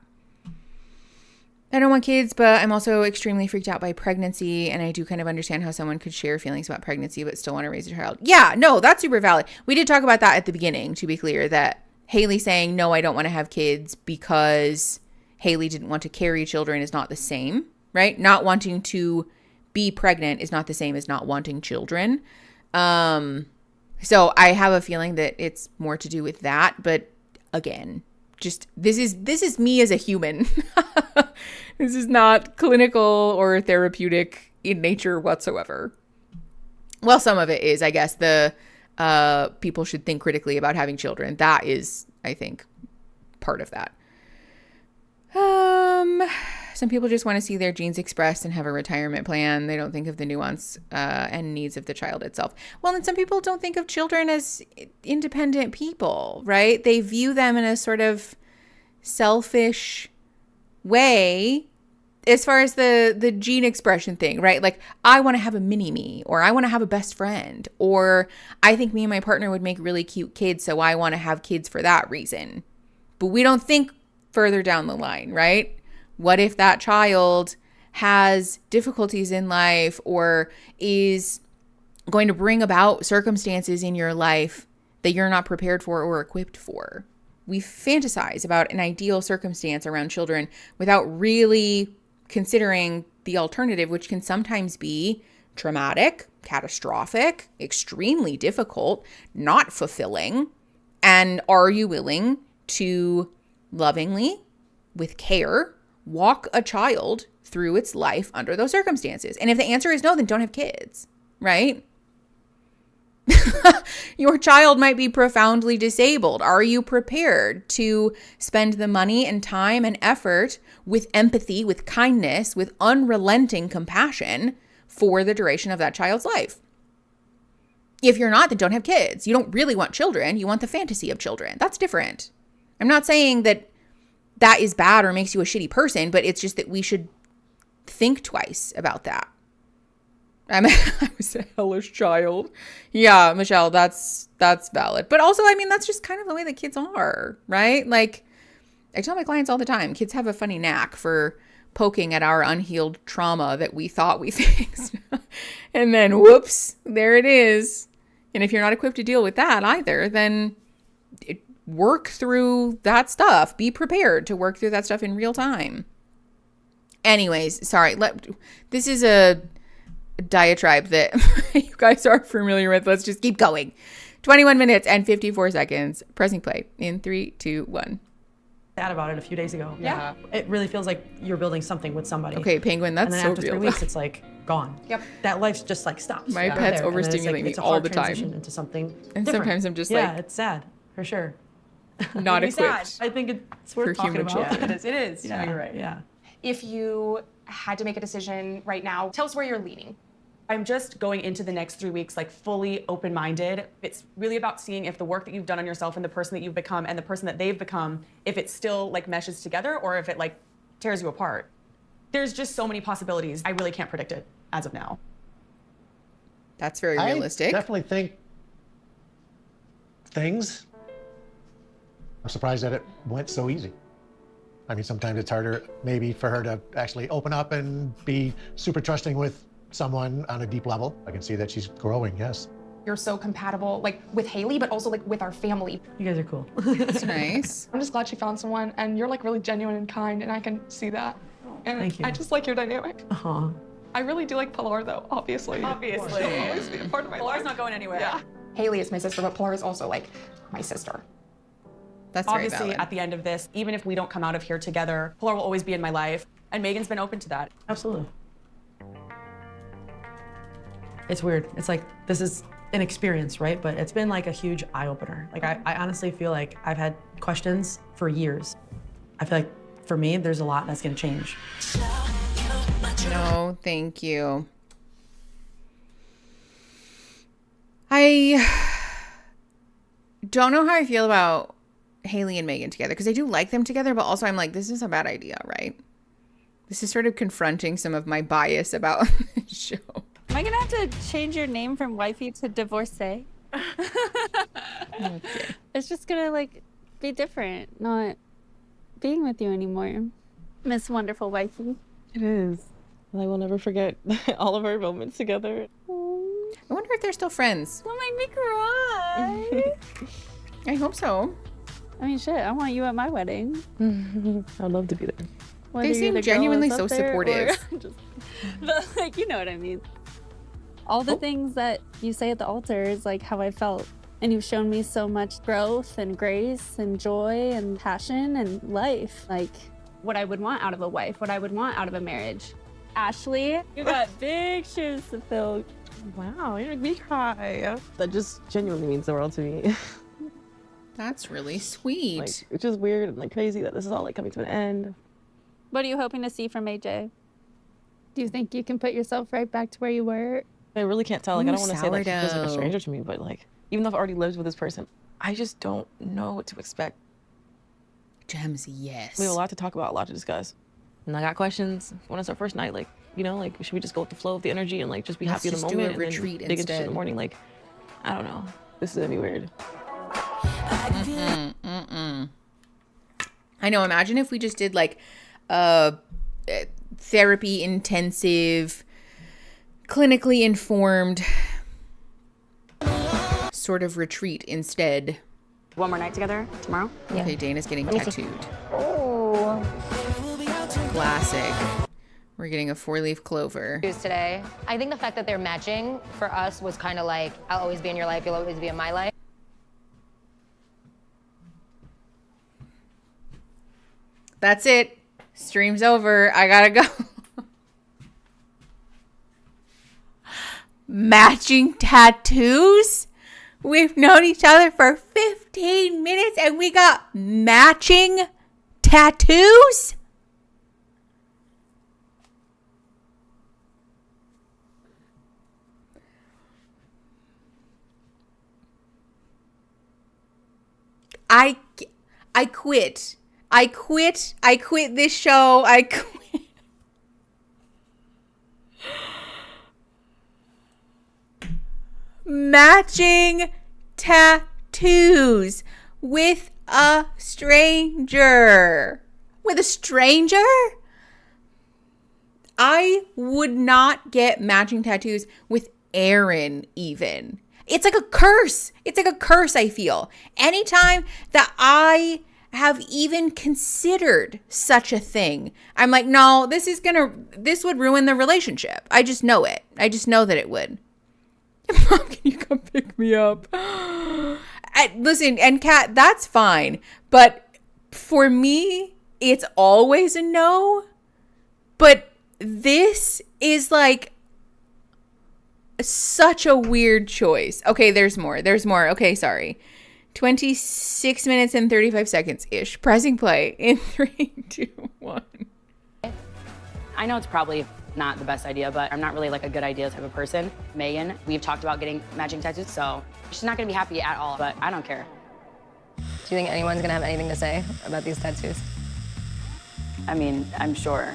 I don't want kids, but I'm also extremely freaked out by pregnancy, and I do kind of understand how someone could share feelings about pregnancy but still want to raise a child. Yeah, no, that's super valid. We did talk about that at the beginning, to be clear, that Haley saying, no, I don't want to have kids because Haley didn't want to carry children is not the same, right? Not wanting to be pregnant is not the same as not wanting children. So I have a feeling that it's more to do with that, but again, just this is me as a human. This is not clinical or therapeutic in nature whatsoever. Well, some of it is, I guess, the people should think critically about having children. That is, I think, part of that. Some people just want to see their genes expressed and have a retirement plan. They don't think of the nuance and needs of the child itself. Well, and some people don't think of children as independent people, right? They view them in a sort of selfish way as far as the gene expression thing, right? Like, I want to have a mini-me, or I want to have a best friend, or I think me and my partner would make really cute kids, so I want to have kids for that reason. But we don't think further down the line, right? What if that child has difficulties in life or is going to bring about circumstances in your life that you're not prepared for or equipped for? We fantasize about an ideal circumstance around children without really considering the alternative, which can sometimes be traumatic, catastrophic, extremely difficult, not fulfilling. And are you willing to lovingly, with care, walk a child through its life under those circumstances? And if the answer is no, then don't have kids, right? Your child might be profoundly disabled. Are you prepared to spend the money and time and effort with empathy, with kindness, with unrelenting compassion for the duration of that child's life? If you're not, then don't have kids. You don't really want children. You want the fantasy of children. That's different. I'm not saying that that is bad or makes you a shitty person, but it's just that we should think twice about that. I was a hellish child. Yeah, Michelle, that's valid. But also, I mean, that's just kind of the way that kids are, right? Like, I tell my clients all the time, kids have a funny knack for poking at our unhealed trauma that we thought we fixed. And then, whoops, there it is. And if you're not equipped to deal with that either, then work through that stuff. Be prepared to work through that stuff in real time. Anyways, sorry. This is a diatribe that you guys are familiar with. Let's just keep going. 21 minutes and 54 seconds. Pressing play in 3, 2, 1. Sad about it a few days ago. Yeah. It really feels like you're building something with somebody. Okay, Penguin, that's and then so after real. 3 weeks, it's like gone. Yep. That life's just like stops. My pets there. And then it's overstimulate me it's a all hard the time. transition into something And different. sometimes I'm just yeah, like, it's sad for sure. not It'd be equipped sad. I think it's worth for talking human about. children. It is. Yeah, You're right. Yeah. If you had to make a decision right now, tell us where you're leaning. I'm just going into the next 3 weeks like fully open-minded. It's really about seeing if the work that you've done on yourself and the person that you've become and the person that they've become, if it still like meshes together or if it like tears you apart. There's just so many possibilities. I really can't predict it as of now. That's very realistic. I definitely think things. I'm surprised that it went so easy. I mean, sometimes it's harder maybe for her to actually open up and be super trusting with someone on a deep level. I can see that she's growing, yes. You're so compatible, like with Haley, but also like with our family. You guys are cool. That's nice. I'm just glad she found someone, and you're like really genuine and kind, and I can see that. And Thank you. I just like your dynamic. Uh-huh. I really do like Pilar, though, obviously. Obviously. She'll always be a part of my Pilar's life. not going anywhere. Yeah. Haley is my sister, but Pilar is also like my sister. That's very Obviously, valid. at the end of this, even if we don't come out of here together, Pilar will always be in my life. And Megan's been open to that. Absolutely. It's weird. It's like, this is an experience, right? But it's been like a huge eye-opener. Like, I honestly feel like I've had questions for years. I feel like, for me, there's a lot that's gonna change. No, thank you. I don't know how I feel about Haley and Megan together because I do like them together, but also I'm like, this is a bad idea, right? This is sort of confronting some of my bias about the show. Am I gonna have to change your name from wifey to divorcee? Okay. It's just gonna like be different, not being with you anymore. Miss Wonderful Wifey. It is. And I will never forget all of our moments together. I wonder if they're still friends. Will make me cry. I hope so. I mean, shit, I want you at my wedding. I'd love to be there. Whether They you're seem the girl genuinely that's so up there or supportive. but like, you know what I mean. All the things that you say at the altar is like how I felt. And you've shown me so much growth and grace and joy and passion and life. Like what I would want out of a wife, what I would want out of a marriage. Ashley, you got big shoes to fill. Wow, you make me cry. That just genuinely means the world to me. That's really sweet. Like, it's just weird and like crazy that this is all like coming to an end. What are you hoping to see from AJ? Do you think you can put yourself right back to where you were? I really can't tell. Like, Ooh, I don't want to say like he feels like a sourdough. stranger to me, but like, even though I've already lived with this person, I just don't know what to expect. Gems, yes. We have a lot to talk about, a lot to discuss. And I got questions when it's our first night, like, you know, like, should we just go with the flow of the energy and like just be Let's happy in the just do a moment and retreat then dig into shit in instead. the morning? Like, I don't know. This is gonna be weird. I know. Imagine if we just did like a therapy intensive, clinically informed sort of retreat instead. One more night together tomorrow? Okay, Dana's getting Let me see. tattooed. Oh. Classic. We're getting a 4-leaf clover. Today, I think the fact that they're matching for us was kind of like, I'll always be in your life, you'll always be in my life. That's it. Stream's over. I gotta go. Matching tattoos? We've known each other for 15 minutes and we got matching tattoos? I quit. I quit this show. I quit. matching tattoos with a stranger. With a stranger? I would not get matching tattoos with Aaron even. It's like a curse. It's like a curse, I feel. Anytime that I have even considered such a thing, I'm like, no, this would ruin the relationship. I just know it. I just know that it would. Mom, can you come pick me up? Listen, and Kat, that's fine. But for me, it's always a no. But this is like such a weird choice. Okay, there's more. Okay, sorry. 26 minutes and 35 seconds-ish. Pressing play in 3, 2, 1. I know it's probably not the best idea, but I'm not really like a good idea type of person. Megan, we've talked about getting matching tattoos, so she's not gonna be happy at all, but I don't care. Do you think anyone's gonna have anything to say about these tattoos? I mean, I'm sure.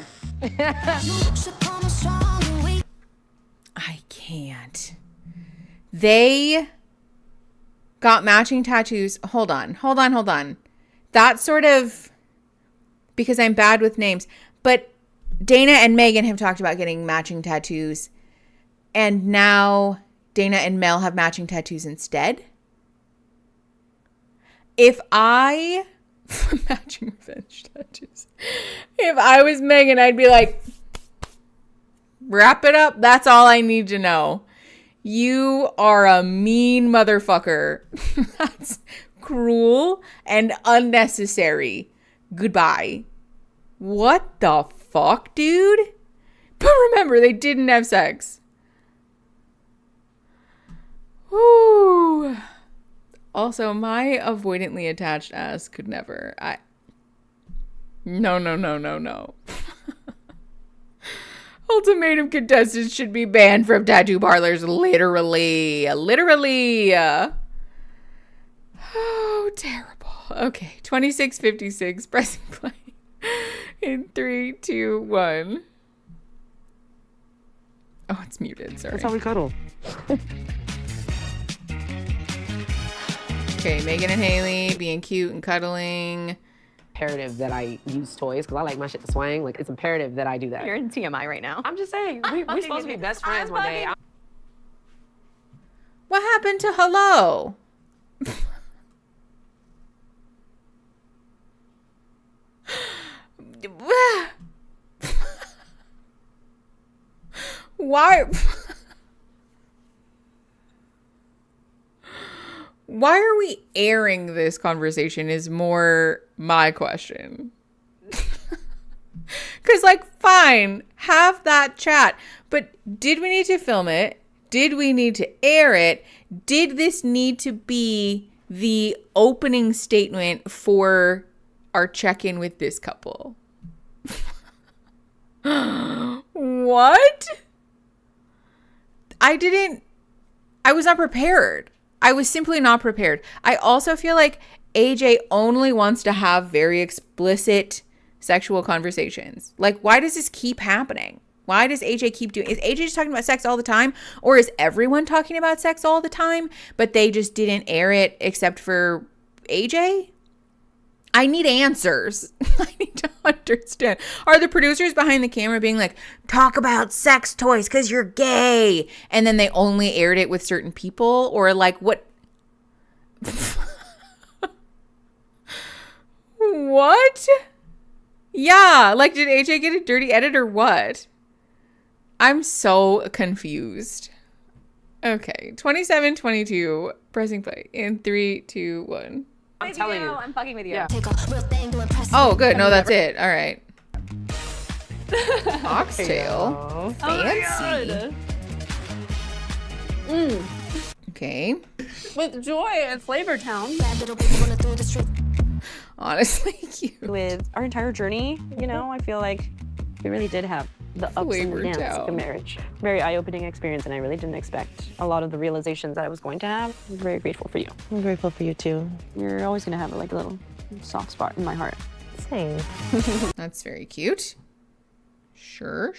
I can't. They got matching tattoos. Hold on. That's sort of because I'm bad with names. But Dana and Megan have talked about getting matching tattoos. And now Dana and Mel have matching tattoos instead. If I... matching revenge tattoos. If I was Megan, I'd be like, wrap it up. That's all I need to know. You are a mean motherfucker. That's cruel and unnecessary. Goodbye. What the fuck, dude? But remember, they didn't have sex. Woo. Also, my avoidantly attached ass could never. No. Ultimatum contestants should be banned from tattoo parlors, literally. Oh, terrible. Okay, 26:56, pressing play in 3, 2, 1. Oh, it's muted, sorry. That's how we cuddle. Okay, Megan and Haley being cute and cuddling. Imperative that I use toys because I like my shit to swing. Like, it's imperative that I do that. You're in TMI right now. I'm just saying, we're supposed to be best friends one day. What happened to hello? Why? Why are we airing this conversation is more my question. Because, like, fine, have that chat. But did we need to film it? Did we need to air it? Did this need to be the opening statement for our check-in with this couple? What? I was not prepared. I was simply not prepared. I also feel like AJ only wants to have very explicit sexual conversations. Like, why does this keep happening? Why does AJ keep doing? Is AJ just talking about sex all the time? Or is everyone talking about sex all the time, but they just didn't air it except for AJ? I need answers. I need to understand. Are the producers behind the camera being like, talk about sex toys because you're gay, and then they only aired it with certain people? Or like, what? What? Yeah, like, did AJ get a dirty edit or what? I'm so confused. Okay, 27:22, pressing play in 3, 2, 1. I'm telling you. I'm fucking with you. Yeah. Oh, good. No, that's it. All right. Oxtail. Fancy. Okay. With joy at Flavortown. Honestly, cute. With our entire journey, you know, I feel like we really did have the ups and downs of a marriage. Very eye-opening experience, and I really didn't expect a lot of the realizations that I was going to have. I'm very grateful for you. I'm grateful for you too. You're always gonna have like a little soft spot in my heart. Same. That's very cute. Sure.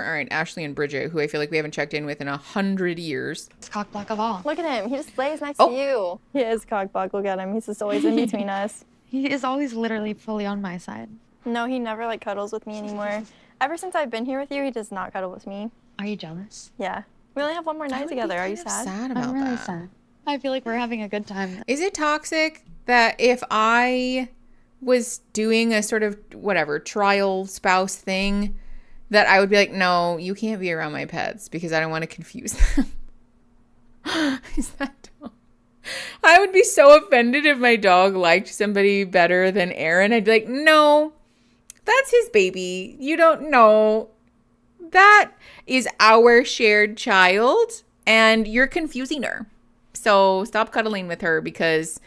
All right, Ashley and Bridget, who I feel like we haven't checked in with in 100 years. It's cock block of all. Look at him. He just lays next to you. He is cockblock. Look at him. He's just always in between us. He is always literally fully on my side. No, he never like cuddles with me anymore. Ever since I've been here with you, he does not cuddle with me. Are you jealous? Yeah. We only have one more night together. Are you sad? I'm really sad. I feel like we're having a good time. Is it toxic that if I was doing a sort of whatever trial spouse thing, that I would be like, no, you can't be around my pets because I don't want to confuse them? Is that dumb? I would be so offended if my dog liked somebody better than Aaron. I'd be like, no, that's his baby. You don't know. That is our shared child, and you're confusing her. So stop cuddling with her because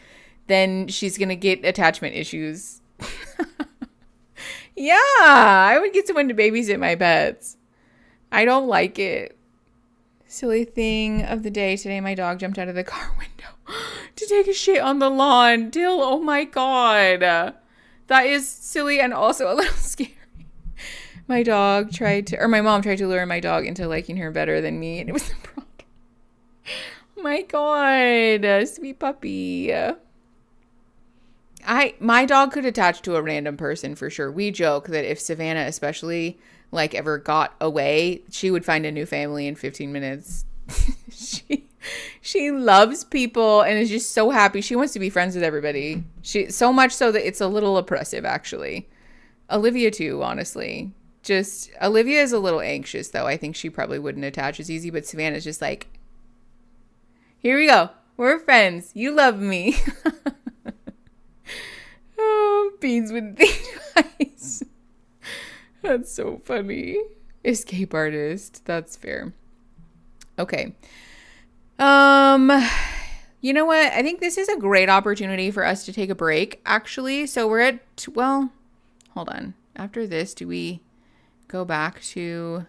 then she's going to get attachment issues. Yeah, I would get someone to babysit my pets. I don't like it. Silly thing of the day. Today, my dog jumped out of the car window to take a shit on the lawn. Dill, oh my God. That is silly and also a little scary. My mom tried to lure my dog into liking her better than me, and it was a problem. Oh my God, sweet puppy. My dog could attach to a random person for sure. We joke that if Savannah especially like ever got away, she would find a new family in 15 minutes. She loves people and is just so happy. She wants to be friends with everybody. She so much so that it's a little oppressive, actually. Olivia too, honestly. Just Olivia is a little anxious though. I think she probably wouldn't attach as easy, but Savannah's just like, here we go. We're friends. You love me. Oh, beans with eyes. That's so funny. Escape artist. That's fair. Okay. You know what? I think this is a great opportunity for us to take a break, actually. So we're at, well, hold on. After this, do we go back to...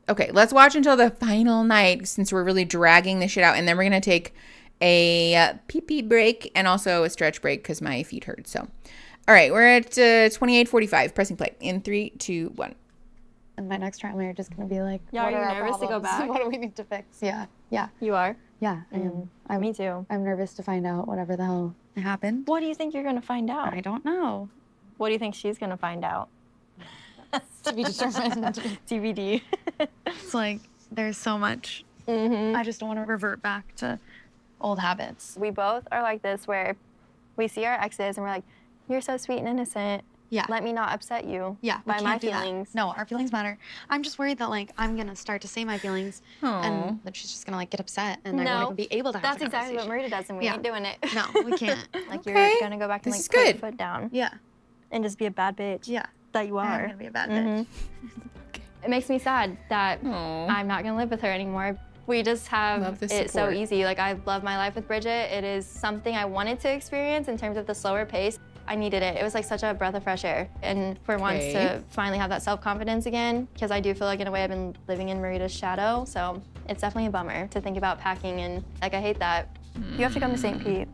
Okay, let's watch until the final night since we're really dragging this shit out. And then we're going to take a pee-pee break and also a stretch break because my feet hurt. So, all right, we're at 28:45. Pressing play in 3, 2, 1. And my next trial marriage is going to be like, Yeah, what are you our nervous to go problems? back? What do we need to fix? Yeah. You are? Yeah, I am. Me too. I'm nervous to find out whatever the hell happened. What do you think you're going to find out? I don't know. What do you think she's going to find out? To be determined. TBD. It's like, there's so much. I just don't want to revert back to old habits. We both are like this where we see our exes and we're like, you're so sweet and innocent. Yeah. Let me not upset you by my feelings. No, our feelings matter. I'm just worried that like I'm gonna start to say my feelings and that she's just gonna like get upset and I won't even be able to have That's exactly what Marita does and we ain't doing it. No, we can't. Like you're gonna go back and like put your foot down. Yeah. And just be a bad bitch. Yeah. That you are. I'm gonna be a bad bitch. It makes me sad that I'm not gonna live with her anymore. We just have it so easy. Like I love my life with Bridget. It is something I wanted to experience in terms of the slower pace. I needed it. It was like such a breath of fresh air. And for once to finally have that self-confidence again, because I do feel like in a way I've been living in Marita's shadow. So it's definitely a bummer to think about packing and like I hate that. You have to come to St. Pete.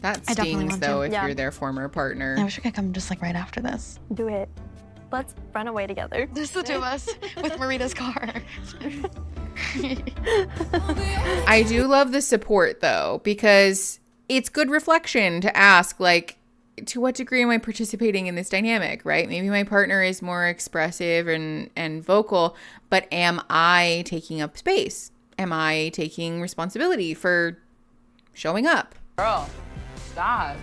That stings though if you're their former partner. I wish I could come just like right after this. Do it. Let's run away together. Just the two of us with Marita's car. I do love the support though, because it's good reflection to ask, like, to what degree am I participating in this dynamic, right? Maybe my partner is more expressive and vocal, but am I taking up space? Am I taking responsibility for showing up? Girl, stop.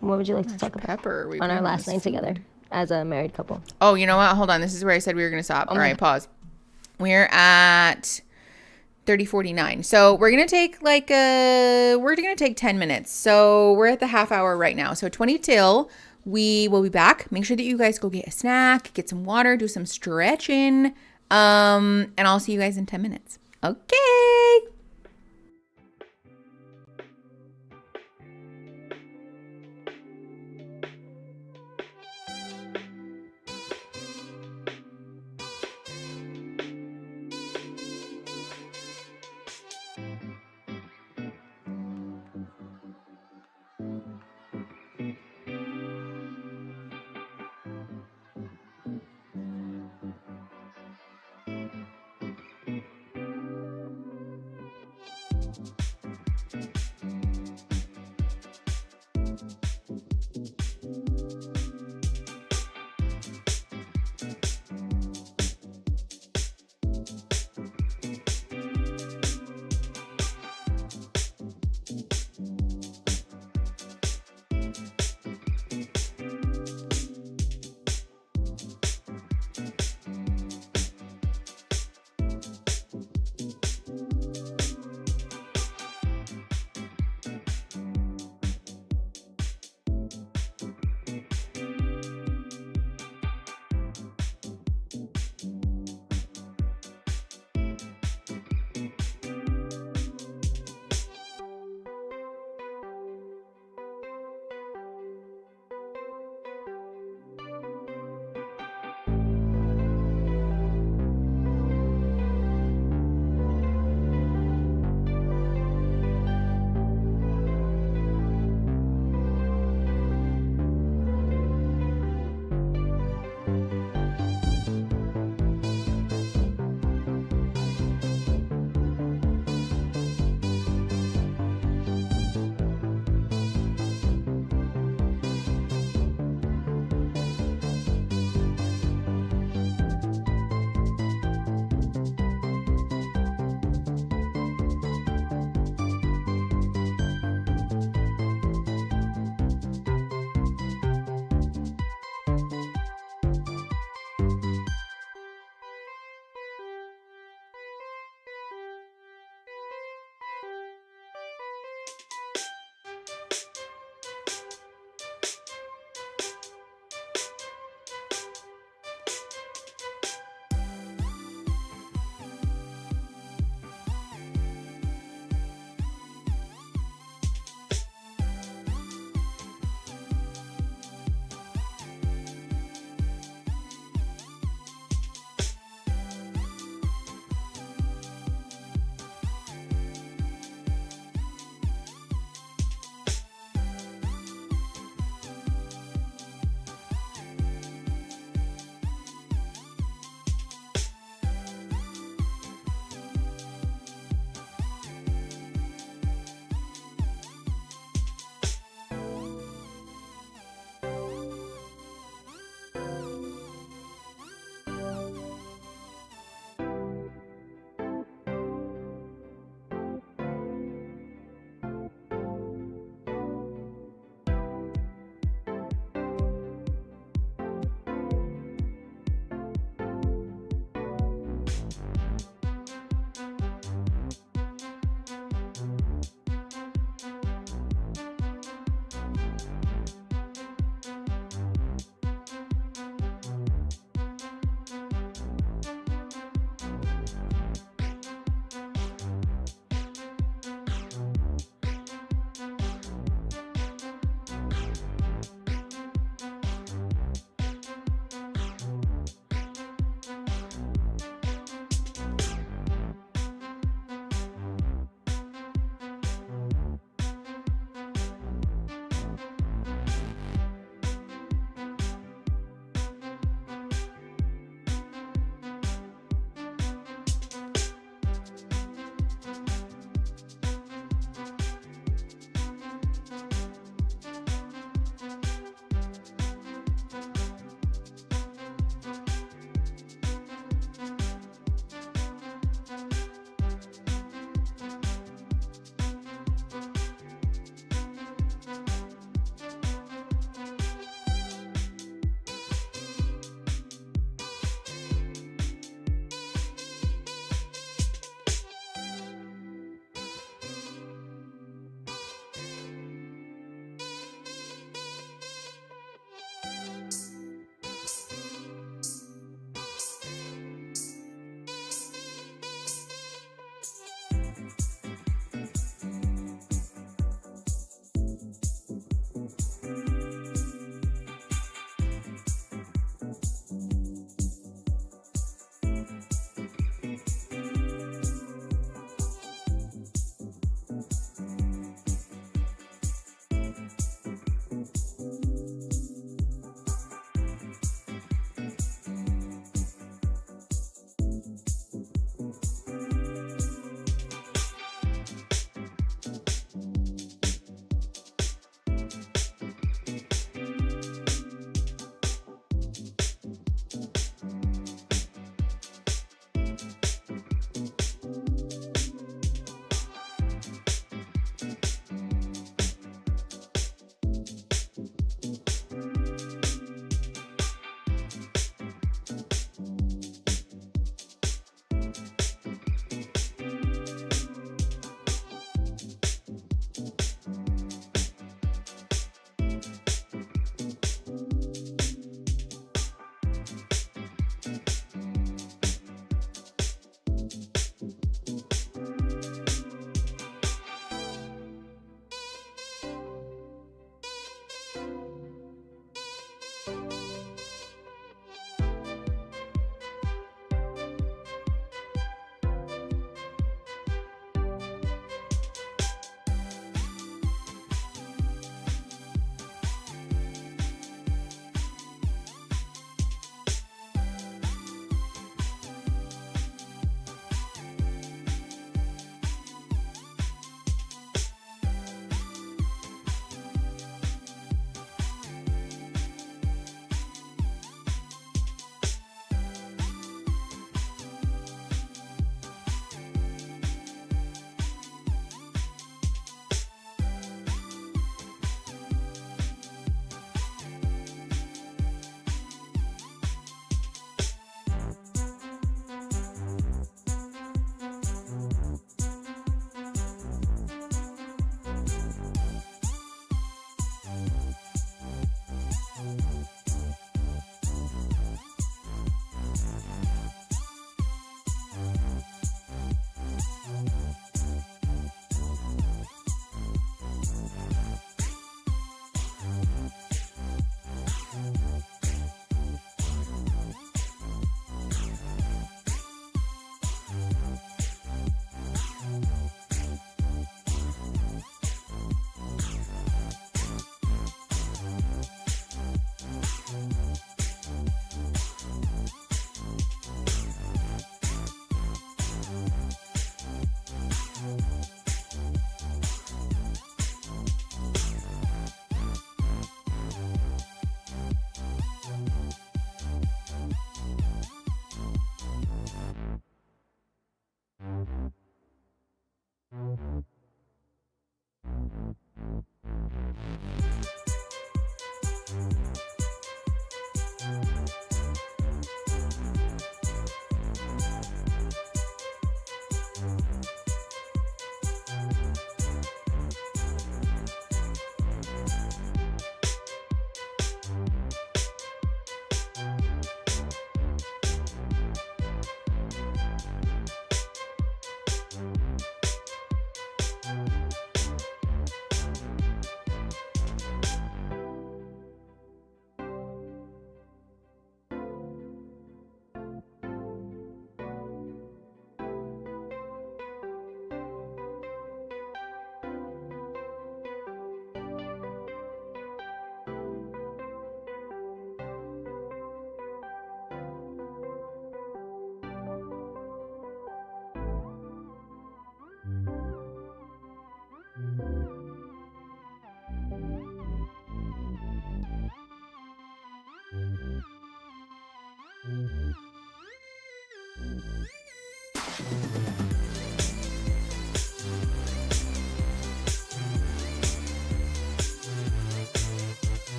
What would you like to talk about Pepper, on our last night together as a married couple? Oh, you know what? Hold on. This is where I said we were going to stop. All right, pause. We're at 30:49. So we're going to take we're going to take 10 minutes. So we're at the half hour right now. So 20 till. We will be back. Make sure that you guys go get a snack, get some water, do some stretching. And I'll see you guys in 10 minutes. Okay.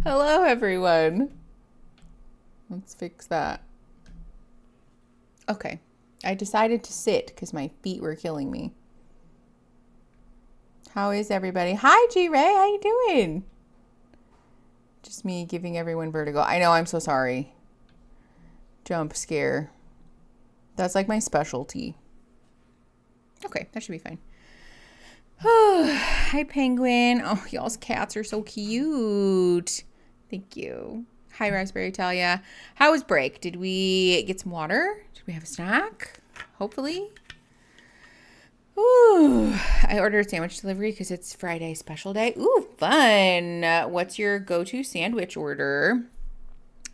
Hello, everyone. Let's fix that. Okay. I decided to sit because my feet were killing me. How is everybody? Hi, G-Ray. How you doing? Just me giving everyone vertigo. I know. I'm so sorry. Jump scare. That's like my specialty. Okay. That should be fine. Hi, Penguin. Oh, y'all's cats are so cute. Thank you. Hi, Raspberry Talia. How was break? Did we get some water? Did we have a snack? Hopefully. Ooh, I ordered sandwich delivery because it's Friday special day. Ooh, fun. What's your go-to sandwich order?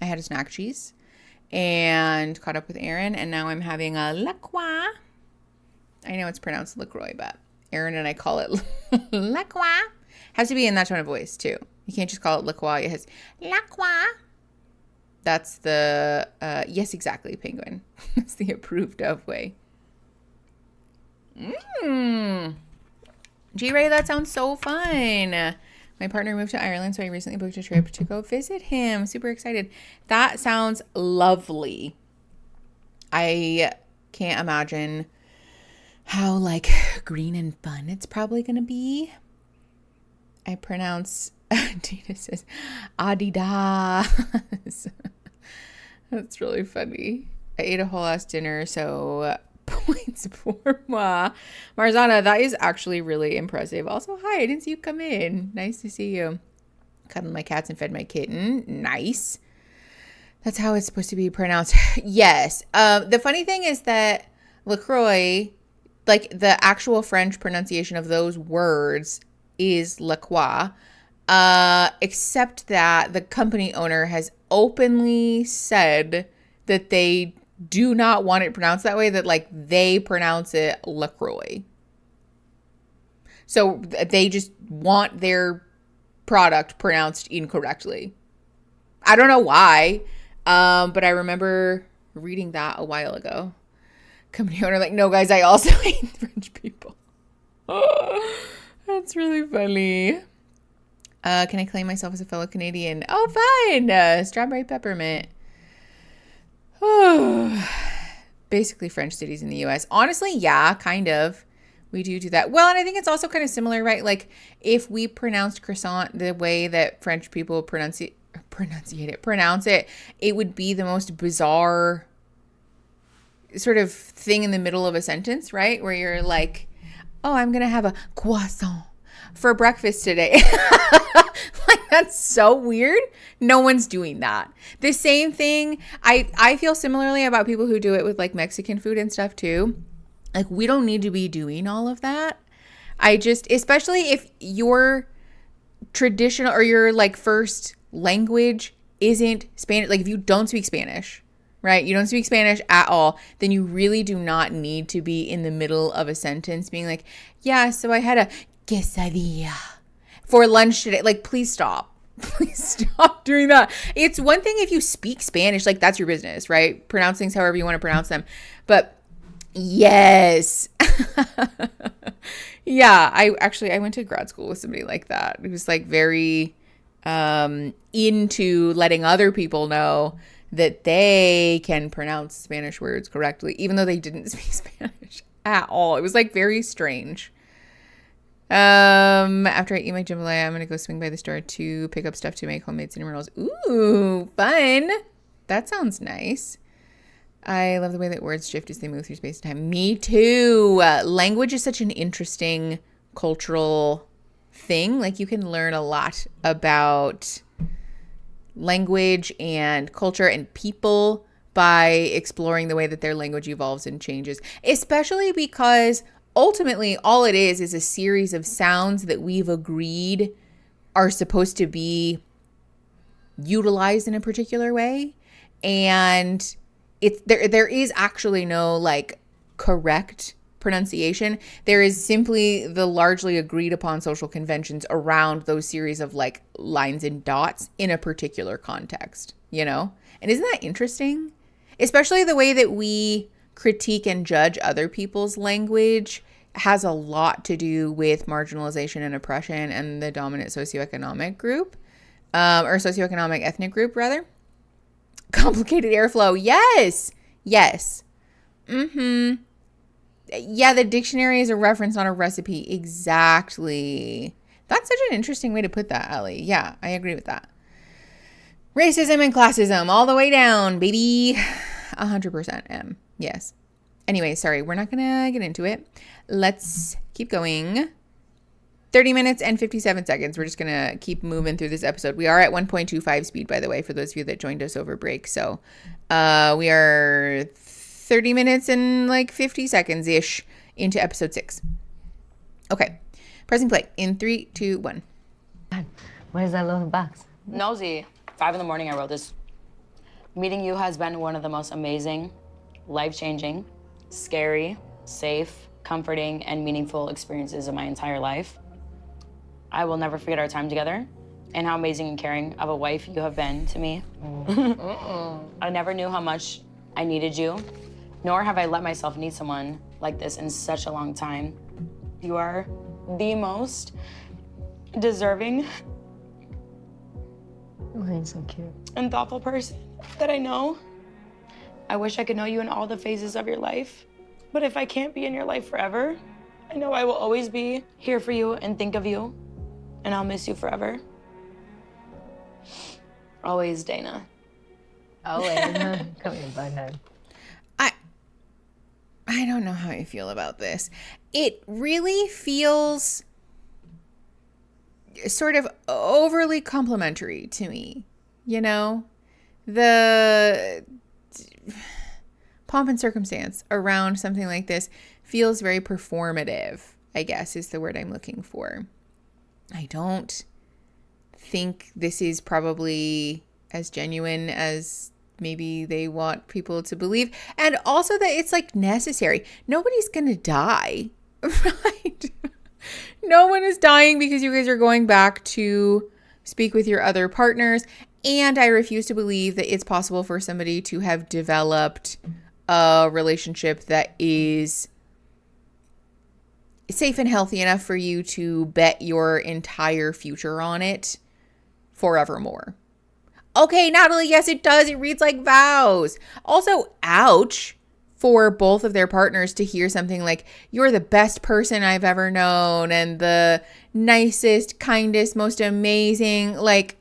I had a snack cheese and caught up with Aaron, and now I'm having a La Croix. I know it's pronounced LaCroix, but Aaron and I call it La Croix. Has to be in that tone of voice, too. You can't just call it La Croix. It has La Croix. That's the, yes, exactly, Penguin. That's the approved of way. G-Ray, that sounds so fun. My partner moved to Ireland, so I recently booked a trip to go visit him. Super excited. That sounds lovely. I can't imagine how, like, green and fun it's probably going to be. I pronounce, Dina says, Adidas. That's really funny. I ate a whole ass dinner, so points for moi. Marzana, that is actually really impressive. Also, hi, I didn't see you come in. Nice to see you. Cuddled my cats and fed my kitten. Nice. That's how it's supposed to be pronounced. Yes. The funny thing is that LaCroix, like the actual French pronunciation of those words is La Croix, except that the company owner has openly said that they do not want it pronounced that way, that like they pronounce it LaCroix. So they just want their product pronounced incorrectly. I don't know why, but I remember reading that a while ago. Company owner like, no guys, I also hate French people. That's really funny. Can I claim myself as a fellow Canadian? Oh, fine. Strawberry peppermint. Basically French cities in the US. Honestly, yeah, kind of. We do that. Well, and I think it's also kind of similar, right? Like if we pronounced croissant the way that French people pronounce it, it would be the most bizarre sort of thing in the middle of a sentence, right? Where you're like, oh, I'm going to have a croissant for breakfast today. Like, that's so weird. No one's doing that. The same thing, I feel similarly about people who do it with like Mexican food and stuff too. Like, we don't need to be doing all of that. Especially if your traditional or your like first language isn't Spanish, like if you don't speak Spanish, right? You don't speak Spanish at all, then you really do not need to be in the middle of a sentence being like, yeah, so I had a quesadilla for lunch today. Like, please stop. Please stop doing that. It's one thing if you speak Spanish, like that's your business, right? Pronounce things however you want to pronounce them. But yes. Yeah, I went to grad school with somebody like that. It was like very into letting other people know that they can pronounce Spanish words correctly, even though they didn't speak Spanish at all. It was like very strange. After I eat my jambalaya, I'm gonna go swing by the store to pick up stuff to make homemade cinnamon rolls. Ooh, fun. That sounds nice. I love the way that words shift as they move through space and time. Me too. Language is such an interesting cultural thing. Like, you can learn a lot about language and culture and people by exploring the way that their language evolves and changes, especially because ultimately all it is a series of sounds that we've agreed are supposed to be utilized in a particular way. And there is actually no like correct pronunciation. There is simply the largely agreed upon social conventions around those series of like lines and dots in a particular context, you know? And isn't that interesting? Especially the way that we critique and judge other people's language has a lot to do with marginalization and oppression and the dominant socioeconomic group, or socioeconomic ethnic group rather. Complicated airflow. Yes. Yeah, the dictionary is a reference, not a recipe. Exactly. That's such an interesting way to put that, Ellie. Yeah, I agree with that. Racism and classism all the way down, baby. 100% M. Yes. Anyway, sorry, we're not going to get into it. Let's keep going. 30 minutes and 57 seconds. We're just going to keep moving through this episode. We are at 1.25 speed, by the way, for those of you that joined us over break. So we are 30 minutes and like 50 seconds-ish into episode 6. Okay. Pressing play in 3, 2, 1. Where's that little box? Nosy. 5 in the morning I wrote this. Meeting you has been one of the most amazing, life-changing, scary, safe, comforting, and meaningful experiences of my entire life. I will never forget our time together and how amazing and caring of a wife you have been to me. I never knew how much I needed you, nor have I let myself need someone like this in such a long time. You are the most deserving So cute. and thoughtful person that I know. I wish I could know you in all the phases of your life, but if I can't be in your life forever, I know I will always be here for you and think of you, and I'll miss you forever. Always, Dana. Always. Come here, butthead. I don't know how I feel about this. It really feels sort of overly complimentary to me, you know? The pomp and circumstance around something like this feels very performative, I guess is the word I'm looking for. I don't think this is probably as genuine as maybe they want people to believe. And also that it's like necessary. Nobody's gonna die, right? No one is dying because you guys are going back to speak with your other partners. And I refuse to believe that it's possible for somebody to have developed a relationship that is safe and healthy enough for you to bet your entire future on it forevermore. Okay, Natalie, yes, it does. It reads like vows. Also, ouch for both of their partners to hear something like, you're the best person I've ever known and the nicest, kindest, most amazing. Like,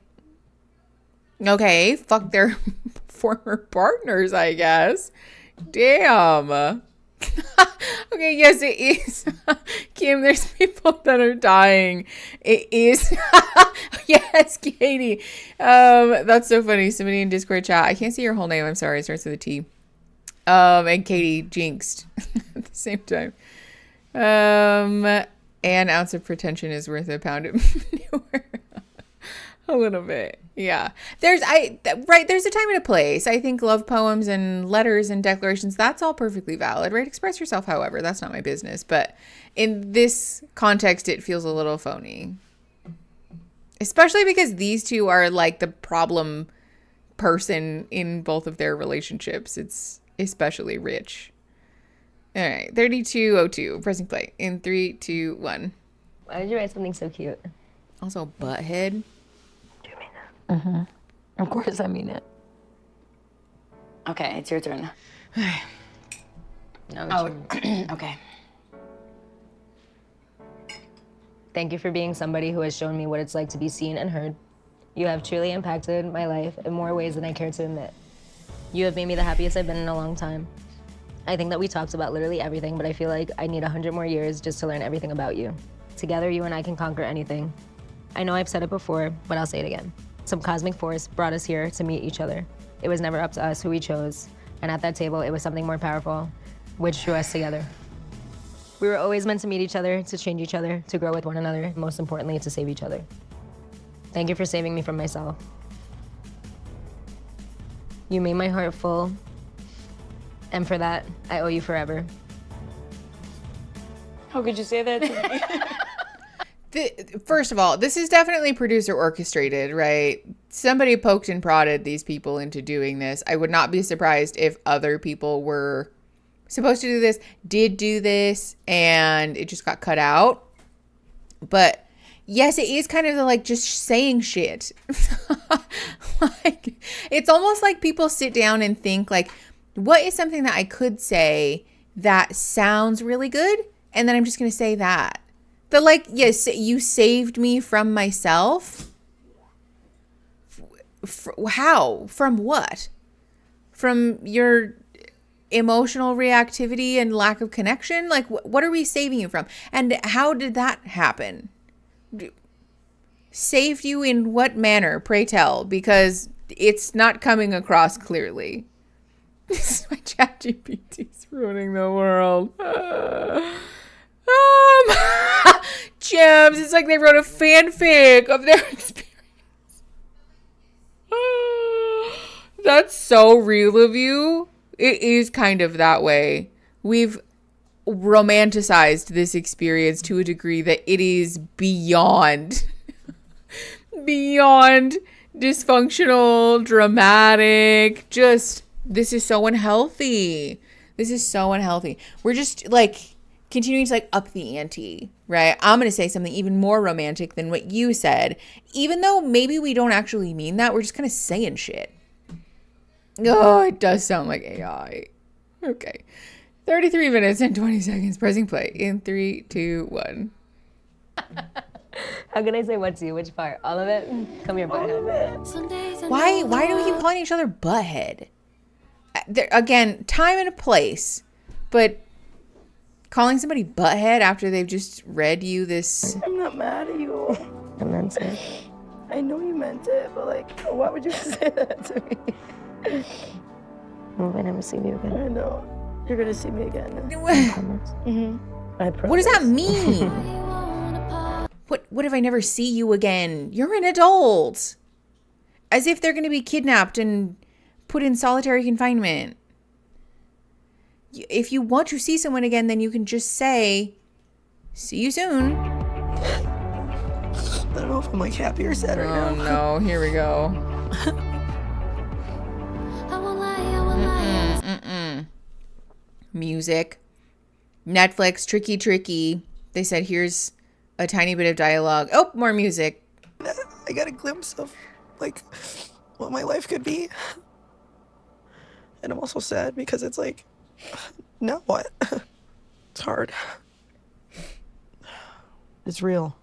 okay, fuck their former partners, I guess. Damn. Okay, yes, it is. Kim, there's people that are dying. It is. Yes, Katie. That's so funny. Somebody in Discord chat. I can't see your whole name. I'm sorry. It starts with a T. And Katie jinxed at the same time. An ounce of pretension is worth a pound of manure. A little bit. Yeah. There's a time and a place. I think love poems and letters and declarations, that's all perfectly valid, right? Express yourself however. That's not my business. But in this context, it feels a little phony. Especially because these two are like the problem person in both of their relationships. It's especially rich. All right. 3202. Pressing play in 3, 2, 1. Why did you write something so cute? Also, butthead. Mm-hmm. Of course I mean it. Okay, it's your turn. No, Okay. Thank you for being somebody who has shown me what it's like to be seen and heard. You have truly impacted my life in more ways than I care to admit. You have made me the happiest I've been in a long time. I think that we talked about literally everything, but I feel like I need 100 more years just to learn everything about you. Together, you and I can conquer anything. I know I've said it before, but I'll say it again. Some cosmic force brought us here to meet each other. It was never up to us who we chose, and at that table, it was something more powerful, which drew us together. We were always meant to meet each other, to change each other, to grow with one another, and most importantly, to save each other. Thank you for saving me from myself. You made my heart full, and for that, I owe you forever. How could you say that to me? First of all, this is definitely producer orchestrated, right? Somebody poked and prodded these people into doing this. I would not be surprised if other people were supposed to do this, did do this, and it just got cut out. But yes, it is kind of like just saying shit. Like, it's almost like people sit down and think like, what is something that I could say that sounds really good? And then I'm just going to say that. The like, yes, you saved me from myself. How? From what? From your emotional reactivity and lack of connection? Like, what are we saving you from? And how did that happen? Saved you in what manner, pray tell? Because it's not coming across clearly. This is my ChatGPT's ruining the world. Gems, it's like they wrote a fanfic of their experience. That's so real of you. It is kind of that way. We've romanticized this experience to a degree that it is beyond dysfunctional, dramatic. Just, this is so unhealthy. This is so unhealthy. We're just like continuing to like up the ante, right? I'm going to say something even more romantic than what you said, even though maybe we don't actually mean that. We're just kind of saying shit. Oh, it does sound like AI. Okay. 33 minutes and 20 seconds. Pressing play in 3, 2, 1. How can I say what to you? Which part? All of it? Come here, butthead. Why do we keep calling each other butthead? Again, time and a place. But calling somebody butthead after they've just read you this... I'm not mad at you. I meant it. I know you meant it, but like, why would you say that to me? I might never see you again. I know. You're gonna see me again. I promise. What does that mean? What if I never see you again? You're an adult. As if they're going to be kidnapped and put in solitary confinement. If you want to see someone again, then you can just say, see you soon. I don't know if I'm like happy or sad right now. Oh no, here we go. Music. Netflix, tricky. They said, here's a tiny bit of dialogue. Oh, more music. I got a glimpse of like what my life could be. And I'm also sad because it's like, now what? It's hard. It's real.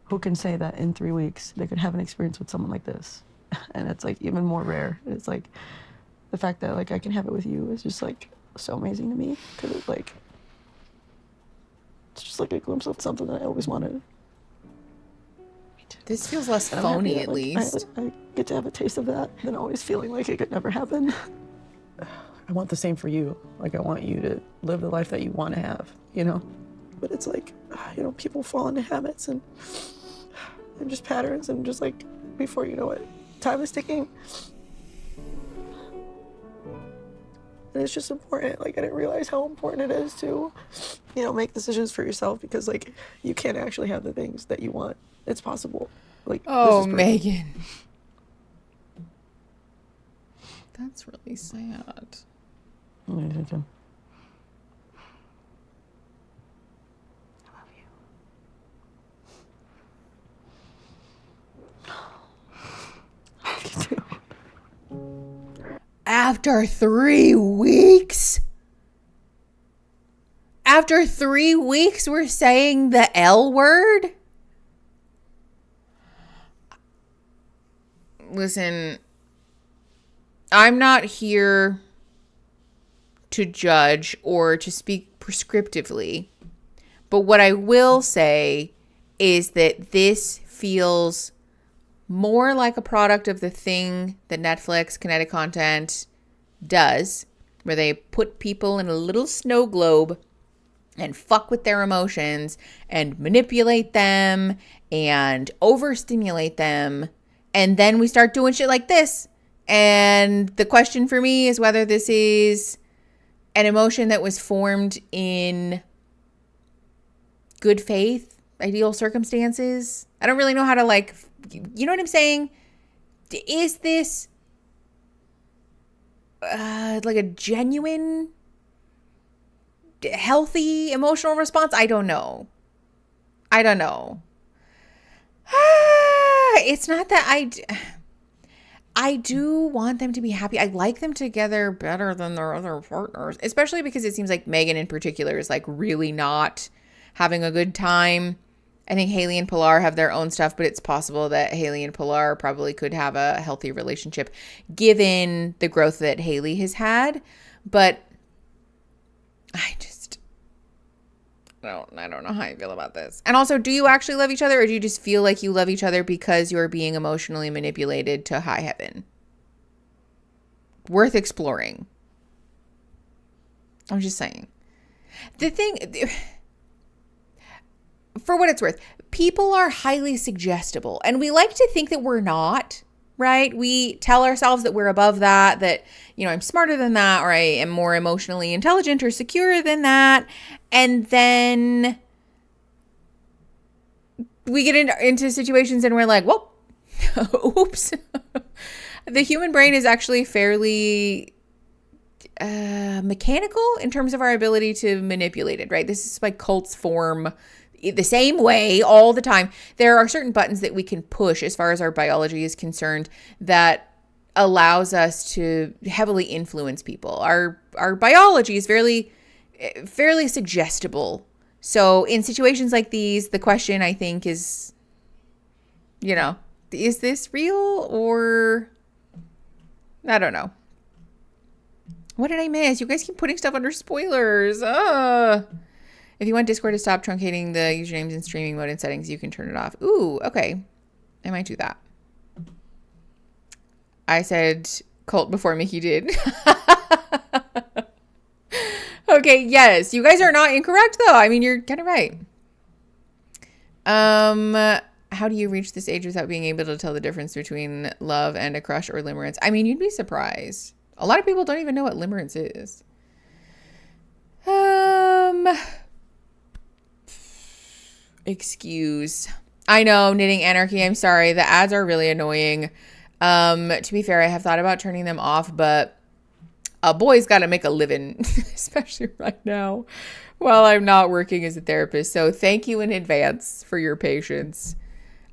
Who can say that in 3 weeks they could have an experience with someone like this? And it's like even more rare. It's like the fact that like I can have it with you is just like so amazing to me, because it's like, it's just like a glimpse of something that I always wanted. This feels less phony, at least. I get to have a taste of that than always feeling like it could never happen. I want the same for you. Like, I want you to live the life that you want to have, you know? But it's like, you know, people fall into habits and just patterns, and just like, before you know it, time is ticking. And it's just important. Like, I didn't realize how important it is to, you know, make decisions for yourself, because like, you can't actually have the things that you want. It's possible. Like, oh, Megan. That's really sad. What are you thinking? After 3 weeks? After 3 weeks, we're saying the L word? Listen, I'm not here to judge or to speak prescriptively, but what I will say is that this feels more like a product of the thing that Netflix, kinetic content, does, where they put people in a little snow globe and fuck with their emotions and manipulate them and overstimulate them. And then we start doing shit like this. And the question for me is whether this is an emotion that was formed in good faith, ideal circumstances. I don't really know how to, like, you know what I'm saying? Is this like a genuine, healthy emotional response? I don't know. It's not that I do want them to be happy. I like them together better than their other partners, especially because it seems like Megan in particular is like really not having a good time. I think Haley and Pilar have their own stuff, but it's possible that Haley and Pilar probably could have a healthy relationship given the growth that Haley has had. But I don't know how I feel about this. And also, do you actually love each other, or do you just feel like you love each other because you're being emotionally manipulated to high heaven? Worth exploring. I'm just saying. The thing, for what it's worth, people are highly suggestible, and we like to think that we're not, right? We tell ourselves that we're above that, you know, I'm smarter than that, or I am more emotionally intelligent or secure than that. And then we get into situations and we're like, well, oops. The human brain is actually fairly mechanical in terms of our ability to manipulate it, right? This is why cults form the same way all the time. There are certain buttons that we can push as far as our biology is concerned that allows us to heavily influence people. Our biology is fairly suggestible. So in situations like these, the question I think is, you know, is this real, or I don't know. What did I miss? You guys keep putting stuff under spoilers. If you want Discord to stop truncating the usernames in streaming mode and settings, you can turn it off. Ooh, okay. I might do that. I said cult before Mickey did. Okay, yes. You guys are not incorrect, though. I mean, you're kind of right. How do you reach this age without being able to tell the difference between love and a crush or limerence? I mean, you'd be surprised. A lot of people don't even know what limerence is. Excuse. I know, Knitting Anarchy, I'm sorry. The ads are really annoying. To be fair, I have thought about turning them off, but a boy's got to make a living, especially right now while I'm not working as a therapist. So thank you in advance for your patience.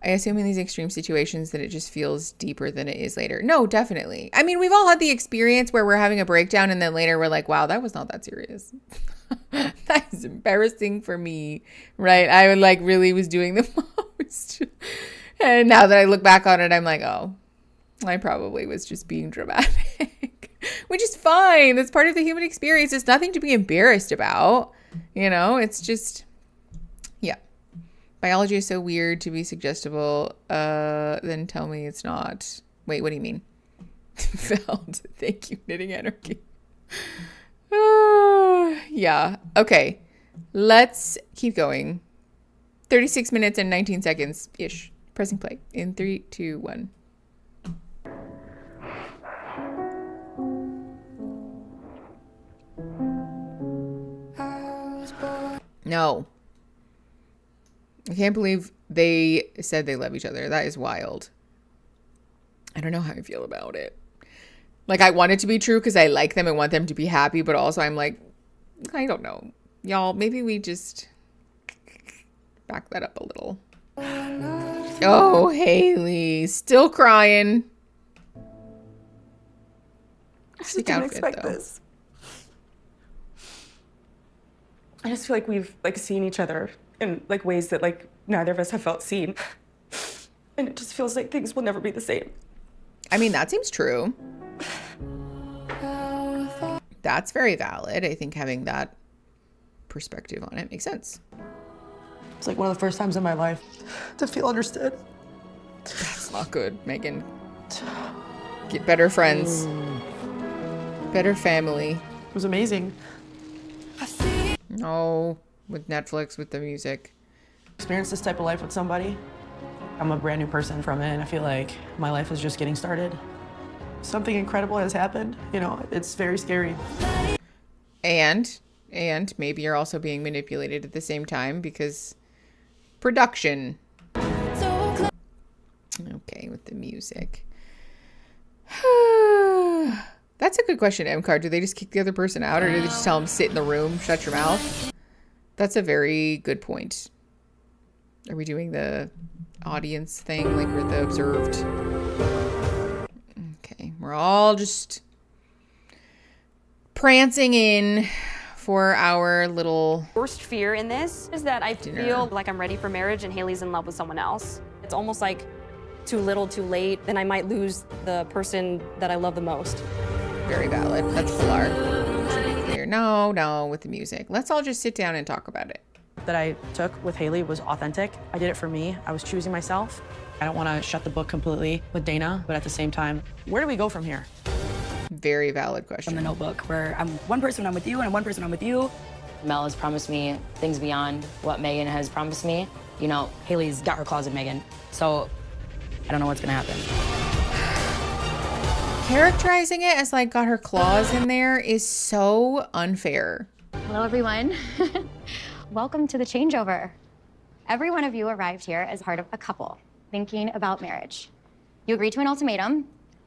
I assume in these extreme situations that it just feels deeper than it is later. No, definitely. I mean, we've all had the experience where we're having a breakdown and then later we're like, wow, that was not that serious. That is embarrassing for me, right? I really was doing the most. And now that I look back on it, I'm like, oh, I probably was just being dramatic, which is fine. That's part of the human experience. It's nothing to be embarrassed about. You know, it's just, yeah. Biology is so weird to be suggestible. Then tell me it's not. Wait, what do you mean? Felt. Thank you, Knitting Anarchy. Yeah. Okay. Let's keep going. 36 minutes and 19 seconds-ish. Pressing play in 3, 2, 1. No. I can't believe they said they love each other. That is wild. I don't know how I feel about it. Like, I want it to be true because I like them and want them to be happy, but also I'm like, I don't know. Y'all, maybe we just back that up a little. Oh, Haley. Still crying. I just didn't expect this. I just feel like we've seen each other in ways that neither of us have felt seen. And it just feels like things will never be the same. I mean, that seems true. That's very valid. I think having that perspective on it makes sense. It's like one of the first times in my life to feel understood. That's not good, Megan. Get better friends. Better family. It was amazing. Oh, with Netflix, with the music. Experience this type of life with somebody. I'm a brand new person from it, and I feel like my life is just getting started. Something incredible has happened. You know, it's very scary. And maybe you're also being manipulated at the same time because production. Okay, with the music. That's a good question, M-Card. Do they just kick the other person out, or do they just tell them sit in the room, shut your mouth? That's a very good point. Are we doing the audience thing, like we're the observed? Okay, we're all just prancing in for our little Worst fear in this is that I feel like I'm ready for marriage and Haley's in love with someone else. It's almost like too little, too late, then I might lose the person that I love the most. Very valid. That's Pilar. Should be clear. No, with the music. Let's all just sit down and talk about it. that I took with Haley was authentic. I did it for me. I was choosing myself. I don't want to shut the book completely with Dana, but at the same time, where do we go from here? Very valid question. From the notebook where I'm one person I'm with you and I'm one person I'm with you. Mel has promised me things beyond what Megan has promised me. You know, Haley's got her claws in Megan, so I don't know what's gonna happen. Characterizing it as like got her claws in there is so unfair. Hello, everyone. Welcome to the changeover. Every one of you arrived here as part of a couple thinking about marriage. You agreed to an ultimatum,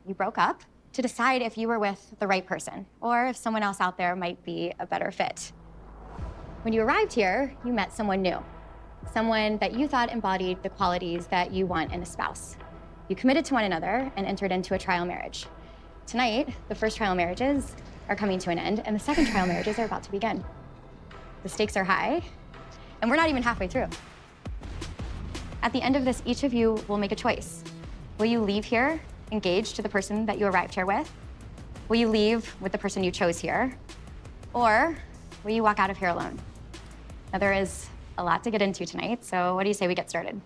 you broke up to decide if you were with the right person or if someone else out there might be a better fit. When you arrived here, you met someone new, someone that you thought embodied the qualities that you want in a spouse. You committed to one another and entered into a trial marriage. Tonight, the first trial marriages are coming to an end and the second trial marriages are about to begin. The stakes are high, and we're not even halfway through. At the end of this, each of you will make a choice. Will you leave here engaged to the person that you arrived here with? Will you leave with the person you chose here? Or will you walk out of here alone? Now, there is a lot to get into tonight, so what do you say we get started?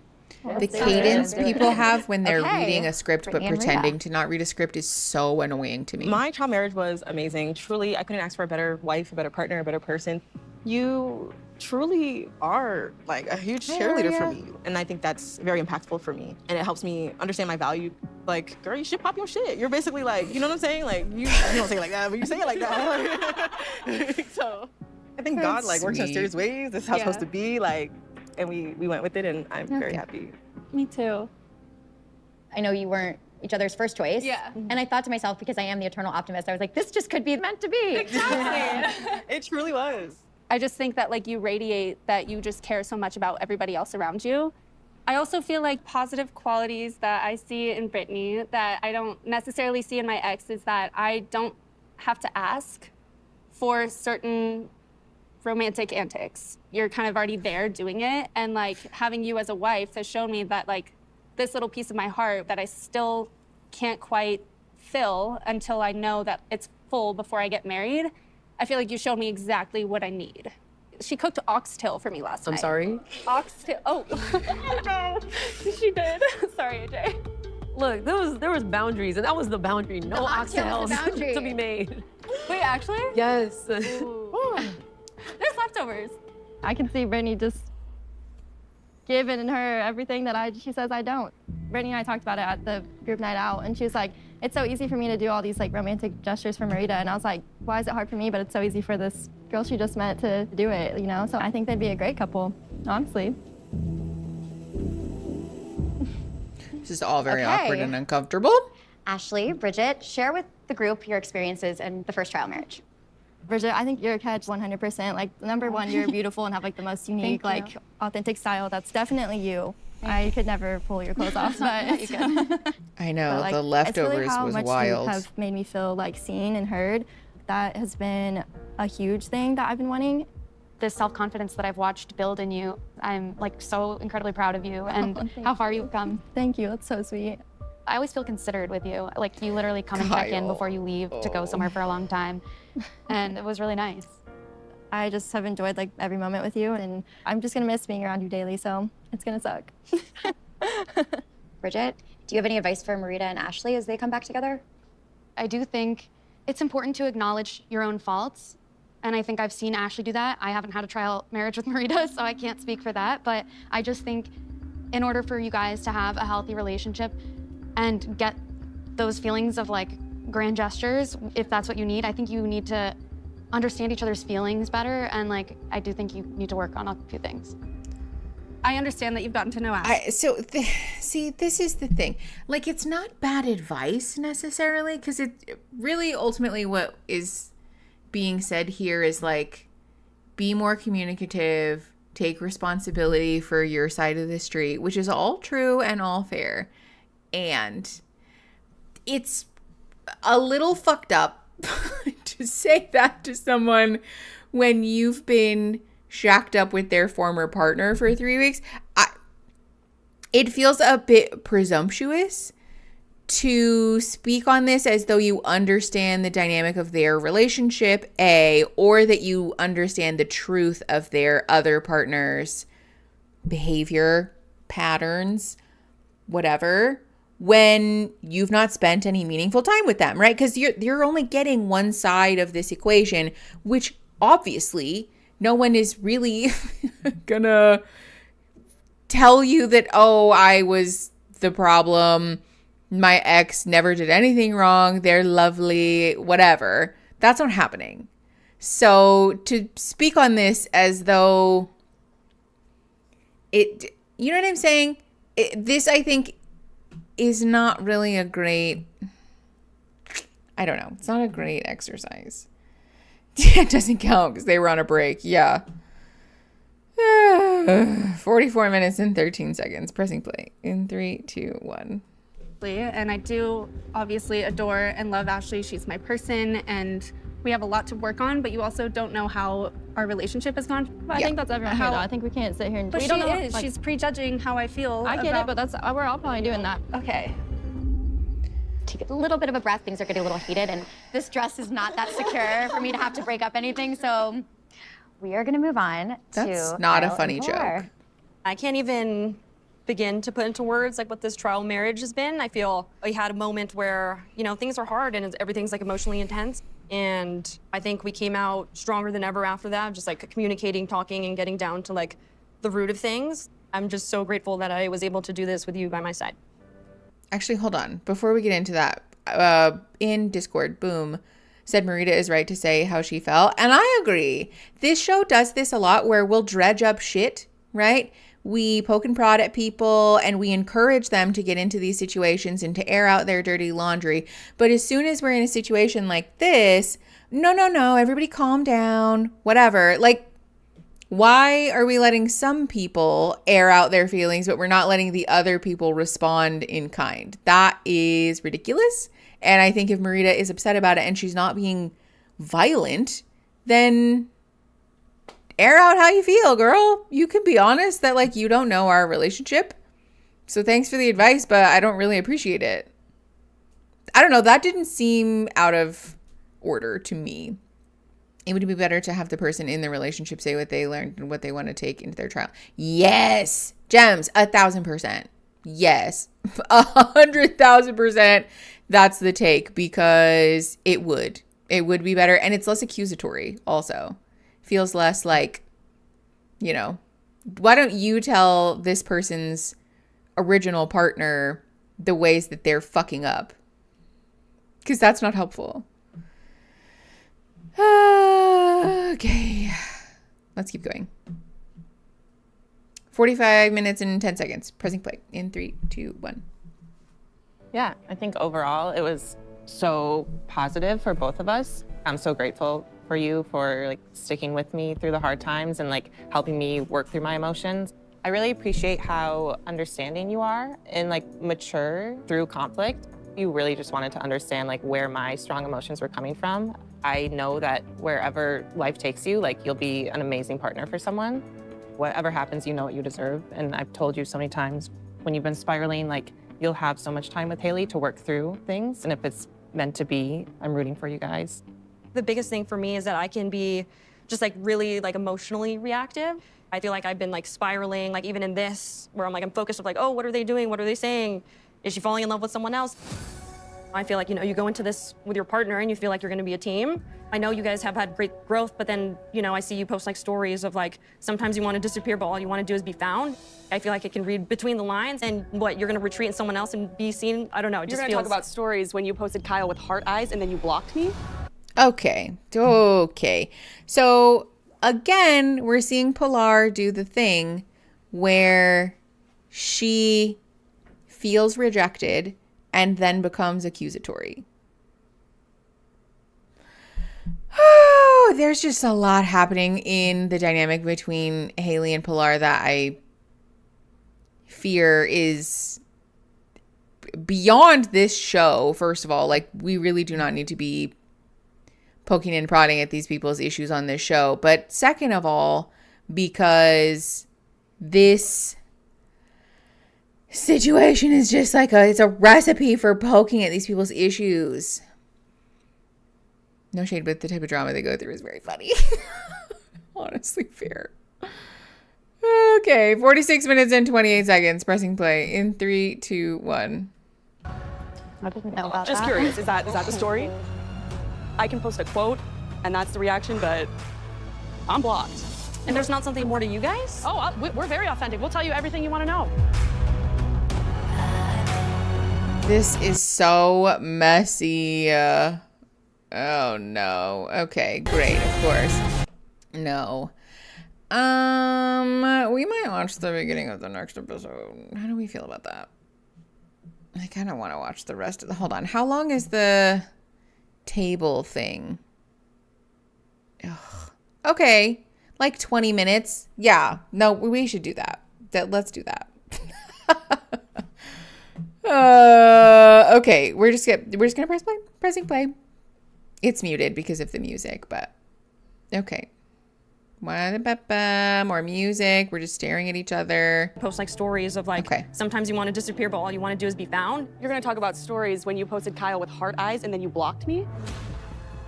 The cadence people have when they're Okay. reading a script but Brittany and Rita. pretending to not read a script is so annoying to me. My trial marriage was amazing. Truly, I couldn't ask for a better wife, a better partner, a better person. You truly are like a huge cheerleader for me. And I think that's very impactful for me. And it helps me understand my value. Like, girl, you should pop your shit. You're basically like, you know what I'm saying? Like, you don't say it like that, but you say it like that. So I think God like works in sweet. mysterious ways. This is how it's supposed to be. Like, and we went with it, and I'm very happy. Me too. I know you weren't each other's first choice. Yeah. And I thought to myself, because I am the eternal optimist, I was like, this just could be meant to be. Exactly. It truly was. I just think that like you radiate that you just care so much about everybody else around you. I also feel like positive qualities that I see in Brittany that I don't necessarily see in my ex is that I don't have to ask for certain romantic antics. You're kind of already there doing it. And like having you as a wife has shown me that like this little piece of my heart that I still can't quite fill until I know that it's full before I get married. I feel like you showed me exactly what I need. She cooked oxtail for me last night. I'm sorry? Oxtail, oh. No, she did. Sorry, AJ. Look, there was boundaries, and that was the boundary. No oxtail was the oxtails boundary. to be made. Wait, actually? Yes. There's leftovers. I can see Brittany just giving her everything that she says I don't. Brittany and I talked about it at the group night out, and she was like, it's so easy for me to do all these like romantic gestures for Marita, and I was like, why is it hard for me, but it's so easy for this girl she just met to do it, you know? So I think they'd be a great couple, honestly. This is all very Okay. awkward and uncomfortable. Ashley, Bridget, share with the group your experiences in the first trial marriage. Bridget, I think you're a catch 100%. Like, number one, you're beautiful and have like the most unique, Thank you. like authentic style. That's definitely you. I could never pull your clothes off, but You could. I know, But, like, the it's leftovers really how was much wild. You have made me feel like seen and heard. That has been a huge thing that I've been wanting. This self-confidence that I've watched build in you, I'm like so incredibly proud of you and how far you've come. Thank you, that's so sweet. I always feel considered with you. Like you literally come and check in Kyle. before you leave to go somewhere for a long time. And it was really nice. I just have enjoyed like every moment with you, and I'm just gonna miss being around you daily, so it's gonna suck. Bridget, do you have any advice for Marita and Ashley as they come back together? I do think it's important to acknowledge your own faults. And I think I've seen Ashley do that. I haven't had a trial marriage with Marita, so I can't speak for that. But I just think in order for you guys to have a healthy relationship and get those feelings of like grand gestures, if that's what you need, I think you need to understand each other's feelings better. And like, I do think you need to work on a few things. I understand that you've gotten to know Ash. See, this is the thing. Like, it's not bad advice necessarily, because it really ultimately what is being said here is like, be more communicative, take responsibility for your side of the street, which is all true and all fair. And it's a little fucked up to say that to someone when you've been shacked up with their former partner for 3 weeks. It feels a bit presumptuous to speak on this as though you understand the dynamic of their relationship, or that you understand the truth of their other partner's behavior, patterns, whatever, when you've not spent any meaningful time with them, right? Because you're only getting one side of this equation, which obviously no one is really gonna tell you that, oh, I was the problem, my ex never did anything wrong, they're lovely, whatever. That's not happening. So to speak on this as though it, you know what I'm saying? This, I think, is not really a great, I don't know, it's not a great exercise. It doesn't count because they were on a break. Yeah. 44 minutes and 13 seconds. Pressing play in 3, 2, 1. And I do obviously adore and love Ashley. She's my person, and we have a lot to work on, but you also don't know how our relationship has gone. But I think that's everyone here, though. I think we can't sit here and... But we she don't know, is. like, She's prejudging how I feel. I get it, but that's we're all probably doing that. Okay. Take a little bit of a breath. Things are getting a little heated, and this dress is not that secure for me to have to break up anything, so we are going to move on That's to not a Kyle funny and joke. Pilar. I can't even begin to put into words like what this trial marriage has been. I feel we had a moment where, you know, things are hard and everything's like emotionally intense. And I think we came out stronger than ever after that, just like communicating, talking, and getting down to like the root of things. I'm just so grateful that I was able to do this with you by my side. Actually, hold on. Before we get into that, in Discord, Boom said Marita is right to say how she felt. And I agree. This show does this a lot where we'll dredge up shit, right? We poke and prod at people and we encourage them to get into these situations and to air out their dirty laundry. But as soon as we're in a situation like this, no, everybody calm down, whatever. Like, why are we letting some people air out their feelings, but we're not letting the other people respond in kind? That is ridiculous. And I think if Marita is upset about it and she's not being violent, then air out how you feel, girl. You can be honest that, like, you don't know our relationship. So thanks for the advice, but I don't really appreciate it. I don't know. That didn't seem out of order to me. It would be better to have the person in the relationship say what they learned and what they want to take into their trial. Yes. Gems, 1,000%. Yes. 100,000%. That's the take, because it would be better. And it's less accusatory also. Feels less like, you know, why don't you tell this person's original partner the ways that they're fucking up? Because that's not helpful. Okay. Let's keep going. 45 minutes and 10 seconds. Pressing play in 3, 2, 1. Yeah, I think overall it was so positive for both of us. I'm so grateful for you for like sticking with me through the hard times and like helping me work through my emotions. I really appreciate how understanding you are and like mature through conflict. You really just wanted to understand like where my strong emotions were coming from. I know that wherever life takes you, like you'll be an amazing partner for someone. Whatever happens, you know what you deserve. And I've told you so many times when you've been spiraling, like you'll have so much time with Haley to work through things. And if it's meant to be, I'm rooting for you guys. The biggest thing for me is that I can be just like really like emotionally reactive. I feel like I've been like spiraling, like even in this, where I'm focused on like, oh, what are they doing? What are they saying? Is she falling in love with someone else? I feel like, you know, you go into this with your partner and you feel like you're gonna be a team. I know you guys have had great growth, but then, you know, I see you post like stories of like, sometimes you wanna disappear, but all you wanna do is be found. I feel like it can read between the lines and what, you're gonna retreat in someone else and be seen? I don't know, it just You're feels... gonna talk about stories when you posted Kyle with heart eyes and then you blocked me? Okay. So again, we're seeing Pilar do the thing where she feels rejected and then becomes accusatory. Oh, there's just a lot happening in the dynamic between Haley and Pilar that I fear is beyond this show. First of all, like, we really do not need to be poking and prodding at these people's issues on this show. But second of all, because this situation is just like it's a recipe for poking at these people's issues. No shade, but the type of drama they go through is very funny. Honestly, fair. Okay, 46 minutes and 28 seconds. Pressing play in 3, 2, 1. I didn't know about Just that. curious, is that the story? I can post a quote, and that's the reaction, but I'm blocked. And there's not something more to you guys? Oh, we're very authentic. We'll tell you everything you want to know. This is so messy. Oh no. Okay, great, of course. No. We might watch the beginning of the next episode. How do we feel about that? I kind of want to watch the rest of the... Hold on. How long is the table thing? Ugh. Okay. Like 20 minutes. Yeah. No, we should do that. Let's do that. Okay. We're just gonna press play. Pressing play. It's muted because of the music, but okay. More music. We're just staring at each other. Post like stories of like, sometimes you want to disappear, but all you want to do is be found. You're going to talk about stories when you posted Kyle with heart eyes and then you blocked me?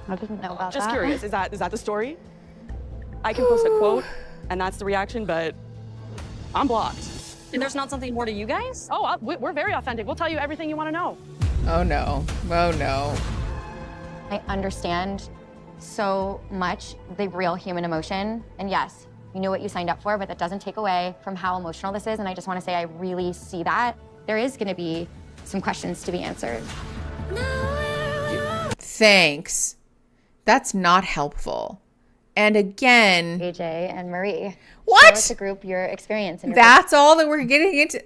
I didn't know about Just that. curious, is that the story? I can post a quote, and that's the reaction, but I'm blocked. And there's not something more to you guys? Oh, we're very authentic. We'll tell you everything you want to know. Oh no. Oh no. I understand so much the real human emotion. And yes, you knew what you signed up for, but that doesn't take away from how emotional this is. And I just want to say I really see that. There is going to be some questions to be answered. Thanks. That's not helpful. And again, AJ and Marie. What? Share with the group your experience. And your that's all that we're getting into.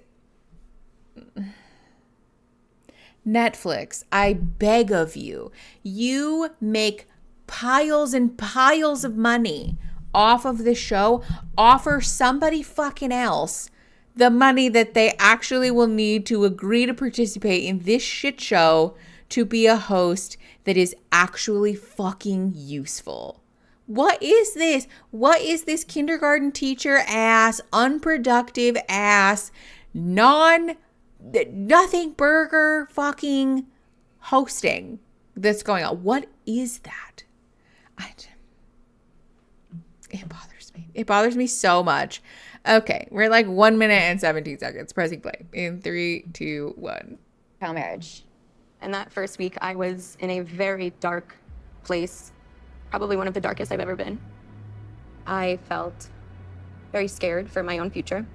Netflix, I beg of you. You make piles and piles of money off of the show. Offer somebody fucking else the money that they actually will need to agree to participate in this shit show to be a host that is actually fucking useful. What is this? What is this kindergarten teacher ass, unproductive ass, nothing burger fucking hosting that's going on? What is that? It bothers me. It bothers me so much. Okay, we're like 1 minute and 17 seconds. Pressing play in 3, 2, 1. Trial marriage. And that first week, I was in a very dark place, probably one of the darkest I've ever been. I felt very scared for my own future.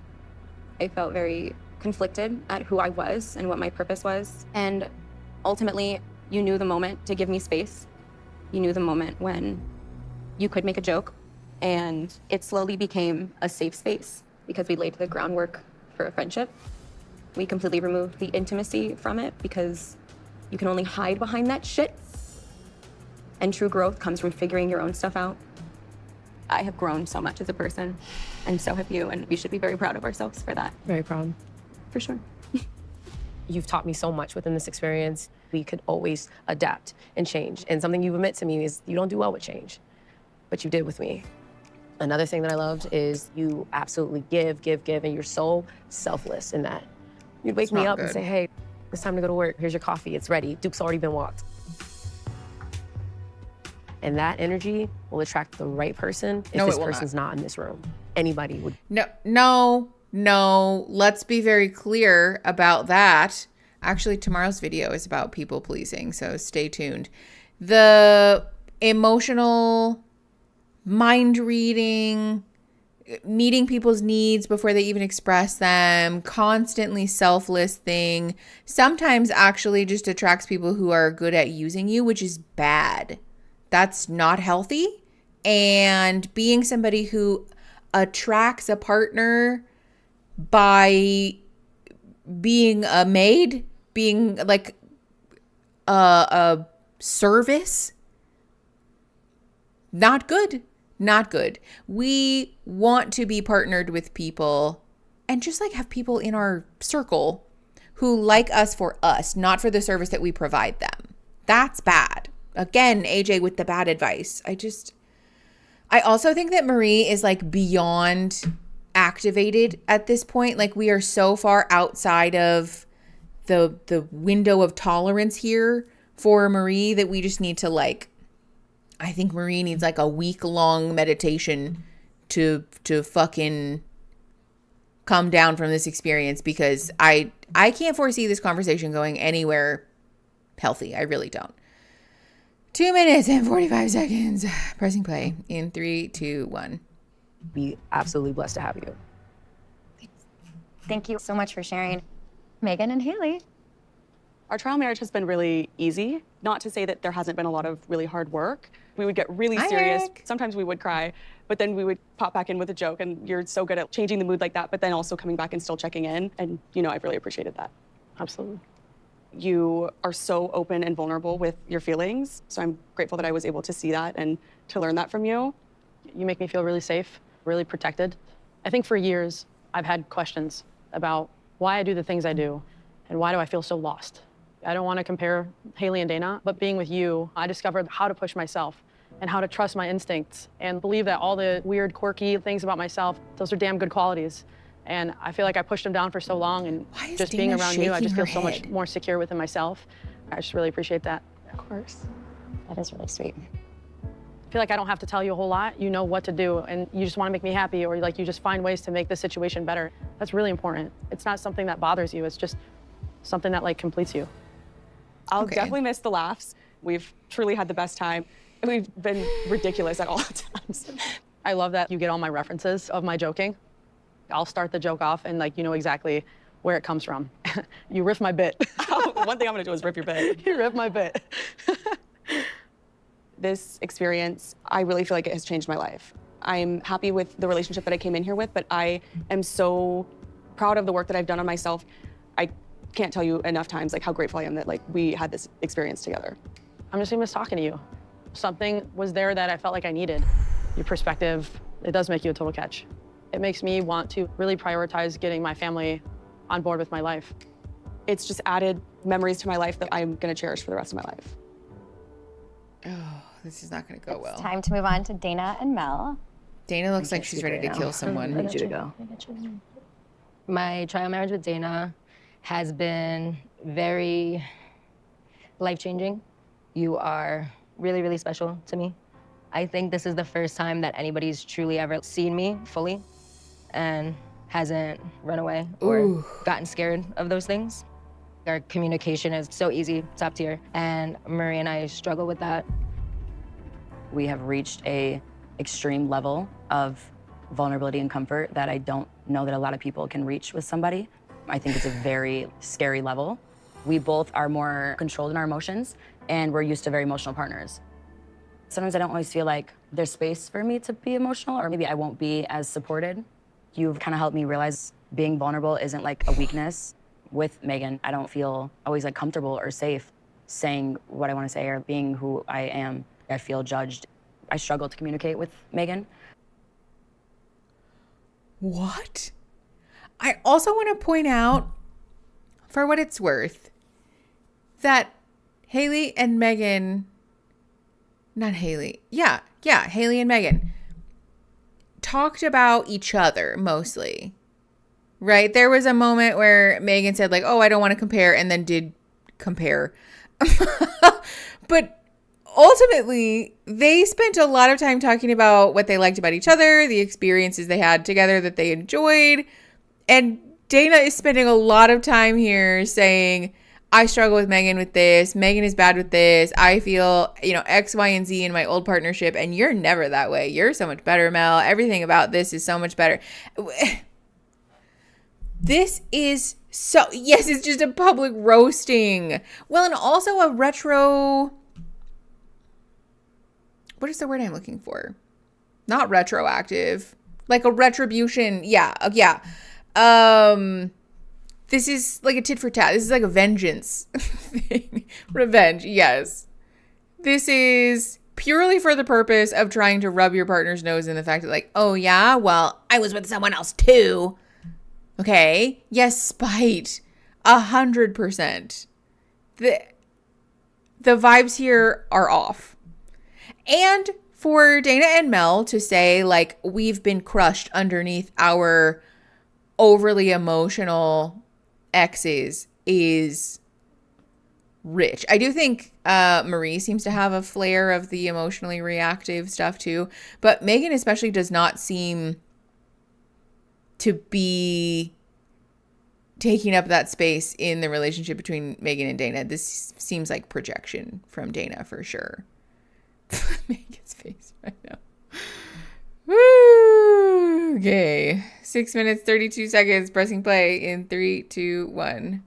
I felt very conflicted at who I was and what my purpose was. And ultimately, you knew the moment to give me space. You knew the moment when you could make a joke. And it slowly became a safe space because we laid the groundwork for a friendship. We completely removed the intimacy from it because you can only hide behind that shit. And true growth comes from figuring your own stuff out. I have grown so much as a person, and so have you, and we should be very proud of ourselves for that. Very proud. For sure. You've taught me so much within this experience. We could always adapt and change. And something you've admitted to me is you don't do well with change, but you did with me. Another thing that I loved is you absolutely give, and you're so selfless in that. You'd wake me up and say, hey, it's time to go to work. Here's your coffee, it's ready. Duke's already been walked. And that energy will attract the right person if this person's not in this room. Anybody would. No. Let's be very clear about that. Actually, tomorrow's video is about people pleasing, so stay tuned. The emotional mind reading, meeting people's needs before they even express them, constantly selfless thing, sometimes actually just attracts people who are good at using you, which is bad. That's not healthy. And being somebody who attracts a partner by being a maid, being like a service, not good. Not good. We want to be partnered with people and just like have people in our circle who like us for us, not for the service that we provide them. That's bad. Again, AJ with the bad advice. I also think that Marie is like beyond activated at this point. Like, we are so far outside of the window of tolerance here for Marie that we just need to, like, I think Marie needs like a week-long meditation to fucking come down from this experience, because I can't foresee this conversation going anywhere healthy. I really don't. 2 minutes and 45 seconds. Pressing play in 3, 2, 1. Be absolutely blessed to have you. Thank you so much for sharing. Megan and Haley. Our trial marriage has been really easy. Not to say that there hasn't been a lot of really hard work. We would get really serious. Sometimes we would cry, but then we would pop back in with a joke, and you're so good at changing the mood like that, but then also coming back and still checking in. And, you know, I've really appreciated that. Absolutely. You are so open and vulnerable with your feelings. So I'm grateful that I was able to see that and to learn that from you. You make me feel really safe, really protected. I think for years, I've had questions about why I do the things I do and why do I feel so lost. I don't want to compare Haley and Dana, but being with you, I discovered how to push myself and how to trust my instincts and believe that all the weird, quirky things about myself, those are damn good qualities. And I feel like I pushed them down for so long, and just being around you, I just feel so much more secure within myself. I just really appreciate that. Of course. That is really sweet. I feel like I don't have to tell you a whole lot. You know what to do, and you just want to make me happy, or like you just find ways to make the situation better. That's really important. It's not something that bothers you. It's just something that like completes you. I'll definitely miss the laughs. We've truly had the best time. We've been ridiculous at all times. I love that you get all my references of my joking. I'll start the joke off and like you know exactly where it comes from. You riff my bit. One thing I'm gonna do is rip your bit. You riff my bit. This experience, I really feel like it has changed my life. I'm happy with the relationship that I came in here with, but I am so proud of the work that I've done on myself. I can't tell you enough times like how grateful I am that like we had this experience together. I'm just gonna miss talking to you. Something was there that I felt like I needed. Your perspective, it does make you a total catch. It makes me want to really prioritize getting my family on board with my life. It's just added memories to my life that I'm gonna cherish for the rest of my life. Oh, this is not gonna go well. Time to move on to Dana and Mel. Dana looks like she's ready to kill someone. I need you to go. My trial marriage with Dana has been very life-changing. You are really, really special to me. I think this is the first time that anybody's truly ever seen me fully and hasn't run away or gotten scared of those things. Our communication is so easy, top tier, and Marie and I struggle with that. We have reached a extreme level of vulnerability and comfort that I don't know that a lot of people can reach with somebody. I think it's a very scary level. We both are more controlled in our emotions, and we're used to very emotional partners. Sometimes I don't always feel like there's space for me to be emotional, or maybe I won't be as supported. You've kind of helped me realize being vulnerable isn't like a weakness. With Megan, I don't feel always like comfortable or safe saying what I want to say or being who I am. I feel judged. I struggle to communicate with Megan. What? I also want to point out, for what it's worth, that Haley and Megan, not Haley, yeah, Haley and Megan talked about each other mostly, right? There was a moment where Megan said like, oh, I don't want to compare, and then did compare. But ultimately, they spent a lot of time talking about what they liked about each other, the experiences they had together that they enjoyed. And Dana is spending a lot of time here saying, I struggle with Megan with this. Megan is bad with this. I feel, X, Y, and Z in my old partnership. And you're never that way. You're so much better, Mel. Everything about this is so much better. This is yes, it's just a public roasting. Well, and also a retro... What is the word I'm looking for? Not retroactive. Like a retribution. Yeah. This is like a tit for tat. This is like a vengeance thing. Revenge. Yes. This is purely for the purpose of trying to rub your partner's nose in the fact that like, oh yeah, well, I was with someone else too. Okay. Yes. Spite. 100%. The vibes here are off. And for Dana and Mel to say, like, we've been crushed underneath our overly emotional exes is rich. I do think Marie seems to have a flair of the emotionally reactive stuff too, but Megan especially does not seem to be taking up that space in the relationship between Megan and Dana. This seems like projection from Dana for sure. Megan's face right now. Woo! Okay. 6 minutes, 32 seconds, pressing play in 3, 2, 1.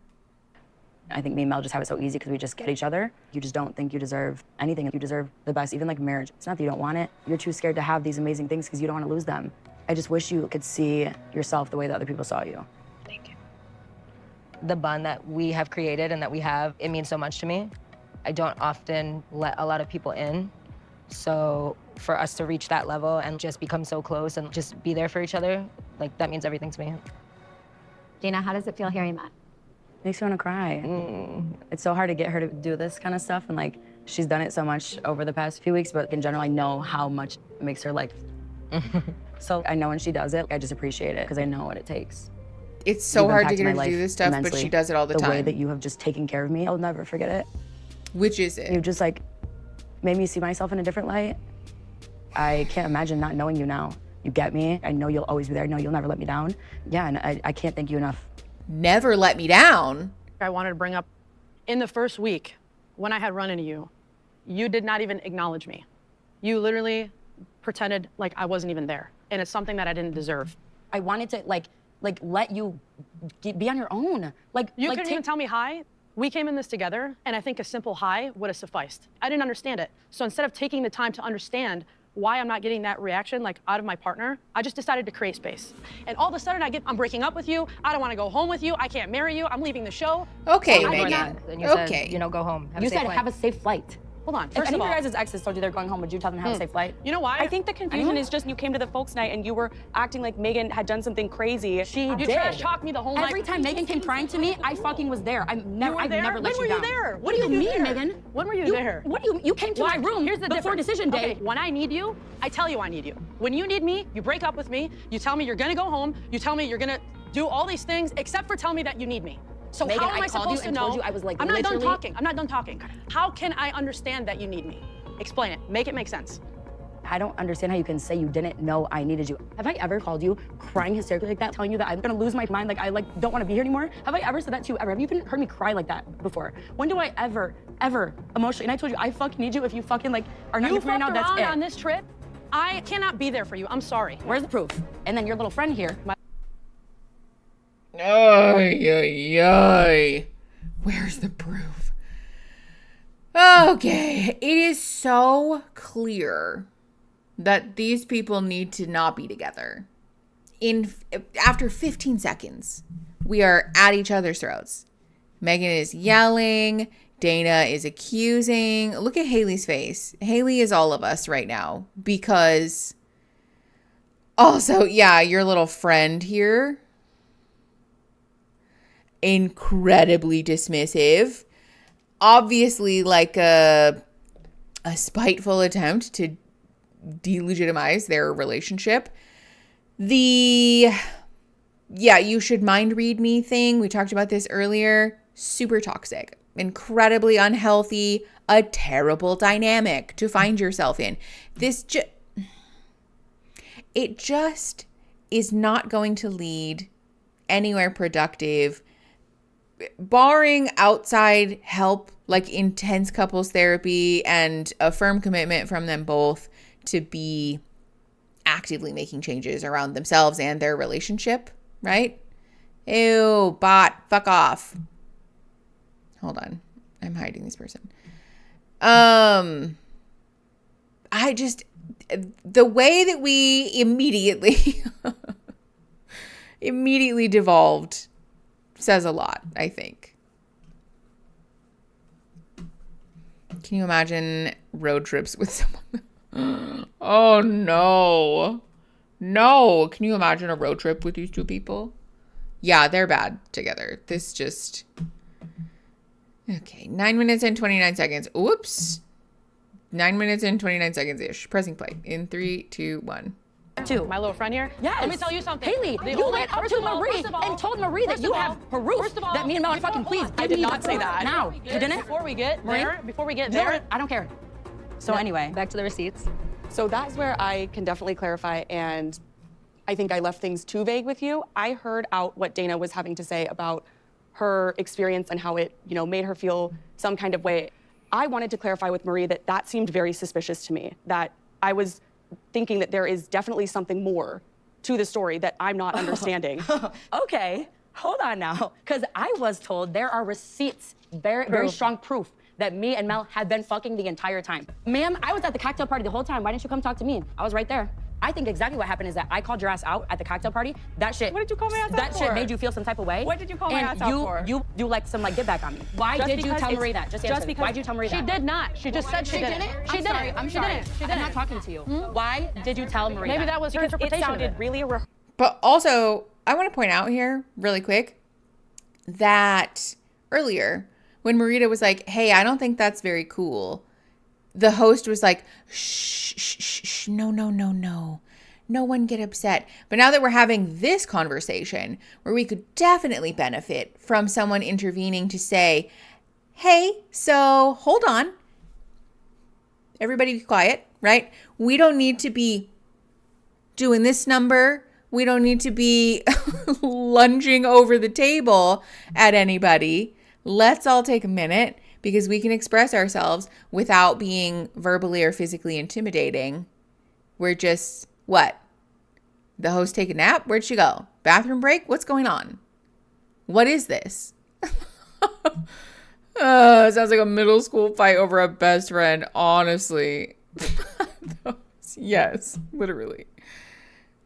I think me and Mel just have it so easy because we just get each other. You just don't think you deserve anything. You deserve the best, even like marriage. It's not that you don't want it. You're too scared to have these amazing things because you don't want to lose them. I just wish you could see yourself the way that other people saw you. Thank you. The bond that we have created and that we have, it means so much to me. I don't often let a lot of people in. So for us to reach that level and just become so close and just be there for each other, like that means everything to me. Dana, how does it feel hearing that? Makes me want to cry. It's so hard to get her to do this kind of stuff, and like she's done it so much over the past few weeks, but in general, I know how much it makes her life. So I know when she does it, I just appreciate it because I know what it takes. It's so hard to get her to do this stuff, but she does it all the time. The way that you have just taken care of me, I'll never forget it. Which is it? You just like made me see myself in a different light. I can't imagine not knowing you now. You get me. I know you'll always be there. I know you'll never let me down. Yeah, and I can't thank you enough. Never let me down. I wanted to bring up, in the first week, when I had run into you, you did not even acknowledge me. You literally pretended like I wasn't even there. And it's something that I didn't deserve. I wanted to like let you be on your own. You couldn't even tell me hi. We came in this together, and I think a simple hi would have sufficed. I didn't understand it. So instead of taking the time to understand why I'm not getting that reaction out of my partner, I just decided to create space. And all of a sudden I'm breaking up with you. I don't want to go home with you. I can't marry you. I'm leaving the show. Okay, Megan. Megan. You said, go home. You said have a safe flight. Hold on. If First any of of all, your guys' exes told you they're going home, would you tell them to have a safe flight? You know why? I think the confusion is just you came to the folks' night and you were acting like Megan had done something crazy. She did. You trash talked me the whole night. Every time Megan came crying to me, I fucking was there. I've never let you down. When were you there? What do you mean, Megan? When were you there? What do you came to my room before decision day. Okay, when I need you, I tell you I need you. When you need me, you break up with me. You tell me you're gonna go home. You tell me you're gonna do all these things except for tell me that you need me. So Megan, how am I supposed to know? Told you I was like I'm not done literally... talking. I'm not done talking. How can I understand that you need me? Explain it. Make it make sense. I don't understand how you can say you didn't know I needed you. Have I ever called you crying hysterically like that, telling you that I'm gonna lose my mind, like I don't want to be here anymore? Have I ever said that to you ever? Have you even heard me cry like that before? When do I ever emotionally? And I told you I fucking need you. If you fucking are not here for me now, that's it. On this trip, I cannot be there for you. I'm sorry. Where's the proof? And then your little friend here. Where's the proof? Okay, it is so clear that these people need to not be together. After 15 seconds, we are at each other's throats. Megan is yelling. Dana is accusing. Look at Haley's face. Haley is all of us right now because also, yeah, your little friend here, incredibly dismissive. Obviously like a spiteful attempt to delegitimize their relationship. You should mind read me thing. We talked about this earlier. Super toxic, incredibly unhealthy, a terrible dynamic to find yourself in. It just is not going to lead anywhere productive. Barring outside help, like intense couples therapy and a firm commitment from them both to be actively making changes around themselves and their relationship, right? Ew, bot, fuck off. Hold on. I'm hiding this person. The way that we immediately devolved says a lot, I think. Can you imagine road trips with someone? Oh, no. No. Can you imagine a road trip with these two people? Yeah, they're bad together. This just... Okay, 9 minutes and 29 seconds. Oops. 9 minutes and 29 seconds ish. Pressing play in 3, 2, 1. Too. My little friend here? Yes. Let me tell you something. Haley, you went up to Marie and told Marie that you have proof that me and Mel are fucking. Please, I did not say that. Now, you didn't? Before we get Marie? there, I don't care. So anyway, back to the receipts. So that's where I can definitely clarify, and I think I left things too vague with you. I heard out what Dana was having to say about her experience and how it, made her feel some kind of way. I wanted to clarify with Marie that seemed very suspicious to me, that I was thinking that there is definitely something more to the story that I'm not understanding. Okay, hold on now, because I was told there are receipts, very strong proof that me and Mel have been fucking the entire time. Ma'am, I was at the cocktail party the whole time. Why didn't you come talk to me? I was right there. I think exactly what happened is that I called your ass out at the cocktail party. That shit. What did you call my ass out That for? shit made you feel some type of way. What did you call my ass out for? You like some get back on me. Why did you tell Marie that? Just answer me. Why'd you tell Marie that? She did not. She just said she didn't. She didn't. I'm sorry. She didn't. I'm not talking to you. Why did you tell Marie Maybe that was her interpretation. It sounded really But also, I want to point out here really quick that earlier when Marita was like, hey, I don't think that's very cool, the host was like, shh, shh, shh, shh, no. No one get upset. But now that we're having this conversation where we could definitely benefit from someone intervening to say, hey, so hold on. Everybody be quiet, right? We don't need to be doing this number. We don't need to be lunging over the table at anybody. Let's all take a minute because we can express ourselves without being verbally or physically intimidating. We're just, what? The host take a nap? Where'd she go? Bathroom break? What's going on? What is this? It sounds like a middle school fight over a best friend, honestly. Yes, literally.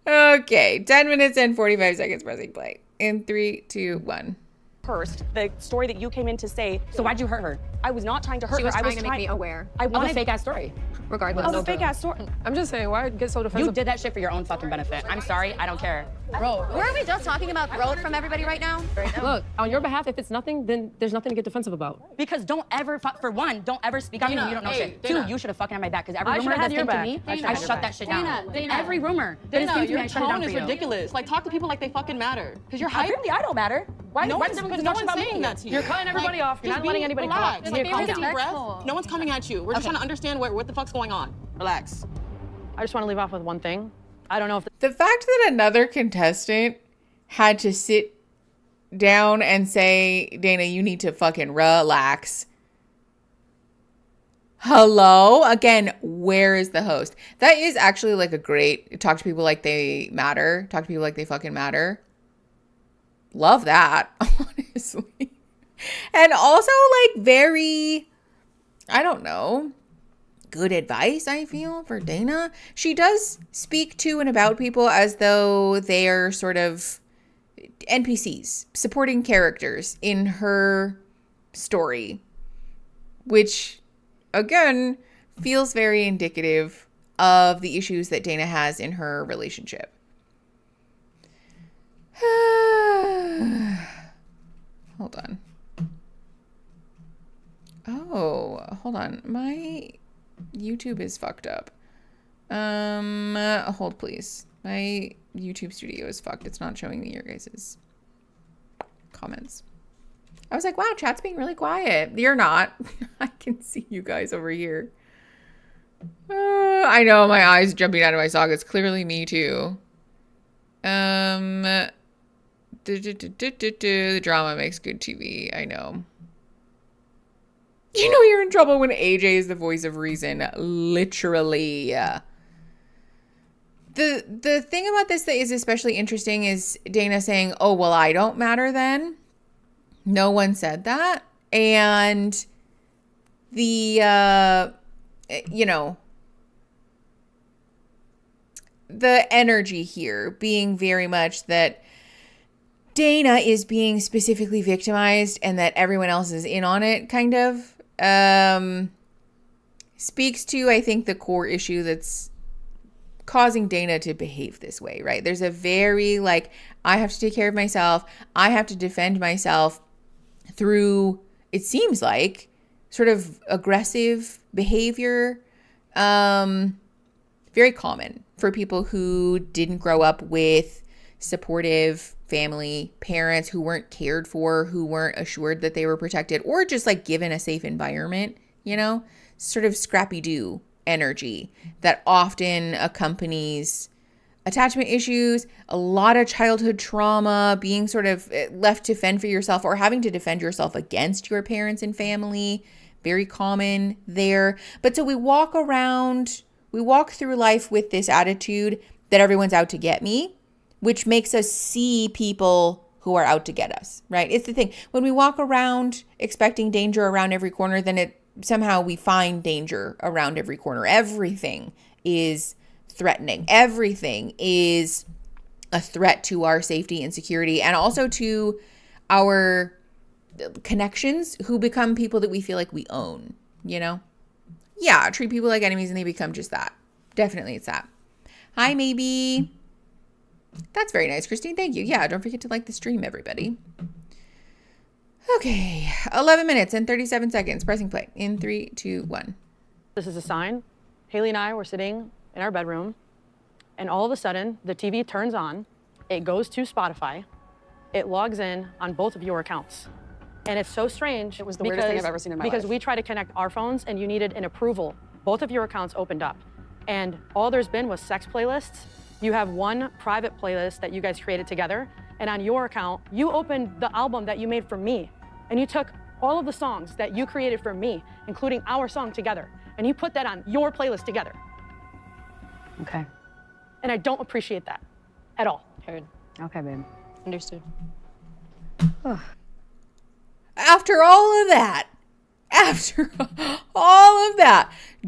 Okay, 10 minutes and 45 seconds pressing play. In 3, 2, 1. First, the story that you came in to say. So why'd you hurt her? I was not trying to hurt her. She was I trying to make me aware. I wanted a fake ass story. Regardless. Of a fake ass story. I'm just saying, why get so defensive? You did that shit for your own fucking benefit. I'm sorry, I don't care. Bro, weren't we just talking about growth from everybody right now? Look, on your behalf, if it's nothing, then there's nothing to get defensive about. Because don't ever, for one, don't ever speak on me when you don't know shit. Two, you should have fucking had my back. Because every rumor that's came to me, I shut that shit down. Every rumor that has came to me, I shut it down for you. Your tone is ridiculous. Like, talk to people like they fucking matter. Because you're hype. Apparently, I don't matter. Why no does one's saying that to you. You're cutting everybody off. You're not letting anybody talk. Calm down. No one's coming at you. We're just trying to understand what the fuck's going on. Relax. I just want to leave off with one thing. I don't know if the fact that another contestant had to sit down and say, Dana, you need to fucking relax. Hello? Again, where is the host? That is actually like a great talk to people like they matter. Talk to people like they fucking matter. Love that, honestly. And also like very, I don't know, good advice, I feel, for Dana. She does speak to and about people as though they are sort of NPCs, supporting characters in her story, which, again, feels very indicative of the issues that Dana has in her relationship. Hold on. Oh, hold on. My YouTube is fucked up. Hold please. My YouTube studio is fucked. It's not showing me your guys's comments. I was like, wow, chat's being really quiet. You're not. I can see you guys over here. I know, my eyes jumping out of my sockets. Clearly me too. The drama makes good TV. I know. You know you're in trouble when AJ is the voice of reason. Literally. The thing about this that is especially interesting is Dana saying, oh, well, I don't matter then. No one said that. And the, the energy here being very much that Dana is being specifically victimized and that everyone else is in on it, kind of. Speaks to, I think, the core issue that's causing Dana to behave this way, right? There's a very, like, I have to take care of myself. I have to defend myself through, it seems like, sort of aggressive behavior very common for people who didn't grow up with supportive family, parents who weren't cared for, who weren't assured that they were protected, or just like given a safe environment, you know, sort of scrappy-doo energy that often accompanies attachment issues, a lot of childhood trauma, being sort of left to fend for yourself or having to defend yourself against your parents and family. Very common there. But so we walk through life with this attitude that everyone's out to get me, which makes us see people who are out to get us, right? It's the thing. When we walk around expecting danger around every corner, then somehow we find danger around every corner. Everything is threatening. Everything is a threat to our safety and security, and also to our connections, who become people that we feel like we own, you know? Yeah, treat people like enemies and they become just that. Definitely it's that. Hi, maybe. That's very nice, Christine. Thank you. Yeah, don't forget to like the stream, everybody. Okay, 11 minutes and 37 seconds. Pressing play in 3, 2, 1. This is a sign. Haley and I were sitting in our bedroom, and all of a sudden, the TV turns on, it goes to Spotify, it logs in on both of your accounts. And it's so strange. It was the weirdest thing I've ever seen in my life. Because we tried to connect our phones, and you needed an approval. Both of your accounts opened up, and all there's been was sex playlists. You have one private playlist that you guys created together, and on your account, you opened the album that you made for me, and you took all of the songs that you created for me, including our song Together, and you put that on your playlist together. Okay. And I don't appreciate that at all. Heard. Okay, babe. Understood. After all of that,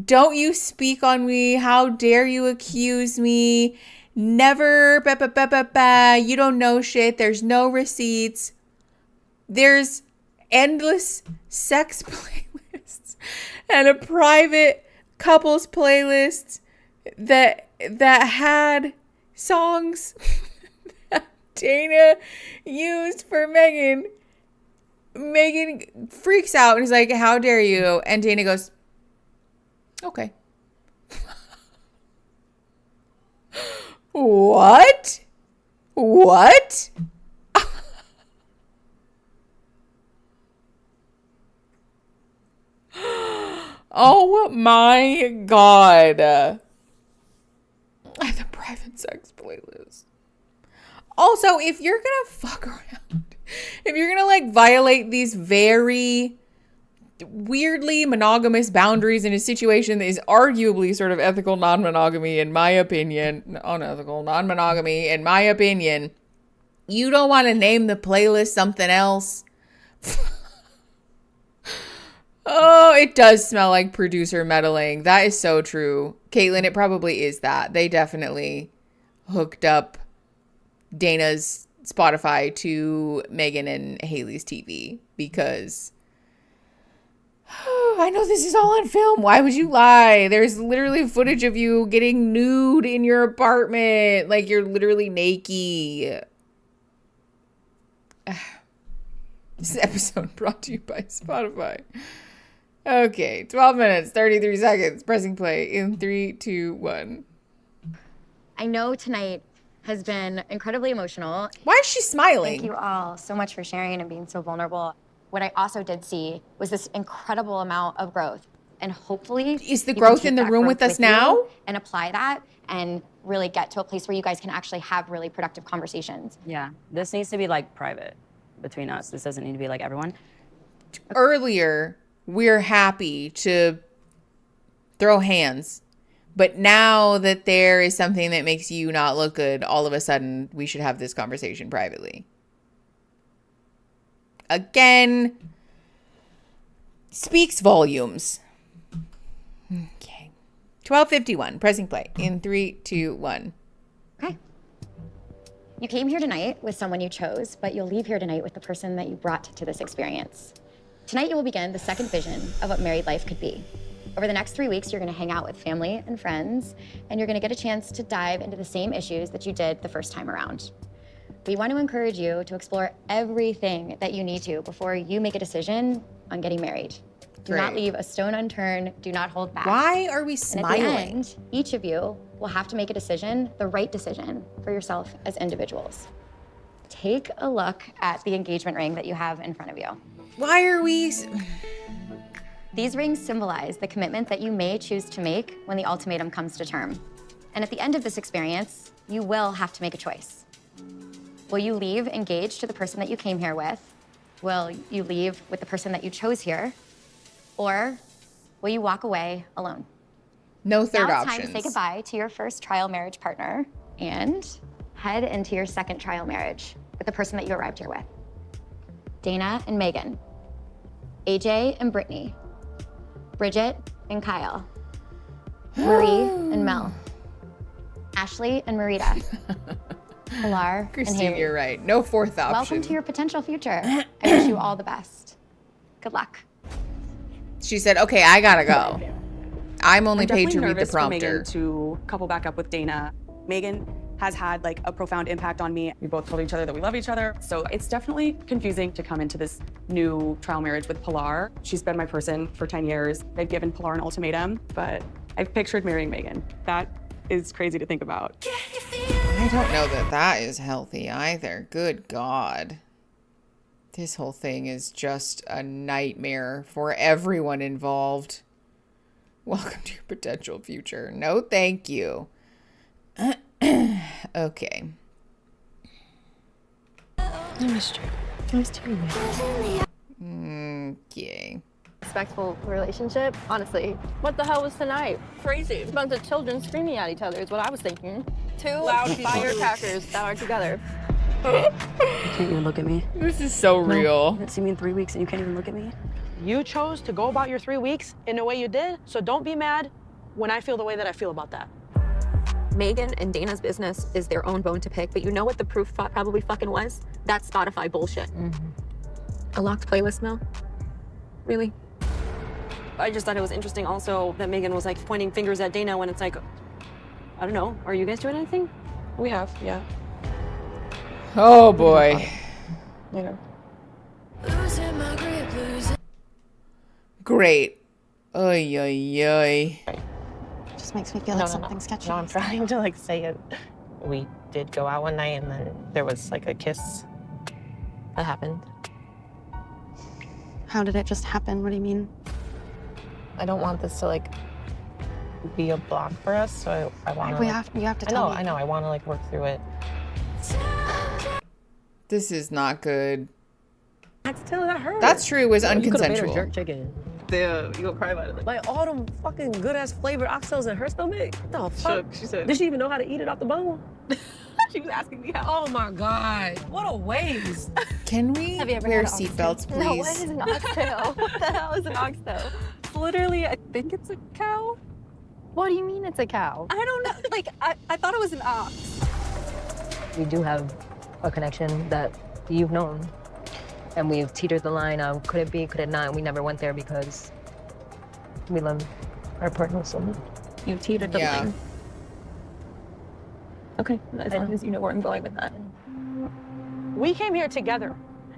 don't you speak on me. How dare you accuse me? Never, you don't know shit. There's no receipts. There's endless sex playlists and a private couples playlist that had songs that Dana used for Megan. Megan freaks out and is like, how dare you? And Dana goes, okay. What? Oh my God. The private sex playlist. Also, if you're gonna fuck around, if you're gonna like violate these very weirdly monogamous boundaries in a situation that is arguably sort of ethical non-monogamy, in my opinion, unethical non-monogamy, in my opinion, you don't want to name the playlist something else. Oh, it does smell like producer meddling. That is so true. Caitlin, it probably is that. They definitely hooked up Dana's Spotify to Megan and Haley's TV, because I know this is all on film. Why would you lie? There's literally footage of you getting nude in your apartment. Like, you're literally naked. This episode brought to you by Spotify. Okay, 12 minutes, 33 seconds. Pressing play in 3, 2, 1. I know tonight has been incredibly emotional. Why is she smiling? Thank you all so much for sharing and being so vulnerable. What I also did see was this incredible amount of growth. And hopefully, is the growth in the room with us now? And apply that and really get to a place where you guys can actually have really productive conversations. Yeah, this needs to be like private between us. This doesn't need to be like everyone. Earlier, we're happy to throw hands. But now that there is something that makes you not look good, all of a sudden, we should have this conversation privately. Again, speaks volumes. Okay. 12:51, pressing play in 3, 2, 1. Okay. You came here tonight with someone you chose, but you'll leave here tonight with the person that you brought to this experience. Tonight, you will begin the second vision of what married life could be. Over the next 3 weeks, you're gonna hang out with family and friends, and you're gonna get a chance to dive into the same issues that you did the first time around. We want to encourage you to explore everything that you need to before you make a decision on getting married. Do not Great. leave a stone unturned. Do not hold back. Why are we And at smiling? the end, each of you will have to make a decision, the right decision for yourself as individuals. Take a look at the engagement ring that you have in front of you. Why are we... These rings symbolize the commitment that you may choose to make when the ultimatum comes to term. And at the end of this experience, you will have to make a choice. Will you leave engaged to the person that you came here with? Will you leave with the person that you chose here? Or will you walk away alone? No third now options. It's time to say goodbye to your first trial marriage partner and head into your second trial marriage with the person that you arrived here with. Dana and Megan, AJ and Brittany, Bridget and Kyle, Marie and Mel, Ashley and Marita, Pilar and Christine, Haley. you're right. No fourth option. Welcome to your potential future. I wish you all the best. Good luck. She said, okay, I gotta go. I'm only paid to definitely read the nervous for Megan prompter. to couple back up with Dana. Megan has had like a profound impact on me. We both told each other that we love each other. So it's definitely confusing to come into this new trial marriage with Pilar. She's been my person for 10 years. They've given Pilar an ultimatum, but I've pictured marrying Megan. That is crazy to think about. I don't know that that is healthy either. Good God. This whole thing is just a nightmare for everyone involved. Welcome to your potential future. No, thank you. Okay. I missed you. I missed you. Okay. Respectful relationship. Honestly, what the hell was tonight? Crazy. A bunch of children screaming at each other is what I was thinking. Two loud firecrackers that are together. You can't even look at me. This is so real. You haven't seen me in 3 weeks and you can't even look at me? You chose to go about your 3 weeks in the way you did, so don't be mad when I feel the way that I feel about that. Megan and Dana's business is their own bone to pick, but you know what the proof probably fucking was? That Spotify bullshit. A locked playlist, Mel? Really? I just thought it was interesting also that Megan was like pointing fingers at Dana when it's like, I don't know, are you guys doing anything? We have, yeah. Oh boy. Later. Great. Oy, oy, oy. Just makes me feel like something's sketchy. No, I'm trying to like say it. We did go out one night and then there was like a kiss that happened. How did it just happen? What do you mean? I don't want this to like be a block for us, so I want to. You have to tell me. I know. I want to like work through it. This is not good. That's telling that hurt. That's true. It was You could've made her unconsensual. jerk chicken. Damn, you gonna cry about it? Like all them fucking good ass flavored oxtails in her stomach. What the fuck? Shook, she said. Did she even know how to eat it off the bone? She was asking me how. Oh my god! What a waste. Can we Have you ever wear had oxtail? seatbelts, please? No, what is an oxtail? What the hell is an oxtail? Literally, I think it's a cow. What do you mean it's a cow? I don't know. Like, I thought it was an ox. We do have a connection that you've known. And we've teetered the line of could it be, could it not? And we never went there because we love our partner so much. You teetered the Yeah. line. Okay, as long as you know where I'm going with that. We came here together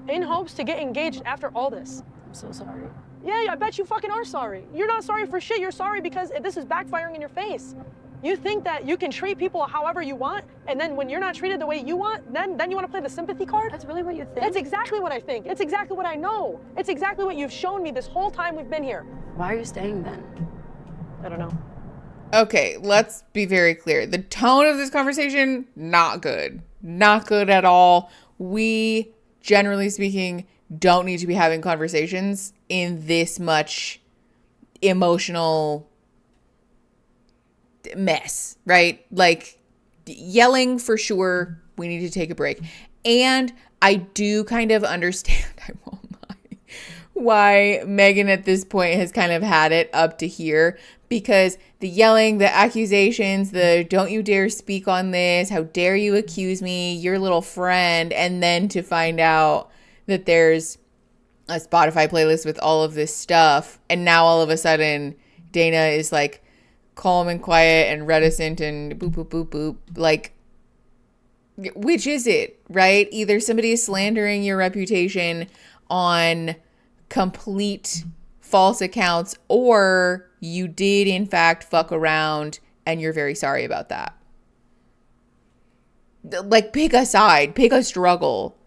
in hopes to get engaged after all this. I'm so sorry. Yeah, I bet you fucking are sorry. You're not sorry for shit. You're sorry because this is backfiring in your face. You think that you can treat people however you want, and then when you're not treated the way you want, then you want to play the sympathy card? That's really what you think? That's exactly what I think. It's exactly what I know. It's exactly what you've shown me this whole time we've been here. Why are you staying then? I don't know. Okay, let's be very clear. The tone of this conversation, not good. Not good at all. We, generally speaking, don't need to be having conversations in this much emotional mess, right? Like, yelling for sure. We need to take a break. And I do kind of understand, I won't lie, why Megan at this point has kind of had it up to here, because the yelling, the accusations, the don't you dare speak on this, how dare you accuse me, your little friend, and then to find out that there's a Spotify playlist with all of this stuff, and now all of a sudden Dana is like calm and quiet and reticent and boop, boop, boop, boop. Like, which is it, right? Either somebody is slandering your reputation on complete false accounts, or you did in fact fuck around and you're very sorry about that. Like, pick a side, pick a struggle.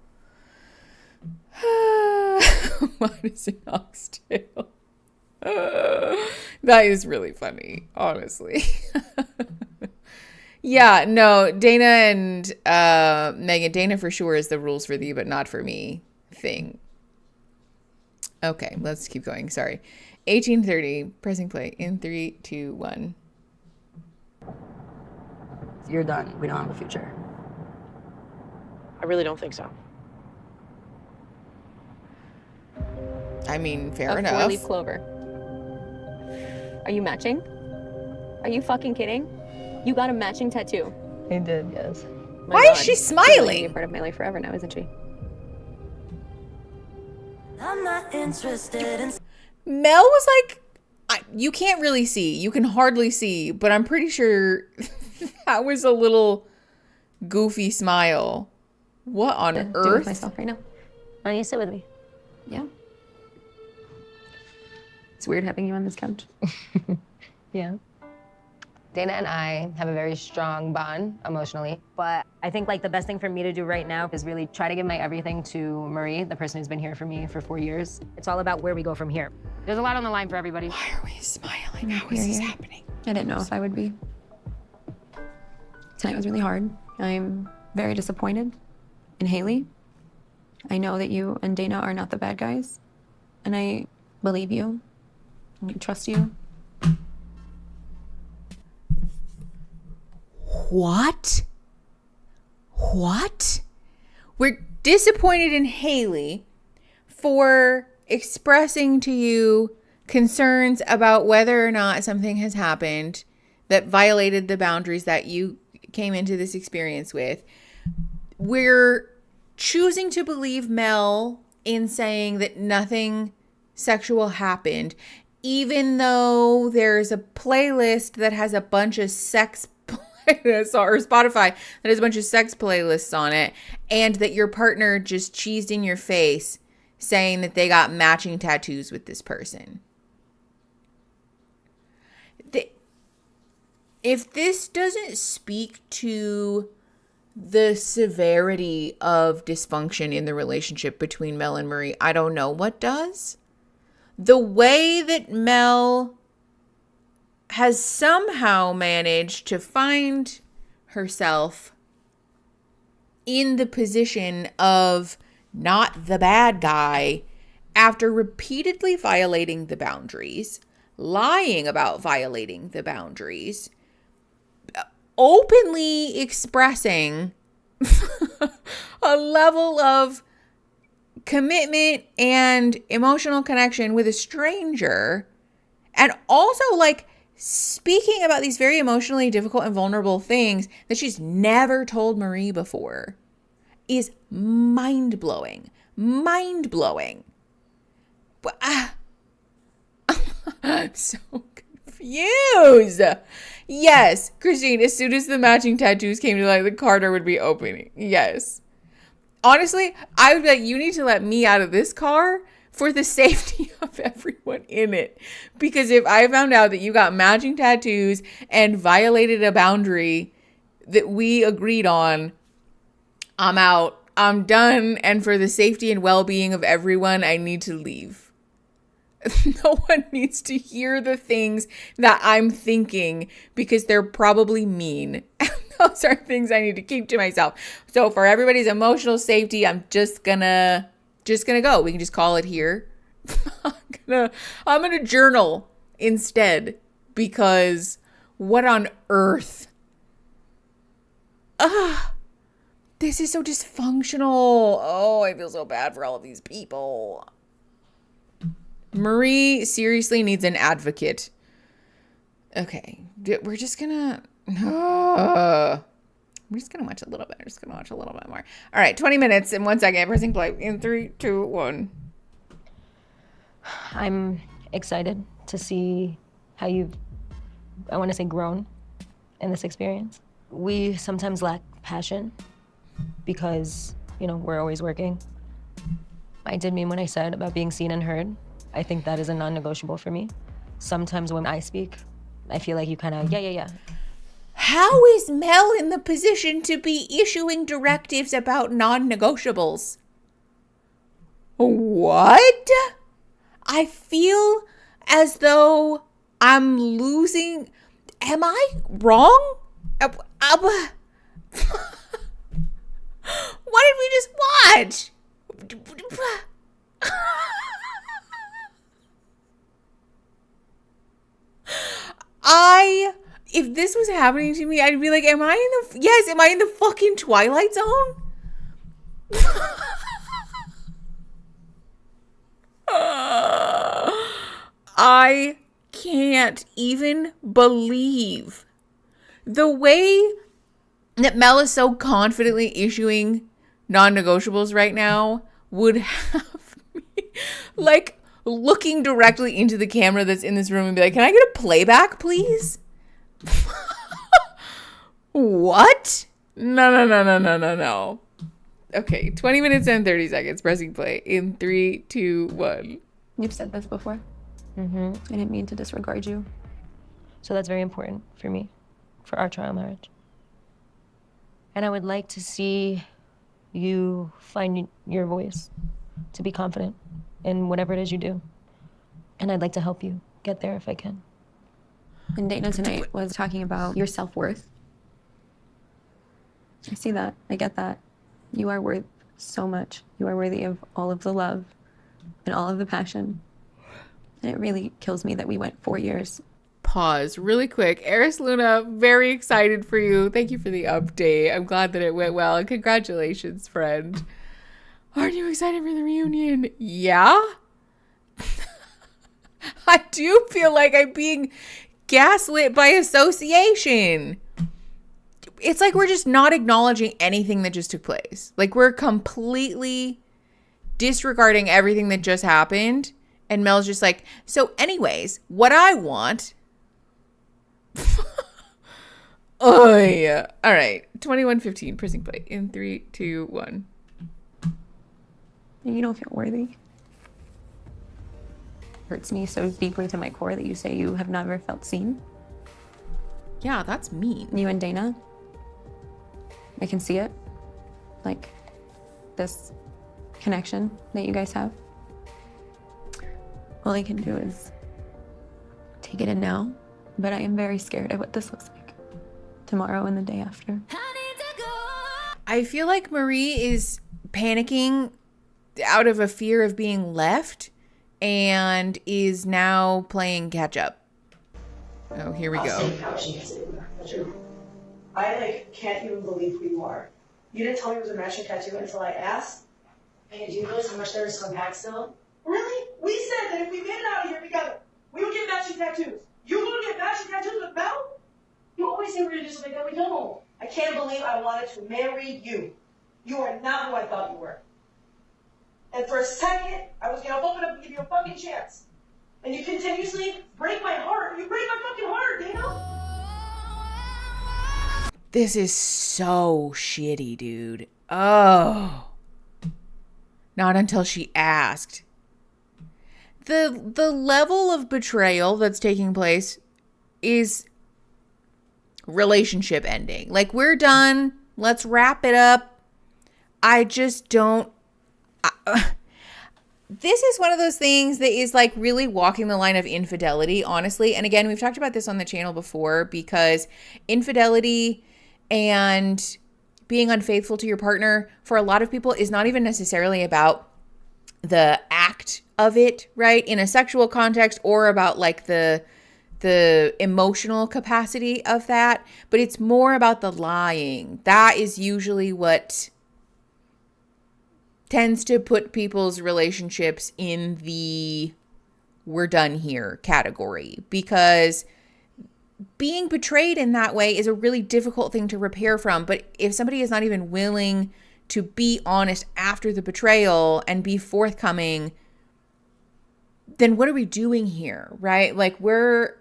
What is an oxtail? That is really funny, honestly. Yeah, no, Dana and Megan, Dana for sure is the rules for thee, but not for me thing. Okay, let's keep going. Sorry. 1830, pressing play in 3, 2, 1. You're done. We don't have a future. I really don't think so. I mean, fair A enough. 4-leaf clover. Are you matching? Are you fucking kidding? You got a matching tattoo. I did, yes. Why is she She's gonna be smiling? a part of my life forever now, isn't she? I'm not interested in. Mel was like, you can't really see. You can hardly see, but I'm pretty sure that was a little goofy smile. What on Do it earth? with myself right now. Why don't you sit with me? Yeah. It's weird having you on this couch. Yeah. Dana and I have a very strong bond emotionally, but I think like the best thing for me to do right now is really try to give my everything to Marie, the person who's been here for me for 4 years. It's all about where we go from here. There's a lot on the line for everybody. Why are we smiling? How is this happening? I didn't know if I would be. Tonight was really hard. I'm very disappointed in Haley. I know that you and Dana are not the bad guys, and I believe you. I trust you. What? What? We're disappointed in Haley for expressing to you concerns about whether or not something has happened that violated the boundaries that you came into this experience with. We're choosing to believe Mel in saying that nothing sexual happened, even though there's a playlist that has a bunch of sex playlists, or Spotify that has a bunch of sex playlists on it, and that your partner just cheesed in your face saying that they got matching tattoos with this person. If this doesn't speak to the severity of dysfunction in the relationship between Mel and Marie, I don't know what does. The way that Mel has somehow managed to find herself in the position of not the bad guy after repeatedly violating the boundaries, lying about violating the boundaries, openly expressing a level of commitment and emotional connection with a stranger, and also like speaking about these very emotionally difficult and vulnerable things that she's never told Marie before, is mind-blowing. Mind-blowing. I'm so confused. Yes, Christine, as soon as the matching tattoos came to light, the Carter would be opening. Yes. Honestly, I would be like, you need to let me out of this car for the safety of everyone in it. Because if I found out that you got matching tattoos and violated a boundary that we agreed on, I'm out. I'm done. And for the safety and well-being of everyone, I need to leave. No one needs to hear the things that I'm thinking because they're probably mean. Those are things I need to keep to myself. So for everybody's emotional safety, I'm just gonna go. We can just call it here. I'm gonna journal instead, because what on earth? This is so dysfunctional. Oh, I feel so bad for all of these people. Marie seriously needs an advocate. Okay, we're just gonna watch a little bit. We're just gonna watch a little bit more. All right, 20 minutes and 1 second. Pressing play in 3, 2, 1. I'm excited to see how you've, I want to say, grown in this experience. We sometimes lack passion because, we're always working. I did mean what I said about being seen and heard. I think that is a non-negotiable for me. Sometimes when I speak, I feel like you kind of, yeah. How is Mel in the position to be issuing directives about non-negotiables? What? I feel as though I'm losing. Am I wrong? What did we just watch? If this was happening to me, I'd be like, am I in the fucking Twilight Zone? I can't even believe the way that Mel is so confidently issuing non-negotiables right now would have me like looking directly into the camera that's in this room and be like, can I get a playback, please? What? No. Okay, 20 minutes and 30 seconds. Pressing play in 3, 2, 1. You've said this before. I didn't mean to disregard you. So that's very important for me, for our trial marriage. And I would like to see you find your voice, to be confident in whatever it is you do. And I'd like to help you get there if I can. And Dana tonight was talking about your self-worth. I see that. I get that. You are worth so much. You are worthy of all of the love and all of the passion. And it really kills me that we went 4 years. Pause really quick. Eris Luna, very excited for you. Thank you for the update. I'm glad that it went well. And congratulations, friend. Aren't you excited for the reunion? Yeah? I do feel like I'm being gaslit by association. It's like we're just not acknowledging anything that just took place. Like we're completely disregarding everything that just happened. And Mel's just like, so anyways, what I want. Oh yeah. All right. 21:15 pressing play in 3, 2, 1. You don't feel worthy. Hurts me so deeply to my core that you say you have never felt seen. Yeah, that's mean. You and Dana, I can see it. Like this connection that you guys have. All I can do is take it in now, but I am very scared of what this looks like tomorrow and the day after. I feel like Marie is panicking out of a fear of being left and is now playing catch up. Oh, here we go. I can't even believe who you are. You didn't tell me it was a matching tattoo until I asked. Hey, do you realize how much there is to unpack still? Really? We said that if we made it out of here together, we would get matching tattoos. You would get matching tattoos with Mel? You always say we're gonna do something that we don't. I can't believe I wanted to marry you. You are not who I thought you were. And for a second, I was gonna open up and give you a fucking chance. And you continuously break my heart. You break my fucking heart, Dana. This is so shitty, dude. Oh. Not until she asked. The level of betrayal that's taking place is relationship ending. Like, we're done. Let's wrap it up. I just don't. This is one of those things that is like really walking the line of infidelity, honestly. And again, we've talked about this on the channel before, because infidelity and being unfaithful to your partner for a lot of people is not even necessarily about the act of it, right? In a sexual context, or about like the emotional capacity of that, but it's more about the lying. That is usually what tends to put people's relationships in the we're done here category, because being betrayed in that way is a really difficult thing to repair from. But if somebody is not even willing to be honest after the betrayal and be forthcoming, then what are we doing here, right? Like we're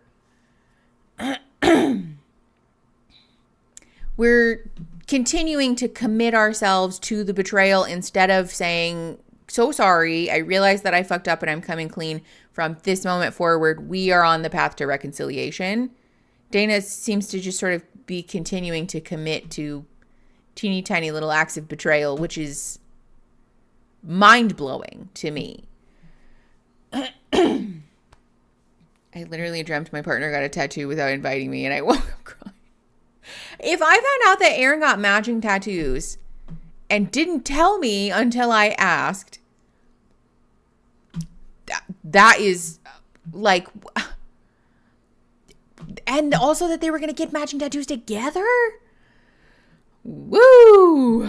continuing to commit ourselves to the betrayal instead of saying so sorry. I realize that I fucked up and I'm coming clean. From this moment forward, we are on the path to reconciliation. Dana seems to just sort of be continuing to commit to teeny tiny little acts of betrayal, which is mind-blowing to me. I literally dreamt my partner got a tattoo without inviting me, and I woke up crying. If I found out that Aaron got matching tattoos and didn't tell me until I asked, that is like... And also that they were going to get matching tattoos together? Woo!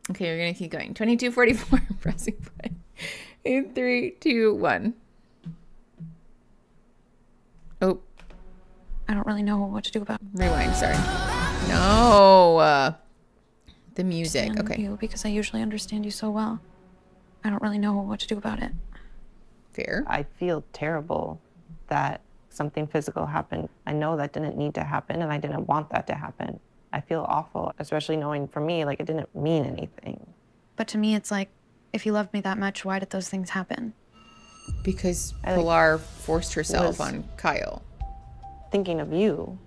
Okay, we're going to keep going. 2244, pressing play. In 3, 2, 1. Oh. I don't really know what to do about it. Rewind, sorry. No. The music, okay. You because I usually understand you so well. I don't really know what to do about it. Fair. I feel terrible that something physical happened. I know that didn't need to happen, and I didn't want that to happen. I feel awful, especially knowing for me, like, it didn't mean anything. But to me, it's like, if you loved me that much, why did those things happen? Because Pilar forced herself on Kyle. Thinking of you.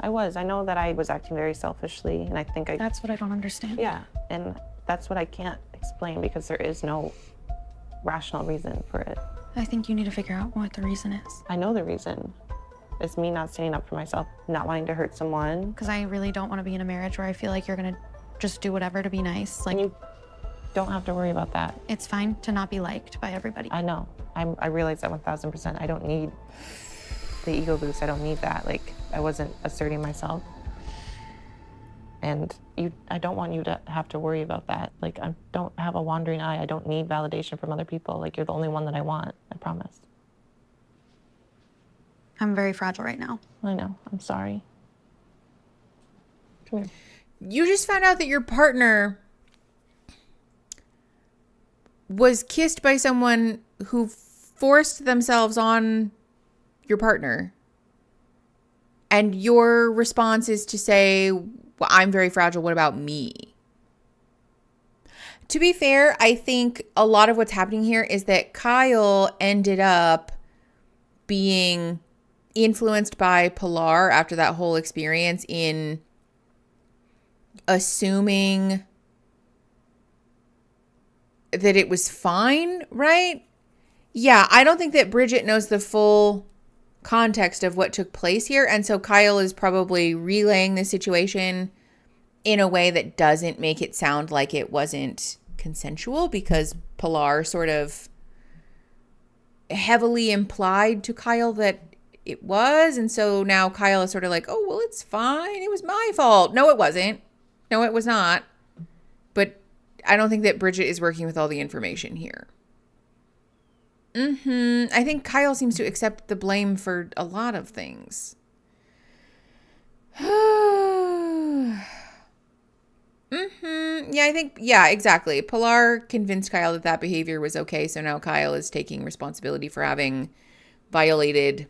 I know that I was acting very selfishly, and I think That's what I don't understand. Yeah, and that's what I can't explain because there is no rational reason for it. I think you need to figure out what the reason is. I know the reason. It's me not standing up for myself, not wanting to hurt someone. Because I really don't want to be in a marriage where I feel like you're going to just do whatever to be nice. Like, you don't have to worry about that. It's fine to not be liked by everybody. I know. I realize that 1000%. I don't need the ego boost. I don't need that. Like, I wasn't asserting myself. And I don't want you to have to worry about that. Like, I don't have a wandering eye. I don't need validation from other people. Like, you're the only one that I want. I promise. I'm very fragile right now. I know. I'm sorry. Come here. You just found out that your partner was kissed by someone who forced themselves on your partner. And your response is to say, well, I'm very fragile. What about me? To be fair, I think a lot of what's happening here is that Kyle ended up being influenced by Pilar after that whole experience in assuming that it was fine, right? Yeah, I don't think that Bridget knows the full context of what took place here. And so Kyle is probably relaying the situation in a way that doesn't make it sound like it wasn't consensual, because Pilar sort of heavily implied to Kyle that it was. And so now Kyle is sort of like, oh, well, it's fine. It was my fault. No, it wasn't. No, it was not. But I don't think that Bridget is working with all the information here. I think Kyle seems to accept the blame for a lot of things. Yeah, exactly. Pilar convinced Kyle that that behavior was okay. So now Kyle is taking responsibility for having violated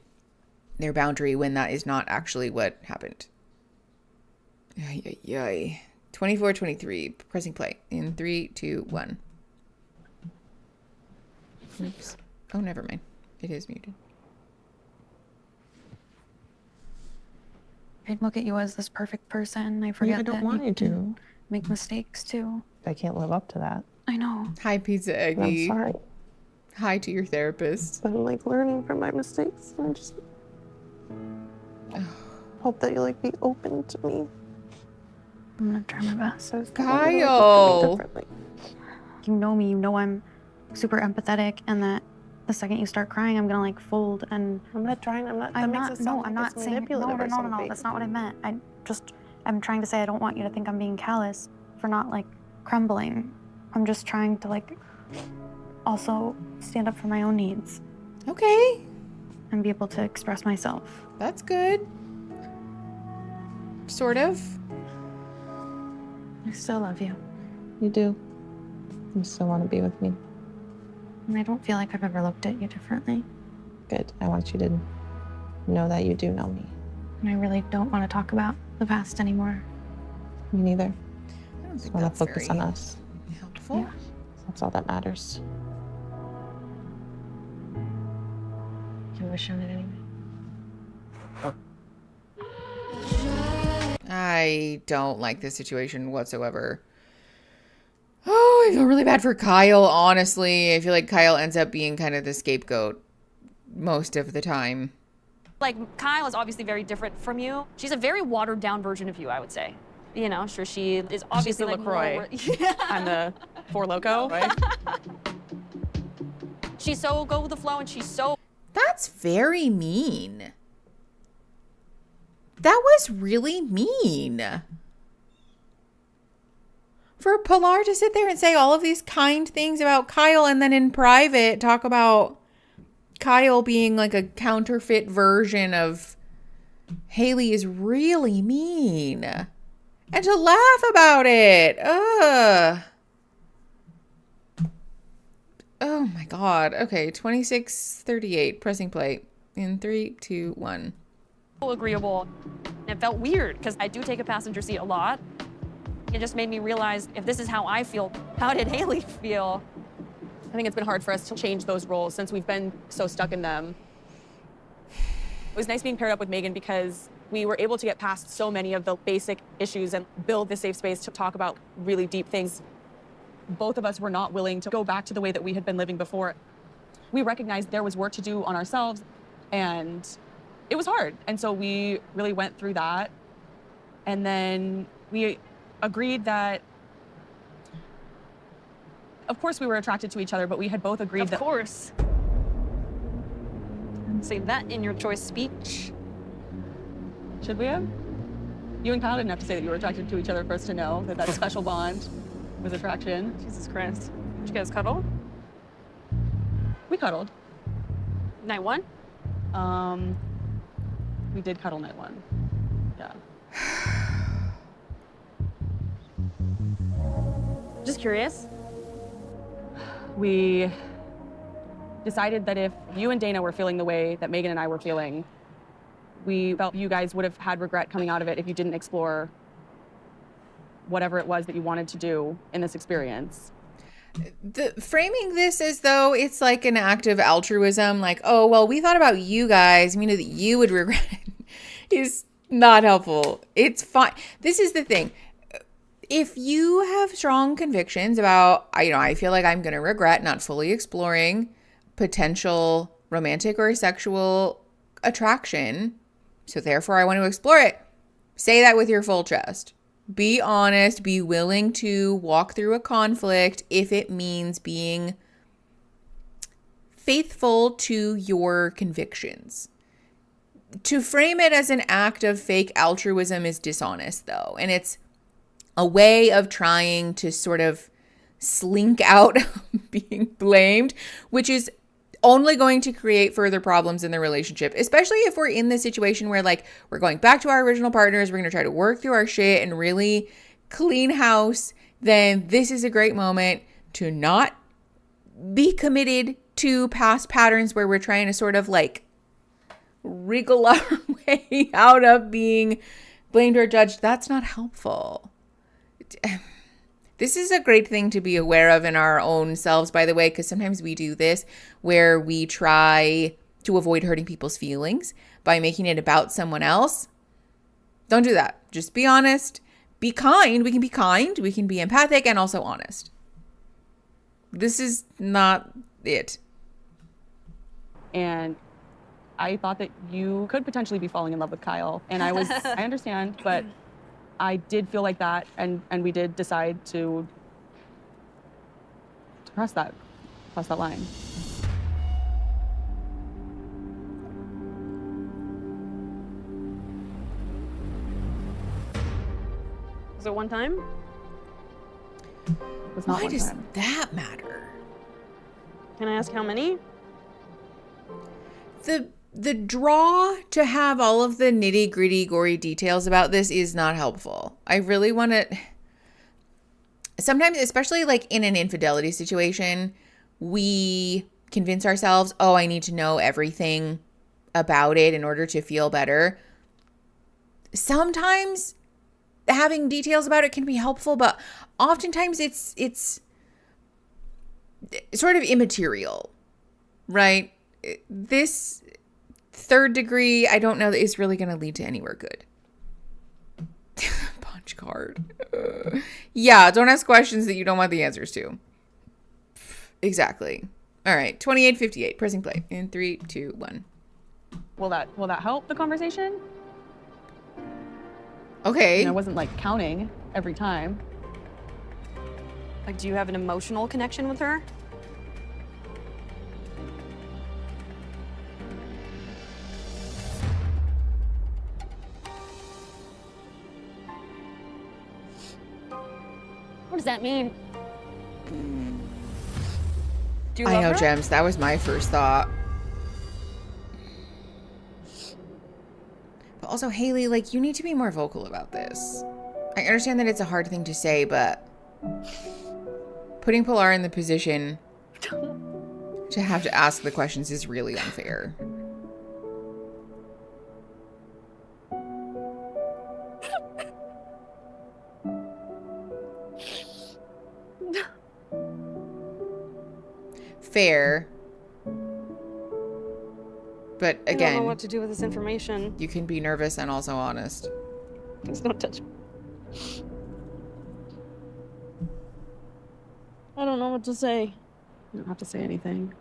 their boundary when that is not actually what happened. 24-23, pressing play in 3, 2, 1. Oops. Oh, never mind. It is muted. I look at you as this perfect person. I forget that I don't want you to make mistakes too. I can't live up to that. I know. Hi, Pizza Eggy. I'm sorry. Hi to your therapist. But I'm like learning from my mistakes. And I just hope that you like be open to me. I'm gonna try my best. Kyle. You know me. You know I'm super empathetic, and that the second you start crying, I'm gonna like fold. And I'm not trying. I'm not saying no. That's not what I meant. I'm trying to say I don't want you to think I'm being callous for not like crumbling. I'm just trying to like also stand up for my own needs. Okay. And be able to express myself. That's good. Sort of. I still love you. You do. You still want to be with me. And I don't feel like I've ever looked at you differently. Good. I want you to know that you do know me. And I really don't want to talk about the past anymore. Me neither. I don't think I want that's to focus very on us. helpful. That's all that matters. You wish on it anyway. I don't like this situation whatsoever. Oh, I feel really bad for Kyle, honestly. I feel like Kyle ends up being kind of the scapegoat most of the time. Like, Kyle is obviously very different from you. She's a very watered down version of you, I would say. You know, sure, she is obviously She's the like LaCroix. more... I'm the Four Loko, right? She's so go with the flow and she's so... That's very mean. That was really mean. For Pilar to sit there and say all of these kind things about Kyle and then in private talk about Kyle being like a counterfeit version of Haley is really mean. And to laugh about it. Ugh. Oh my God. Okay, 26:38. Pressing play in 3, 2, 1. agreeable. And it felt weird because I do take a passenger seat a lot. It just made me realize if this is how I feel, how did Haley feel? I think it's been hard for us to change those roles since we've been so stuck in them. It was nice being paired up with Megan because we were able to get past so many of the basic issues and build the safe space to talk about really deep things. Both of us were not willing to go back to the way that we had been living before. We recognized there was work to do on ourselves, and it was hard. And so we really went through that. And then we agreed that, of course we were attracted to each other, but we had both agreed that... Of course. Say that in your choice speech. Should we have? You and Kyle didn't have to say that you were attracted to each other for us to know that that special bond was attraction. Jesus Christ. Did you guys cuddle? We cuddled. Night one? We did cuddle night one. Yeah. Just curious. We decided that if you and Dana were feeling the way that Megan and I were feeling, we felt you guys would have had regret coming out of it if you didn't explore whatever it was that you wanted to do in this experience. Framing this as though it's like an act of altruism, like, oh, well, we thought about you guys, we knew that you would regret it, is not helpful. It's fine. This is the thing. If you have strong convictions about, I feel like I'm going to regret not fully exploring potential romantic or sexual attraction, so therefore I want to explore it, say that with your full chest. Be honest, be willing to walk through a conflict if it means being faithful to your convictions. To frame it as an act of fake altruism is dishonest, though, and it's a way of trying to sort of slink out being blamed, which is only going to create further problems in the relationship, especially if we're in this situation where, like, we're going back to our original partners, we're going to try to work through our shit and really clean house. Then this is a great moment to not be committed to past patterns where we're trying to sort of like wriggle our way out of being blamed or judged. That's not helpful. This is a great thing to be aware of in our own selves, by the way, because sometimes we do this where we try to avoid hurting people's feelings by making it about someone else. Don't do that. Just be honest. Be kind. We can be kind. We can be empathic and also honest. This is not it. And I thought that you could potentially be falling in love with Kyle. And I understand, but I did feel like that, and we did decide to cross that line. Was it one time? It was not Why one does time. that matter? Can I ask how many? The draw to have all of the nitty gritty gory details about this is not helpful. I really want to, sometimes, especially like in an infidelity situation, we convince ourselves, oh, I need to know everything about it in order to feel better. Sometimes having details about it can be helpful, but oftentimes it's sort of immaterial, right? This third degree, I don't know that is really going to lead to anywhere good. Punch card. Yeah, don't ask questions that you don't want the answers to. Exactly. All right, 2858, pressing play in 3, 2, 1. Will that help the conversation? Okay. I wasn't like counting every time. Like, do you have an emotional connection with her? What does that mean? Do you I love know, her? Gems. That was my first thought. But also, Haley, like, you need to be more vocal about this. I understand that it's a hard thing to say, but putting Pilar in the position to have to ask the questions is really unfair. Fair. But I don't know again, what to do with this information. you can be nervous and also honest. Please don't touch me. I don't know what to say. You don't have to say anything.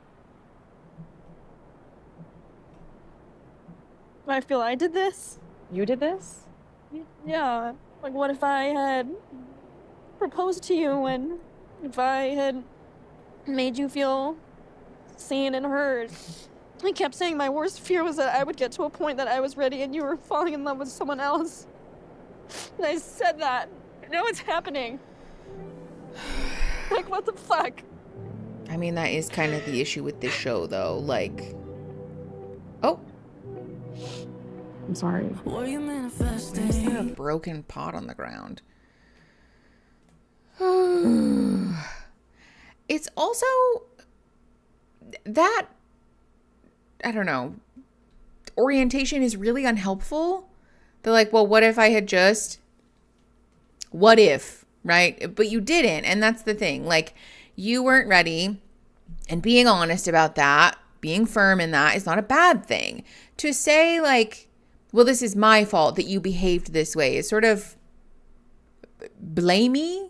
I feel I did this. You did this? Yeah. Like, what if I had proposed to you and if I had made you feel seen and heard? I kept saying my worst fear was that I would get to a point that I was ready and you were falling in love with someone else. And I said that. Now it's happening. Like, what the fuck? I mean, that is kind of the issue with this show, though. Like, oh. I'm sorry. Were you manifesting? Is there a broken pot on the ground? It's also that, I don't know, orientation is really unhelpful. They're like, well, what if I had just, what if, right? But you didn't. And that's the thing. Like, you weren't ready. And being honest about that, being firm in that is not a bad thing. To say, like, well, this is my fault that you behaved this way is sort of blamey.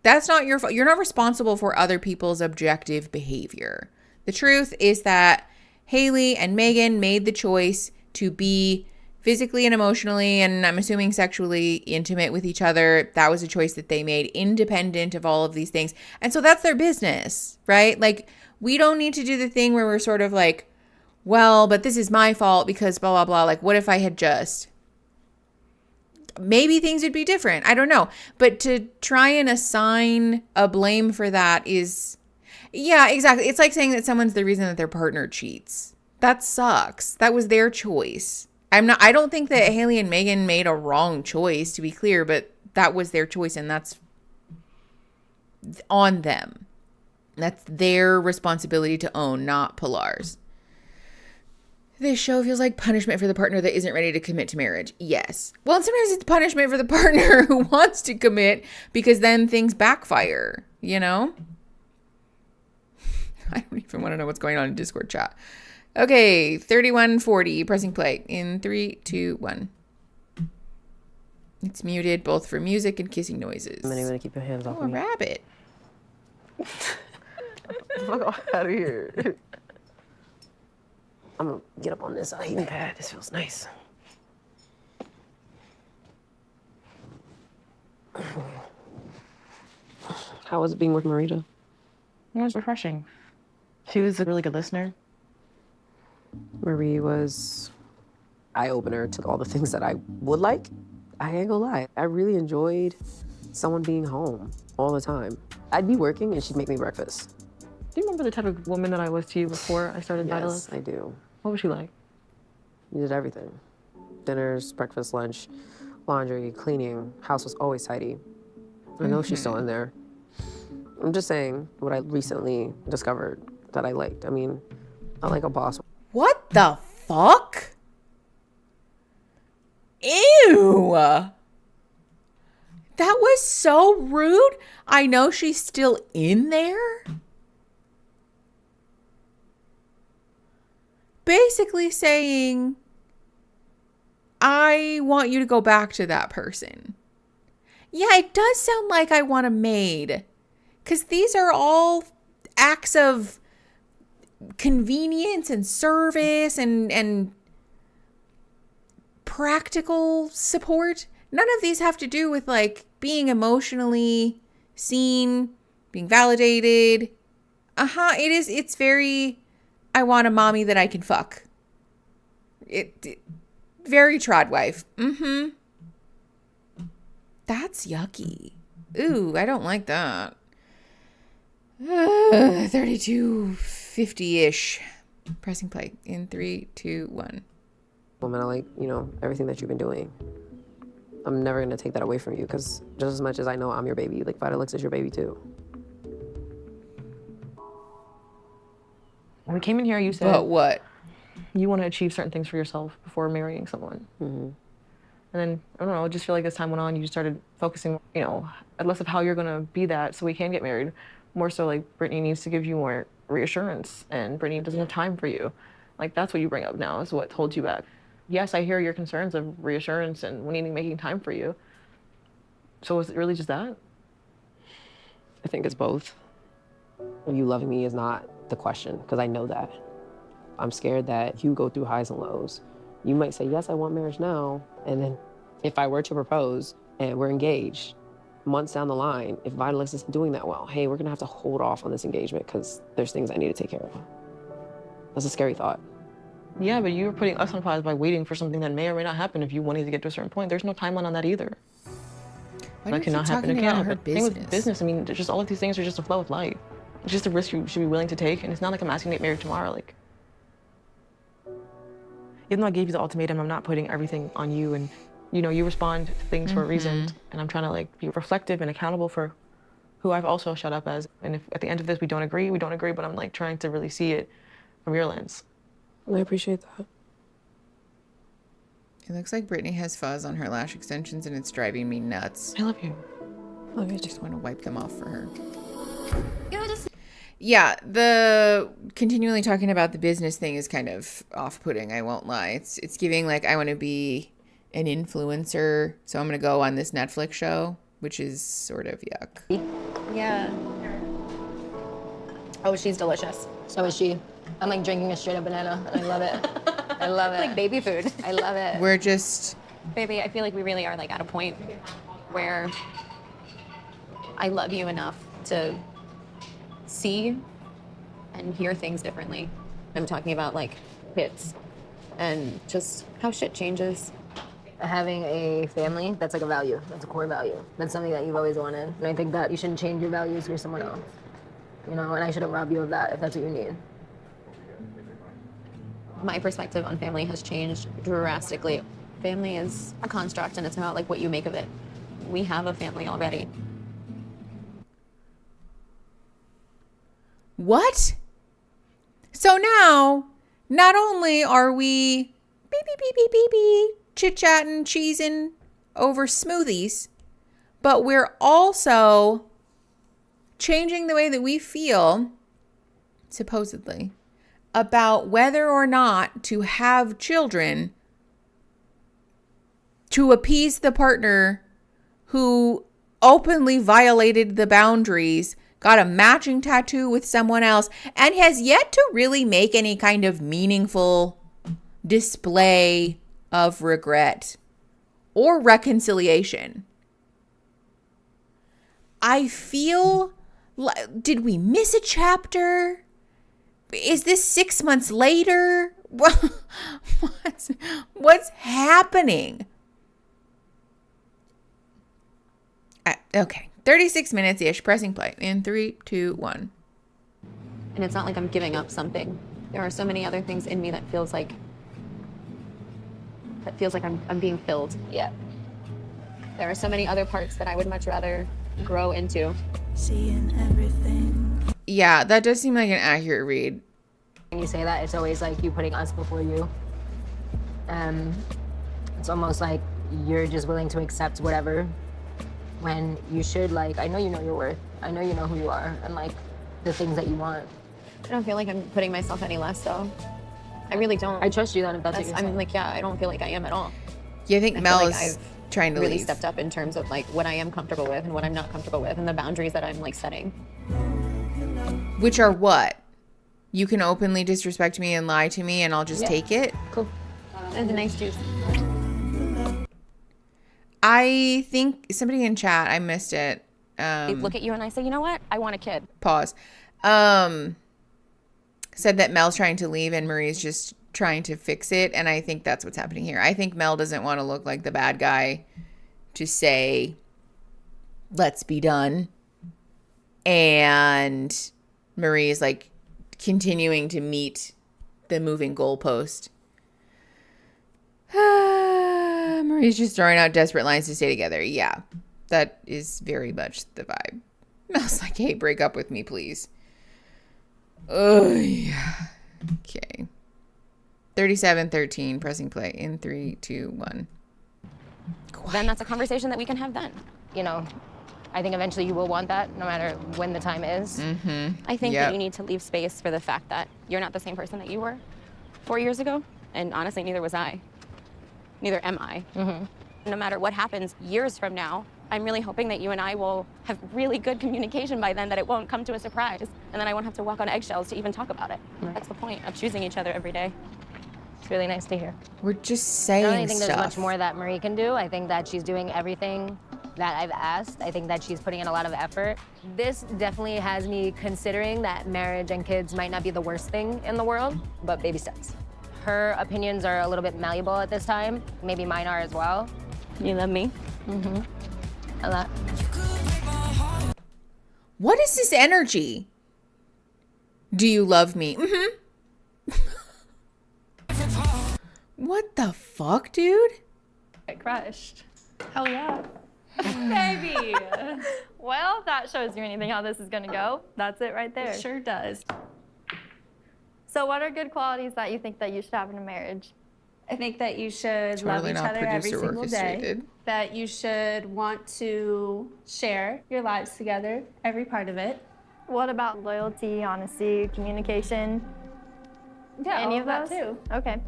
That's not your fault. You're not responsible for other people's objective behavior. The truth is that Haley and Megan made the choice to be physically and emotionally, and I'm assuming sexually intimate with each other. That was a choice that they made independent of all of these things. And so that's their business, right? Like, we don't need to do the thing where we're sort of like, well, but this is my fault because blah, blah, blah. Like, what if I had just... Maybe things would be different. I don't know. But to try and assign a blame for that is... Yeah, exactly. It's like saying that someone's the reason that their partner cheats. That sucks. That was their choice. I don't think that Haley and Megan made a wrong choice, to be clear, but that was their choice and that's on them. That's their responsibility to own, not Pilar's. This show feels like punishment for the partner that isn't ready to commit to marriage. Yes. Well, sometimes it's punishment for the partner who wants to commit because then things backfire, you know? I don't even want to know what's going on in Discord chat. Okay, 3140, pressing play in 3, 2, 1. It's muted both for music and kissing noises. I'm gonna keep your hands off a me. rabbit. Fuck out of here. I'm gonna get up on this heating pad. This feels nice. How was it being with Marita? It was refreshing. She was a really good listener. Marie was eye-opener to all the things that I would like. I ain't gonna lie. I really enjoyed someone being home all the time. I'd be working and she'd make me breakfast. Do you remember the type of woman that I was to you before I started Vitalist? Yes, I do. What was she like? We did everything. Dinners, breakfast, lunch, laundry, cleaning. House was always tidy. I know she's still in there. I'm just saying what I recently discovered that I liked. I mean, I like a boss. What the fuck? Ew. That was so rude. I know she's still in there. basically saying, I want you to go back to that person. Yeah, it does sound like I want a maid. Because these are all acts of convenience and service and practical support. None of these have to do with like being emotionally seen, being validated. It's very, I want a mommy that I can fuck. Very trad wife. That's yucky. Ooh, I don't like that. 3250-ish. Pressing play in 3, 2, 1. Woman, I like, everything that you've been doing. I'm never gonna take that away from you, because just as much as I know I'm your baby, like Vitalix is your baby too. When we came in here, you said... But what? You want to achieve certain things for yourself before marrying someone. And then, I don't know, I just feel like as time went on, you just started focusing, less of how you're gonna be that so we can get married. More so like Brittany needs to give you more reassurance, and Brittany doesn't have time for you. Like that's what you bring up now is what holds you back. Yes, I hear your concerns of reassurance and making time for you. So is it really just that? I think it's both. You loving me is not the question, because I know that. I'm scared that you go through highs and lows. You might say, yes, I want marriage now. And then if I were to propose and we're engaged, months down the line, if Vitalix isn't doing that well, hey, we're gonna have to hold off on this engagement because there's things I need to take care of. That's a scary thought. Yeah, but you were putting us on pause by waiting for something that may or may not happen if you wanted to get to a certain point. There's no timeline on that either. Why That do you keep cannot happen. talking It can't about her happen. Thing with business, I mean, just all of these things are just a flow of life. It's just a risk you should be willing to take, and it's not like I'm asking to get married tomorrow. Like, even though I gave you the ultimatum, I'm not putting everything on you, and you respond to things for a reason, and I'm trying to like be reflective and accountable for who I've also shut up as. And if at the end of this we don't agree, but I'm like trying to really see it from your lens. I appreciate that. It looks like Brittany has fuzz on her lash extensions and it's driving me nuts. I love you. I love you. I just want to wipe them off for her. Yeah, the continually talking about the business thing is kind of off-putting, I won't lie. It's giving like I want to be an influencer, so I'm going to go on this Netflix show, which is sort of yuck. Yeah. Oh, she's delicious. So is she. I'm like drinking a straight up banana, and I love it. I love it. Like baby food. I love it. We're just... Baby, I feel like we really are like at a point where I love you enough to see and hear things differently. I'm talking about like hits and just how shit changes. Having a family, that's like a value. That's a core value. That's something that you've always wanted. And I think that you shouldn't change your values for someone else. And I shouldn't rob you of that if that's what you need. My perspective on family has changed drastically. Family is a construct, and it's about like what you make of it. We have a family already. What? So now, not only are we chit-chatting, cheesing over smoothies, but we're also changing the way that we feel, supposedly, about whether or not to have children to appease the partner who openly violated the boundaries, got a matching tattoo with someone else, and has yet to really make any kind of meaningful display of regret or reconciliation. I feel like, did we miss a chapter? Is this 6 months later? What's happening? Okay, 36 minutes-ish, pressing play in 3, 2, 1. And it's not like I'm giving up something. There are so many other things in me that feels like I'm being filled. Yeah. There are so many other parts that I would much rather grow into. Seeing everything. Yeah, that does seem like an accurate read. When you say that, it's always like you putting us before you. It's almost like you're just willing to accept whatever, when you should, like, I know you know your worth. I know you know who you are and like the things that you want. I don't feel like I'm putting myself any less though. I really don't. I trust you then if that's what you're I'm saying. like, yeah, I don't feel like I am at all. Yeah, I think I Mel feel is like I've trying to really leave. stepped up in terms of like what I am comfortable with and what I'm not comfortable with and the boundaries that I'm like setting. Which are what? You can openly disrespect me and lie to me and I'll just take it? Cool. And a nice juice. I think somebody in chat, I missed it. They look at you and I say, you know what? I want a kid. Pause. Said that Mel's trying to leave and Marie's just trying to fix it. And I think that's what's happening here. I think Mel doesn't want to look like the bad guy to say, let's be done. And Marie is like continuing to meet the moving goalpost. Marie's just throwing out desperate lines to stay together. Yeah, that is very much the vibe. Mel's like, hey, break up with me, please. Oh, yeah. Okay. 37-13, pressing play in 3, 2, 1. Then that's a conversation that we can have then. You know, I think eventually you will want that no matter when the time is. Mm-hmm. I think that you need to leave space for the fact that you're not the same person that you were 4 years ago. And honestly, neither was I. Neither am I. No matter what happens years from now, I'm really hoping that you and I will have really good communication by then, that it won't come to a surprise, and then I won't have to walk on eggshells to even talk about it. That's the point of choosing each other every day. It's really nice to hear. We're just saying I don't think stuff. there's much more that Marie can do. I think that she's doing everything that I've asked. I think that she's putting in a lot of effort. This definitely has me considering that marriage and kids might not be the worst thing in the world, but baby steps. Her opinions are a little bit malleable at this time. Maybe mine are as well. You love me? A lot. What is this energy? Do you love me? What the fuck, dude? Get crushed. Hell yeah. Baby. Well, that shows you anything how this is gonna go. That's it right there. It sure does. So what are good qualities that you think that you should have in a marriage? I think that you should love Totally each not other every produced or single day. orchestrated. That you should want to share your lives together, every part of it. What about loyalty, honesty, communication? Yeah, Any all of of that those? too. Okay.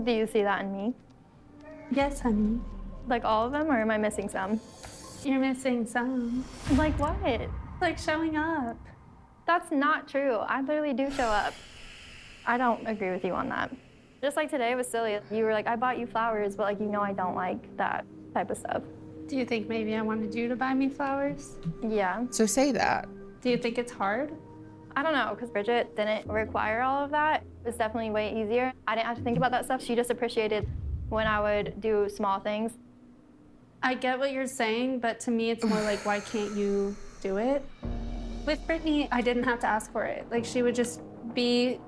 Do you see that in me? Yes, honey. Like all of them, or am I missing some? You're missing some. Like what? Like showing up. That's not true. I literally do show up. I don't agree with you on that. Just like today was silly. You were like, I bought you flowers, but like, you know I don't like that type of stuff. Do you think maybe I wanted you to buy me flowers? Yeah. So say that. Do you think it's hard? I don't know, because Bridget didn't require all of that. It was definitely way easier. I didn't have to think about that stuff. She just appreciated when I would do small things. I get what you're saying, but to me it's more like, why can't you do it? With Brittany, I didn't have to ask for it. Like, she would just be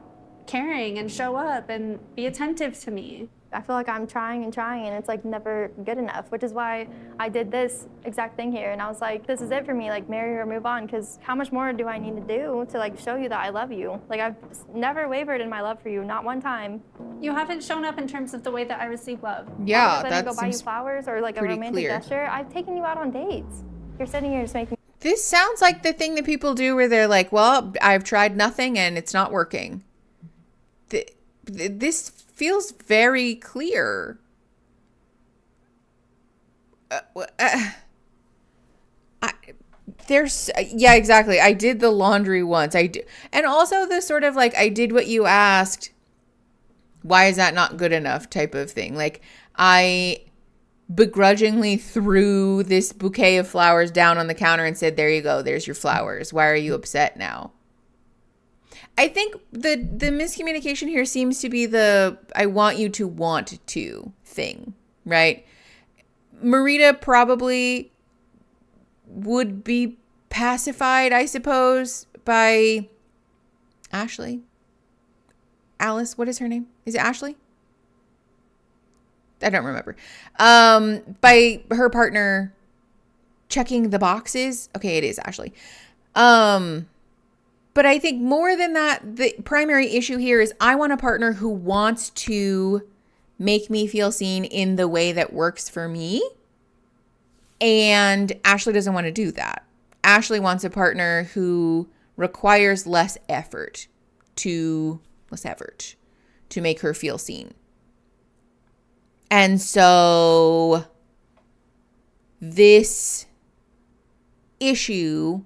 caring and show up and be attentive to me. I feel like I'm trying and trying, and it's like never good enough, which is why I did this exact thing here. And I was like, this is it for me, like marry or move on, because how much more do I need to do to like show you that I love you? Like, I've never wavered in my love for you, not one time. You haven't shown up in terms of the way that I receive love. Yeah, I didn't go buy you flowers or like a pretty romantic clear. gesture. I've taken you out on dates. You're sitting here just making. This sounds like the thing that people do where they're like, well, I've tried nothing and it's not working. This feels very clear. Yeah, exactly. I did the laundry once. And also the sort of like, I did what you asked. Why is that not good enough type of thing? Like, I begrudgingly threw this bouquet of flowers down on the counter and said, there you go, there's your flowers. Why are you upset now? I think the miscommunication here seems to be the I want you to want to thing, right? Marita probably would be pacified, I suppose, by Ashley. Alice, what is her name? Is it Ashley? I don't remember. By her partner checking the boxes. Okay, it is Ashley. But I think more than that, the primary issue here is I want a partner who wants to make me feel seen in the way that works for me. And Ashley doesn't want to do that. Ashley wants a partner who requires less effort to to make her feel seen. And so this issue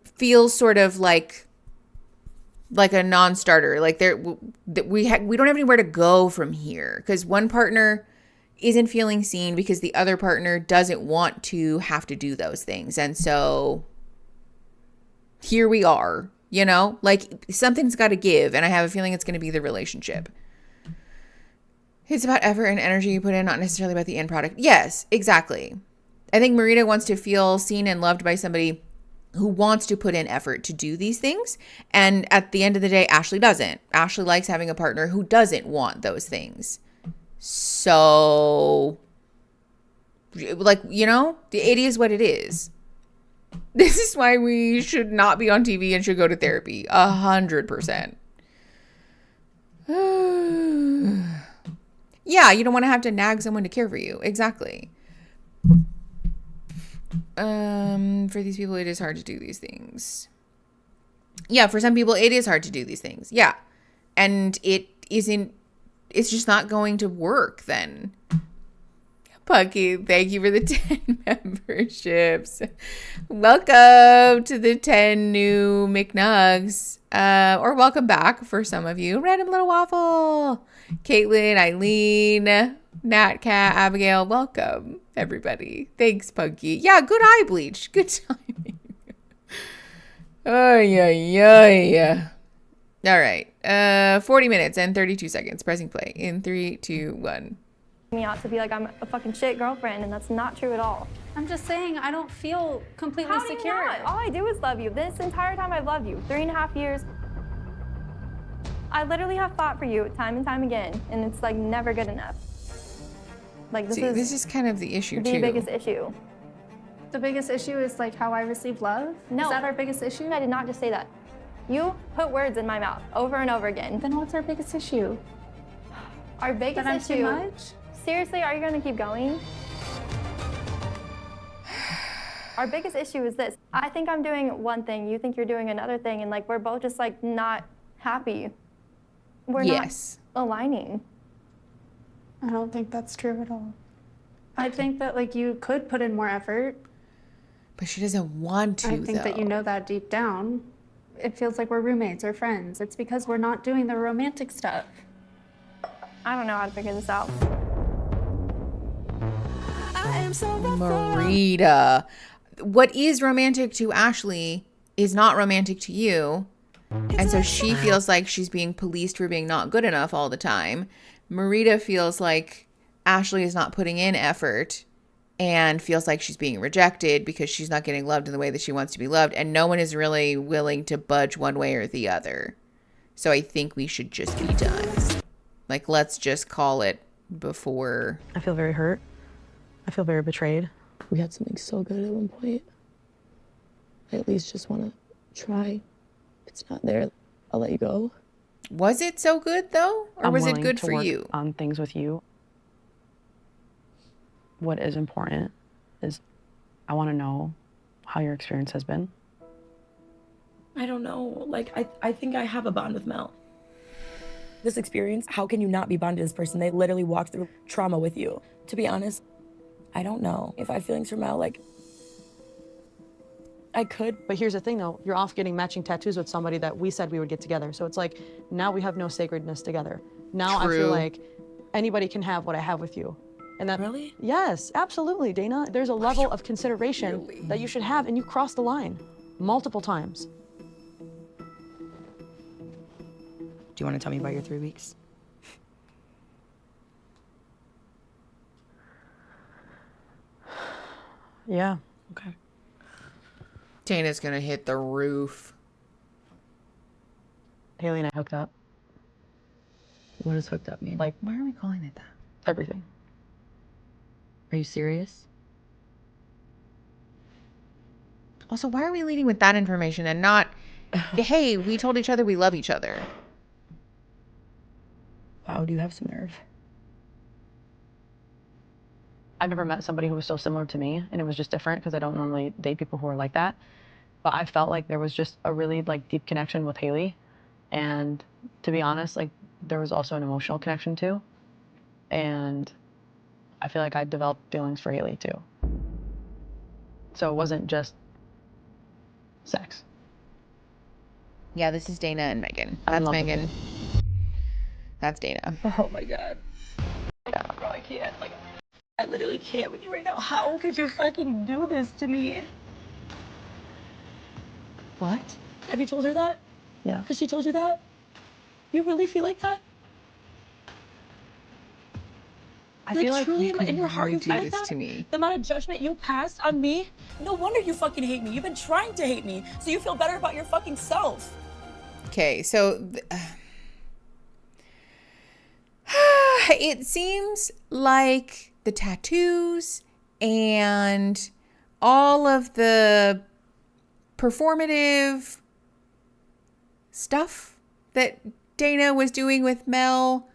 feels sort of like a non-starter. Like we don't have anywhere to go from here, because one partner isn't feeling seen because the other partner doesn't want to have to do those things. And so here we are, you know, like something's got to give. And I have a feeling it's going to be the relationship. It's about effort and energy you put in, not necessarily about the end product. Yes, exactly. I think Marita wants to feel seen and loved by somebody who wants to put in effort to do these things. And at the end of the day, Ashley doesn't. Ashley likes having a partner who doesn't want those things. So, like, you know, it is what it is. This is why we should not be on TV and should go to therapy. 100%. Yeah, you don't want to have to nag someone to care for you. Exactly. For these people, it is hard to do these things. Yeah, for some people, it is hard to do these things. Yeah. And it's just not going to work then. Punky, thank you for the 10 memberships. Welcome to the 10 new McNugs. Or welcome back for some of you. Random Little Waffle. Caitlin, Eileen, Nat Cat, Abigail, welcome, everybody. Thanks, Punky. Yeah, good eye bleach. Good timing. Oh, yeah. All right. 40 minutes and 32 seconds. Pressing play in 3, 2, 1. Me out to be like I'm a fucking shit girlfriend, and that's not true at all. I'm just saying I don't feel completely How do you secure. not? All I do is love you. This entire time I've loved you. 3.5 years. I literally have fought for you time and time again, and it's like never good enough. Like this is kind of the issue the too. biggest issue. The biggest issue is like how I receive love? No. Is that our biggest issue? I did not just say that. You put words in my mouth over and over again. Then what's our biggest issue? Our biggest That I'm issue. too much? Seriously, are you going to keep going? Our biggest issue is this. I think I'm doing one thing, you think you're doing another thing, and like we're both just like not happy. We're not aligning. I don't think that's true at all. I think that like you could put in more effort. But she doesn't want to, I think though. that you know that deep down. It feels like we're roommates or friends. It's because we're not doing the romantic stuff. I don't know how to figure this out. Marita. What is romantic to Ashley is not romantic to you. And so she feels like she's being policed for being not good enough all the time. Marita feels like Ashley is not putting in effort and feels like she's being rejected because she's not getting loved in the way that she wants to be loved. And no one is really willing to budge one way or the other. So I think we should just be done. Like, let's just call it before. I feel very hurt. I feel very betrayed. We had something so good at one point. I at least just want to try. If it's not there, I'll let you go. Was it so good, though? Or I'm was it willing good to for work you? on things with you. What is important is I want to know how your experience has been. I don't know. Like, I think I have a bond with Mel. This experience, how can you not be bonded to this person? They literally walked through trauma with you. To be honest, I don't know if I have feelings for Mel. Like, I could. But here's the thing though, you're off getting matching tattoos with somebody that we said we would get together. So it's like, now we have no sacredness together. Now I feel like anybody can have what I have with you. And that, really? Yes, absolutely, Dana. There's a level of consideration that you should have, and you crossed the line multiple times. Do you want to tell me about your 3 weeks? Yeah. Okay. Dana's gonna hit the roof. Haley and I hooked up. What does hooked up mean? Like, why are we calling it that? Everything. Are you serious? Also, why are we leading with that information and not, hey, we told each other we love each other? Wow, do you have some nerve? I've never met somebody who was so similar to me, and it was just different because I don't normally date people who are like that. But I felt like there was just a really like deep connection with Haley, and to be honest, like there was also an emotional connection too. And I feel like I developed feelings for Haley too. So it wasn't just sex. Yeah, this is Dana and Megan. That's Megan. That's Dana. Oh my God. Yeah, bro, I can't. Like, I literally can't with you right now. How could you fucking do this to me? What? Have you told her that? Yeah. Has she told you that? You really feel like that? I feel like truly you could in your heart, you do feel this that? to me. The amount of judgment you passed on me? No wonder you fucking hate me. You've been trying to hate me, so you feel better about your fucking self. Okay, so it seems like the tattoos and all of the performative stuff that Dana was doing with Mel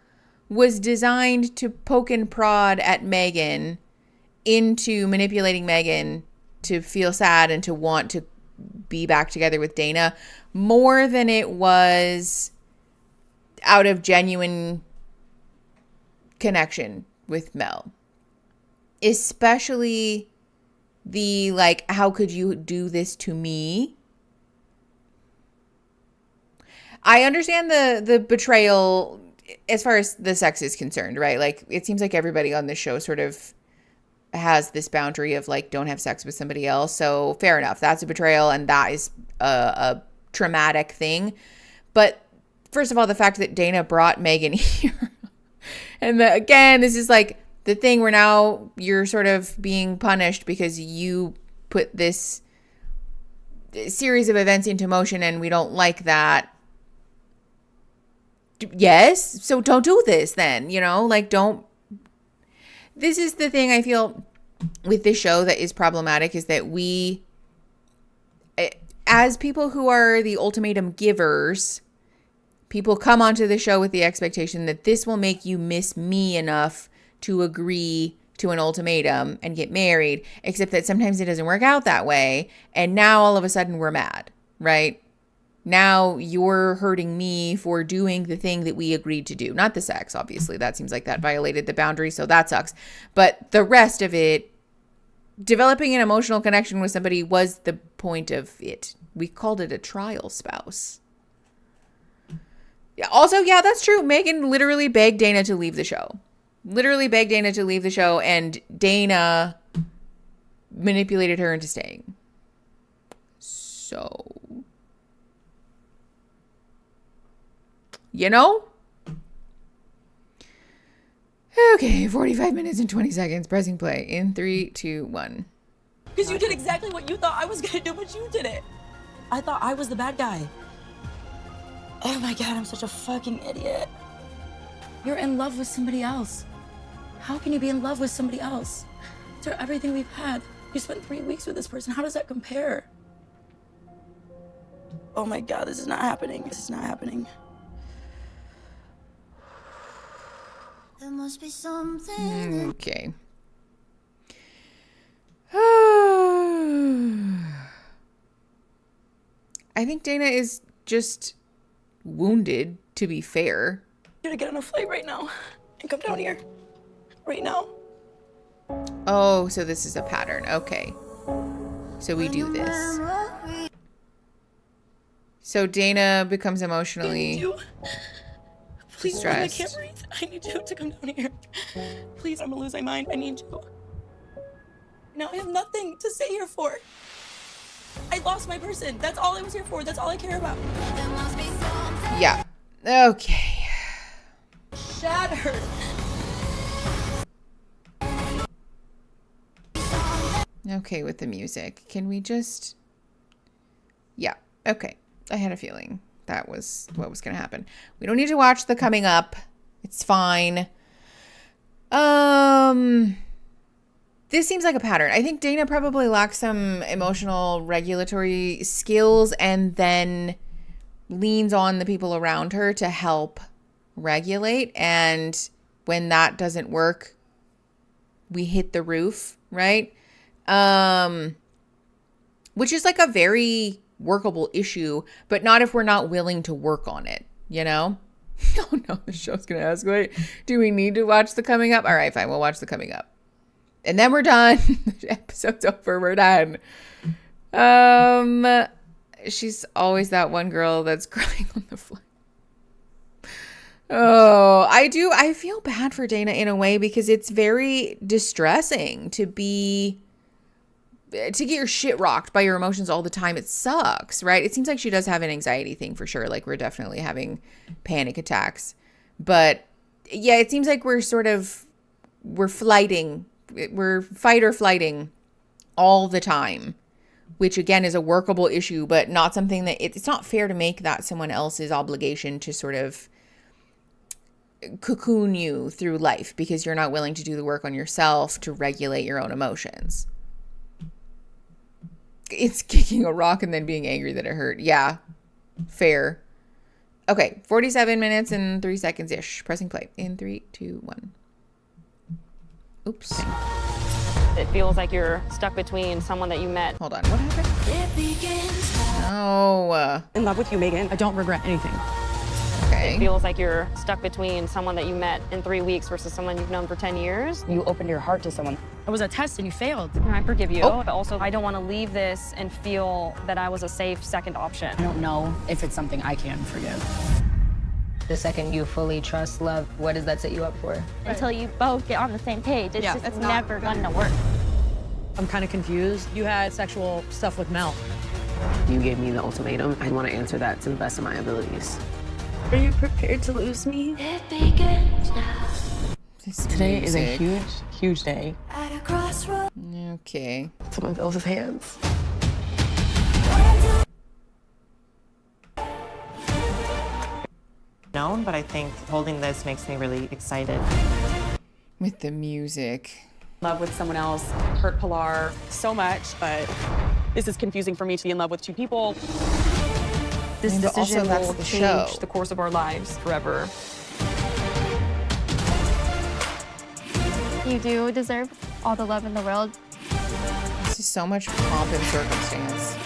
was designed to poke and prod at Megan into manipulating Megan to feel sad and to want to be back together with Dana more than it was out of genuine connection with Mel. Especially the like, how could you do this to me? I understand the betrayal as far as the sex is concerned, right? Like, it seems like everybody on this show sort of has this boundary of like, don't have sex with somebody else. So fair enough. That's a betrayal and that is a traumatic thing. But first of all, the fact that Dana brought Megan here and again, this is like the thing where now you're sort of being punished because you put this series of events into motion and we don't like that. Yes, so don't do this then, you know, like don't. This is the thing I feel with this show that is problematic is that we, as people who are the ultimatum givers, people come onto the show with the expectation that this will make you miss me enough to agree to an ultimatum and get married, except that sometimes it doesn't work out that way. And now all of a sudden we're mad, right? Now you're hurting me for doing the thing that we agreed to do. Not the sex, obviously. That seems like that violated the boundary, so that sucks. But the rest of it, developing an emotional connection with somebody was the point of it. We called it a trial spouse. Also, yeah, that's true. Megan literally begged Dana to leave the show. Literally begged Dana to leave the show, and Dana manipulated her into staying. So, you know? Okay, 45 minutes and 20 seconds. Pressing play in 3, 2, 1. Because you did exactly what you thought I was gonna do, but you did it. I thought I was the bad guy. Oh my God, I'm such a fucking idiot. You're in love with somebody else. How can you be in love with somebody else? After everything we've had, you spent 3 weeks with this person. How does that compare? Oh my God, this is not happening. This is not happening. There must be something. Okay. I think Dana is just wounded, to be fair. You're gonna get on a flight right now and come down here. Right now. Oh, so this is a pattern. Okay. So we do this. So Dana becomes emotionally Please, distressed. I can't breathe. I need you to come down here. Please, I'm gonna lose my mind. I need you. Now I have nothing to stay here for. I lost my person. That's all I was here for. That's all I care about. Yeah. Okay. Shattered. Okay with the music. Can we just... Yeah. Okay. I had a feeling that was what was going to happen. We don't need to watch the coming up. It's fine. This seems like a pattern. I think Dana probably lacks some emotional regulatory skills and then leans on the people around her to help regulate. And when that doesn't work, we hit the roof, right? Which is like a very workable issue, but not if we're not willing to work on it, you know? Oh no, the show's gonna escalate. Do we need to watch the coming up? All right, fine, we'll watch the coming up. And then we're done. The episode's over, we're done. She's always that one girl that's crying on the floor. Oh, I feel bad for Dana in a way because it's very distressing to get your shit rocked by your emotions all the time. It sucks, right? It seems like she does have an anxiety thing for sure. Like we're definitely having panic attacks. But yeah, it seems like we're fight or flighting all the time, which again is a workable issue, but not something that it's not fair to make that someone else's obligation to sort of cocoon you through life because you're not willing to do the work on yourself to regulate your own emotions. It's kicking a rock and then being angry that it hurt. Yeah, fair. Okay, 47 minutes and 3 seconds-ish. Pressing play in 3, 2, 1. Oops. It feels like you're stuck between someone that you met. Hold on, what happened? No. In love with you, Megan. I don't regret anything. It feels like you're stuck between someone that you met in 3 weeks versus someone you've known for 10 years. You opened your heart to someone. It was a test and you failed. I forgive you, but also I don't want to leave this and feel that I was a safe second option. I don't know if it's something I can forgive. The second you fully trust love, what does that set you up for? Until you both get on the same page, it's just never gonna work. I'm kind of confused. You had sexual stuff with Mel. You gave me the ultimatum. I want to answer that to the best of my abilities. Are you prepared to lose me? Today is a huge, huge day. Okay. Someone else's hands. Known, but I think holding this makes me really excited. With the music. Love with someone else hurt Pilar so much, but this is confusing for me to be in love with two people. This And decision also that's will the change show. the course of our lives forever. You do deserve all the love in the world. This is so much pomp and circumstance.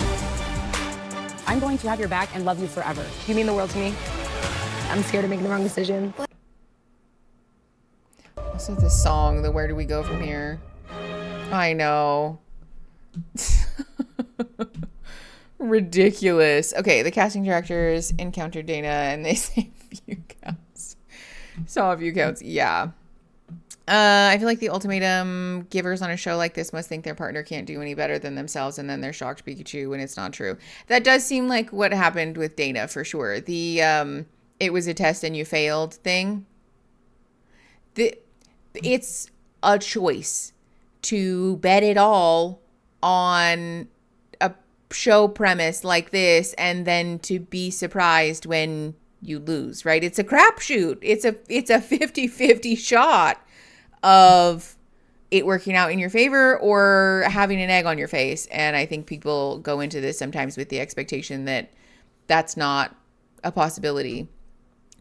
I'm going to have your back and love you forever. You mean the world to me. I'm scared of making the wrong decision. Also the song, the Where Do We Go From Here? I know. Ridiculous. Okay, the casting directors encountered Dana and they say view counts. Saw view counts, yeah. I feel like the ultimatum givers on a show like this must think their partner can't do any better than themselves, and then they're shocked Pikachu when it's not true. That does seem like what happened with Dana for sure. The it was a test and you failed thing. It's a choice to bet it all on a show premise like this and then to be surprised when you lose, right? It's a crapshoot. It's a 50-50 shot of it working out in your favor or having an egg on your face. And I think people go into this sometimes with the expectation that that's not a possibility,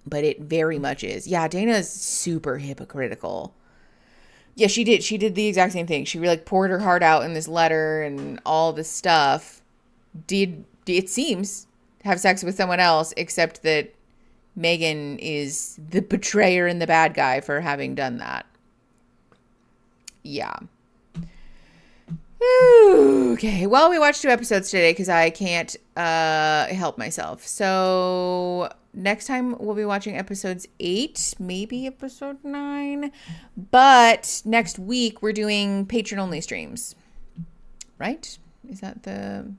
but it very much is. Yeah, Dana's super hypocritical. Yeah, she did the exact same thing. She like poured her heart out in this letter and all this stuff. Did, it seems, have sex with someone else, except that Megan is the betrayer and the bad guy for having done that. Yeah. Okay, well, we watched 2 episodes today because I can't help myself. So next time we'll be watching episodes 8, maybe episode 9. But next week we're doing patron-only streams. Right? Is that the...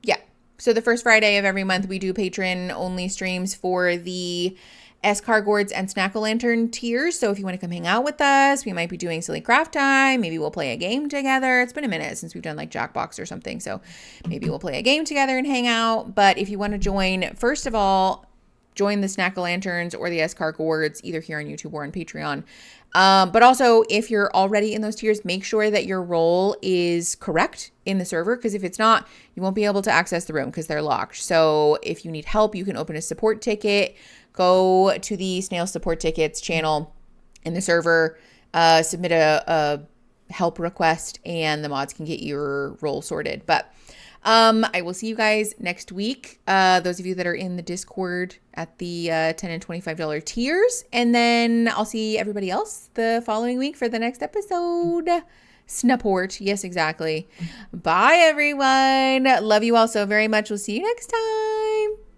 Yeah. So the first Friday of every month we do patron-only streams for the S-Car Gourds and Snack-O-Lantern tiers. So if you want to come hang out with us, we might be doing silly craft time. Maybe we'll play a game together. It's been a minute since we've done like Jackbox or something. So maybe we'll play a game together and hang out. But if you want to join, first of all, join the Snack-O-Lanterns or the S-Car Gourds, either here on YouTube or on Patreon. But also, if you're already in those tiers, make sure that your role is correct in the server, because if it's not, you won't be able to access the room because they're locked. So if you need help, you can open a support ticket. Go to the Snail Support Tickets channel in the server, submit a help request, and the mods can get your role sorted. But I will see you guys next week. Those of you that are in the Discord at the $10 and $25 tiers. And then I'll see everybody else the following week for the next episode. Snaport. Yes, exactly. Bye, everyone. Love you all so very much. We'll see you next time.